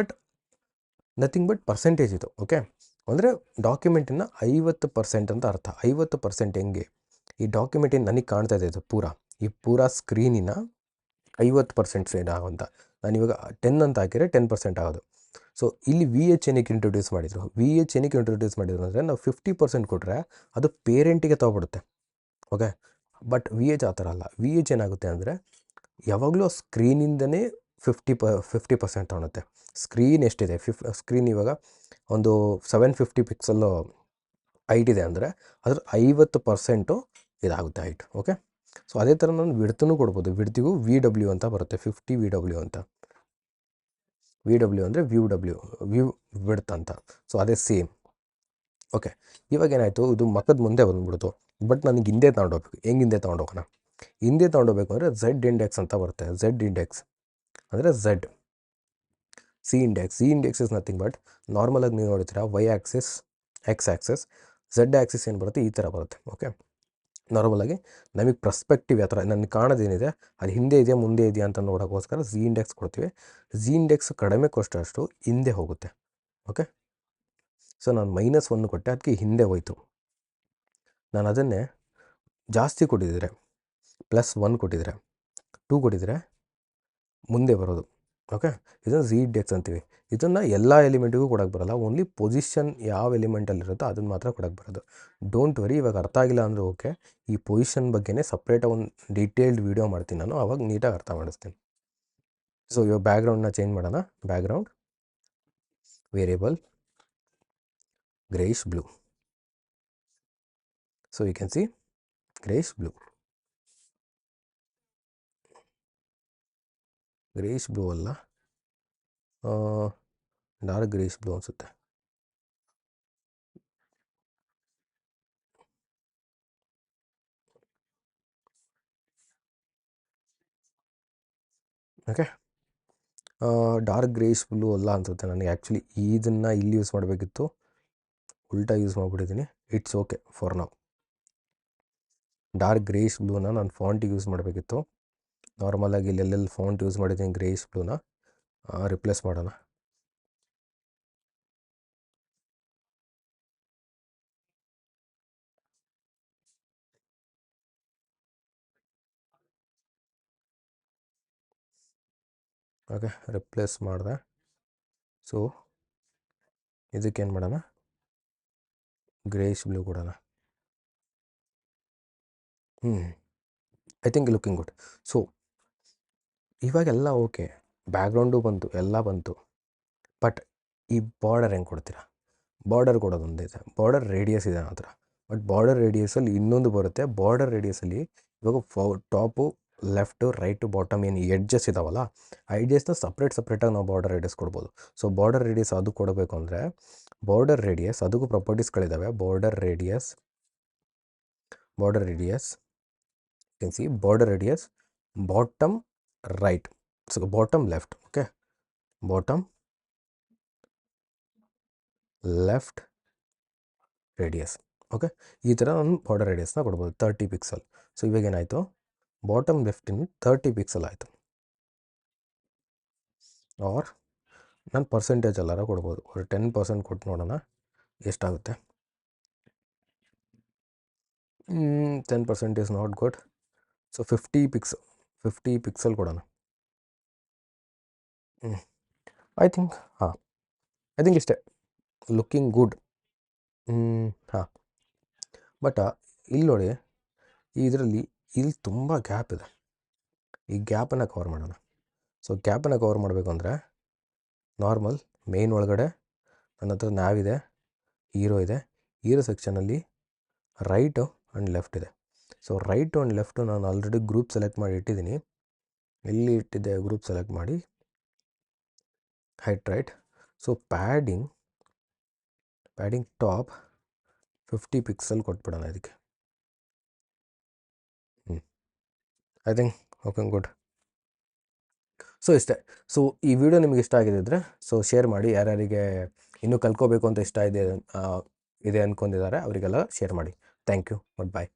but percentage ಇದು. ಓಕೆ, ಅಂದರೆ ಡಾಕ್ಯುಮೆಂಟಿನ 50% ಅಂತ ಅರ್ಥ. 50% ಹೆಂಗೆ, ಈ ಡಾಕ್ಯುಮೆಂಟ್ ಏನು ನನಗೆ ಕಾಣ್ತಾ ಇದೆ, ಇದು ಈ ಪೂರ ಸ್ಕ್ರೀನಿನ 50% ಸೈಡ್ ಆಗುವಂಥ. ನಾನಿವಾಗ 10 ಅಂತ ಹಾಕಿದರೆ 10% ಆಗೋದು. ಸೊ ಇಲ್ಲಿ VH ಏನಕ್ಕೆ ಇಂಟ್ರೊಡ್ಯೂಸ್ ಮಾಡಿದರು, ಅಂದರೆ ನಾವು 50% ಕೊಟ್ಟರೆ ಅದು ಪೇರೆಂಟಿಗೆ ತೊಗೊಬಿಡುತ್ತೆ. ಓಕೆ, ಬಟ್ VH ಆ ಥರ ಅಲ್ಲ. VH ಏನಾಗುತ್ತೆ ಅಂದರೆ ಯಾವಾಗಲೂ ಸ್ಕ್ರೀನಿಂದನೇ 50% ತೊಗೊಳುತ್ತೆ. ಸ್ಕ್ರೀನ್ ಎಷ್ಟಿದೆ, ಸ್ಕ್ರೀನ್ ಇವಾಗ ಒಂದು 750 ಪಿಕ್ಸಲ್ಲು ಹೈಟ್ ಇದೆ ಅಂದರೆ ಅದ್ರ 50% ಇದಾಗುತ್ತೆ ಹೈಟ್. ಓಕೆ, ಸೊ ಅದೇ ಥರ ನಾನು ವಿಡ್ತೂ ಕೊಡ್ಬೋದು. ವಿಡ್ತಿಗೂ VW ಅಂತ ಬರುತ್ತೆ, 50 VW ಅಂತ. VW ಅಂದರೆ ವ್ಯೂ ವಿಡ್ತ್ ಅಂತ. ಸೊ ಅದೇ ಸೇಮ್. ಓಕೆ, ಇವಾಗ ಏನಾಯಿತು, ಇದು ಮಕ್ಕದ ಮುಂದೆ ಬಂದ್ಬಿಡ್ತು. ಬಟ್ ನನಗೆ ಹಿಂದೆ ತೊಗೊಂಡೋಗ್ಬೇಕು. ಹೆಂಗೆ ಹಿಂದೆ ತೊಗೊಂಡೋಗೋಣ, ಹಿಂದೆ ತೊಗೊಂಡೋಗ್ಬೇಕು ಅಂದರೆ Z ಇಂಡೆಕ್ಸ್ ಅಂತ ಬರುತ್ತೆ. Z ಇಂಡೆಕ್ಸ್ ಅಂದರೆ C index is nothing but ನಾರ್ಮಲಾಗಿ ನೀವು ನೋಡ್ತೀರಾ Y Axis, X Axis, Z Axis ಏನು ಬರುತ್ತೆ, ಈ ಥರ ಬರುತ್ತೆ. ಓಕೆ, ನಾರ್ಮಲಾಗಿ ನಮಗೆ ಪರ್ಸ್ಪೆಕ್ಟಿವ್ ಯಾವ ಥರ ನನಗೆ ಕಾಣೋದೇನಿದೆ ಅದು ಹಿಂದೆ ಇದೆಯಾ ಮುಂದೆ ಇದೆಯಾ ಅಂತ ನೋಡೋಕ್ಕೋಸ್ಕರ Z ಇಂಡೆಕ್ಸ್ ಕೊಡ್ತೀವಿ. Z ಇಂಡೆಕ್ಸ್ ಕಡಿಮೆ ಕೊಟ್ಟಷ್ಟು ಹಿಂದೆ ಹೋಗುತ್ತೆ. ಓಕೆ, ಸೊ ನಾನು -1 ಕೊಟ್ಟೆ, ಅದಕ್ಕೆ ಹಿಂದೆ ಹೋಯಿತು. ನಾನು ಅದನ್ನೇ ಜಾಸ್ತಿ ಕೊಟ್ಟಿದ್ದರೆ +1 ಕೊಟ್ಟಿದ್ರೆ, 2 ಕೊಟ್ಟಿದ್ರೆ ಮುಂದೆ ಬರೋದು. ಓಕೆ, ಇದನ್ನು Z ಇಂಡೆಕ್ಸ್ ಅಂತೀವಿ. ಇದನ್ನು ಎಲ್ಲ ಎಲಿಮೆಂಟಿಗೂ ಕೊಡೋಕ್ಕೆ ಬರೋಲ್ಲ, ಓನ್ಲಿ ಪೊಸಿಷನ್ ಯಾವ ಎಲಿಮೆಂಟಲ್ಲಿರುತ್ತೋ ಅದನ್ನು ಮಾತ್ರ ಕೊಡೋಕ್ಕೆ ಬರೋದು. ಡೋಂಟ್ ವರಿ, ಇವಾಗ ಅರ್ಥ ಆಗಿಲ್ಲ ಅಂದರೆ ಓಕೆ, ಈ ಪೊಸಿಷನ್ ಬಗ್ಗೆನೇ ಸಪ್ರೇಟಾಗಿ ಒಂದು ಡೀಟೇಲ್ಡ್ ವೀಡಿಯೋ ಮಾಡ್ತೀನಿ ನಾನು, ಆವಾಗ ನೀಟಾಗಿ ಅರ್ಥ ಮಾಡಿಸ್ತೀನಿ. ಸೊ ಇವಾಗ ಬ್ಯಾಕ್ಗ್ರೌಂಡ್ನ ಚೇಂಜ್ ಮಾಡೋಣ. Background variable grayish blue. So you can see grayish blue. Greyish blue ಅಲ್ಲ, ಡಾರ್ಕ್ ಗ್ರೇಯಿಶ್ ಬ್ಲೂ ಅನಿಸುತ್ತೆ. ಓಕೆ, ಡಾರ್ಕ್ ಗ್ರೇಯಿಶ್ ಬ್ಲೂ ಅಲ್ಲ ಅನಿಸುತ್ತೆ ನನಗೆ. ಆ್ಯಕ್ಚುಲಿ ಇದನ್ನು ಇಲ್ಲಿ ಯೂಸ್ ಮಾಡಬೇಕಿತ್ತು, ಉಲ್ಟಾ ಯೂಸ್ ಮಾಡಿಬಿಟ್ಟಿದ್ದೀನಿ. ಇಟ್ಸ್ ಓಕೆ ಫಾರ್ ನಾವು. ಡಾರ್ಕ್ ಗ್ರೇಯಿಶ್ ಬ್ಲೂನ ನಾನು ಫಾಂಟಿಗೆ ಯೂಸ್ ಮಾಡಬೇಕಿತ್ತು. ನಾರ್ಮಲಾಗಿ ಇಲ್ಲೆಲ್ಲೆಲ್ಲಿ ಫಾಂಟ್ ಯೂಸ್ ಮಾಡಿದ್ದೀನಿ ಗ್ರೇಯಿಶ್ ಬ್ಲೂನ ರಿಪ್ಲೇಸ್ ಮಾಡೋಣ. ಓಕೆ, ರಿಪ್ಲೇಸ್ ಮಾಡಿದೆ. ಸೊ ಇದಕ್ಕೇನು ಮಾಡೋಣ, ಗ್ರೇಯಿಶ್ ಬ್ಲೂ ಕೊಡೋಣ. I think looking good. So ಇವಾಗೆಲ್ಲ ಓಕೆ, ಬ್ಯಾಕ್ಗ್ರೌಂಡು ಬಂತು, ಎಲ್ಲ ಬಂತು. ಬಟ್ ಈ ಬಾರ್ಡರ್ ಹೆಂಗೆ ಕೊಡ್ತೀರಾ? ಬಾರ್ಡರ್ ಕೊಡೋದೊಂದೇ ಇದೆ, ಬಾರ್ಡರ್ ರೇಡಿಯಸ್ ಇದೆ ನನ್ನ ಹತ್ರ. ಬಟ್ ಬಾರ್ಡರ್ ರೇಡಿಯಸಲ್ಲಿ ಇನ್ನೊಂದು ಬರುತ್ತೆ. ಬಾರ್ಡರ್ ರೇಡಿಯಸಲ್ಲಿ ಇವಾಗ ಟಾಪು, ಲೆಫ್ಟು, ರೈಟು, ಬಾಟಮ್ ಏನು ಎಡ್ಜಸ್ ಇದಾವಲ್ಲ, ಆ ಎಡ್ಜಸ್ನ ಸಪ್ರೇಟಾಗಿ ನಾವು ಬಾರ್ಡರ್ ರೇಡಿಯಸ್ ಕೊಡ್ಬೋದು. ಸೊ ಬಾರ್ಡರ್ ರೇಡಿಯಸ್ ಅದು ಕೊಡಬೇಕು ಅಂದರೆ ಬಾರ್ಡರ್ ರೇಡಿಯಸ್, ಅದಕ್ಕೂ ಪ್ರಾಪರ್ಟೀಸ್ಗಳಿದ್ದಾವೆ. Border radius you see border radius bottom right, so bottom left. Okay, bottom left radius. Okay, ಈ ಥರ ನಾನು ಬಾರ್ಡರ್ ರೇಡಿಯಸ್ನ ಕೊಡ್ಬೋದು 30 ಪಿಕ್ಸಲ್. ಸೊ ಇವಾಗ ಏನಾಯಿತು, ಬಾಟಮ್ ಲೆಫ್ಟಿನ 30 ಪಿಕ್ಸಲ್ ಆಯಿತು. ಆರ್ ನಾನು ಪರ್ಸೆಂಟೇಜ್ ಎಲ್ಲಾರ ಕೊಡ್ಬೋದು, ಒಂದು 10% ಕೊಟ್ಟು ನೋಡೋಣ ಎಷ್ಟಾಗುತ್ತೆ. 10% is not good. So 50 pixel ಕೊಡೋಣ. ಐ ಥಿಂಕ್ ಇಷ್ಟೇ, ಲುಕ್ಕಿಂಗ್ ಗುಡ್. ಹಾಂ, ಬಟ್ ಇಲ್ಲಿ ನೋಡಿ, ಇದರಲ್ಲಿ ಇಲ್ಲಿ ತುಂಬ ಗ್ಯಾಪ್ ಇದೆ. ಈ ಗ್ಯಾಪನ್ನು ಕವರ್ ಮಾಡೋಣ. ಸೊ ಗ್ಯಾಪನ್ನು ಕವರ್ ಮಾಡಬೇಕು ಅಂದರೆ ನಾರ್ಮಲ್ ಮೇನ್ ಒಳಗಡೆ ನನ್ನ ಹತ್ರ ನಾವಿದೆ, ಹೀರೋ ಇದೆ. ಹೀರೋ ಸೆಕ್ಷನಲ್ಲಿ ರೈಟು ಆ್ಯಂಡ್ ಲೆಫ್ಟ್ ಇದೆ. ಸೊ ರೈಟು ಆ್ಯಂಡ್ ಲೆಫ್ಟು ನಾನು ಆಲ್ರೆಡಿ ಗ್ರೂಪ್ ಸೆಲೆಕ್ಟ್ ಮಾಡಿ ಇಟ್ಟಿದ್ದೀನಿ. ಎಲ್ಲಿ ಇಟ್ಟಿದ್ದೆ, ಗ್ರೂಪ್ ಸೆಲೆಕ್ಟ್ ಮಾಡಿ height right. So padding top 50 pixel ಕೊಟ್ಬಿಡೋಣ ಇದಕ್ಕೆ. I think okay good. So ಇಷ್ಟೇ. ಸೊ ಈ ವಿಡಿಯೋ ನಿಮಗೆ ಇಷ್ಟ ಆಗಿದ್ದರೆ ಸೊ ಶೇರ್ ಮಾಡಿ. ಯಾರ್ಯಾರಿಗೆ ಇನ್ನೂ ಕಲ್ತ್ಕೋಬೇಕು ಅಂತ ಇಷ್ಟ ಇದೆ ಅಂದ್ಕೊಂಡಿದ್ದಾರೆ ಅವರಿಗೆಲ್ಲ ಶೇರ್ ಮಾಡಿ. Thank you, good bye.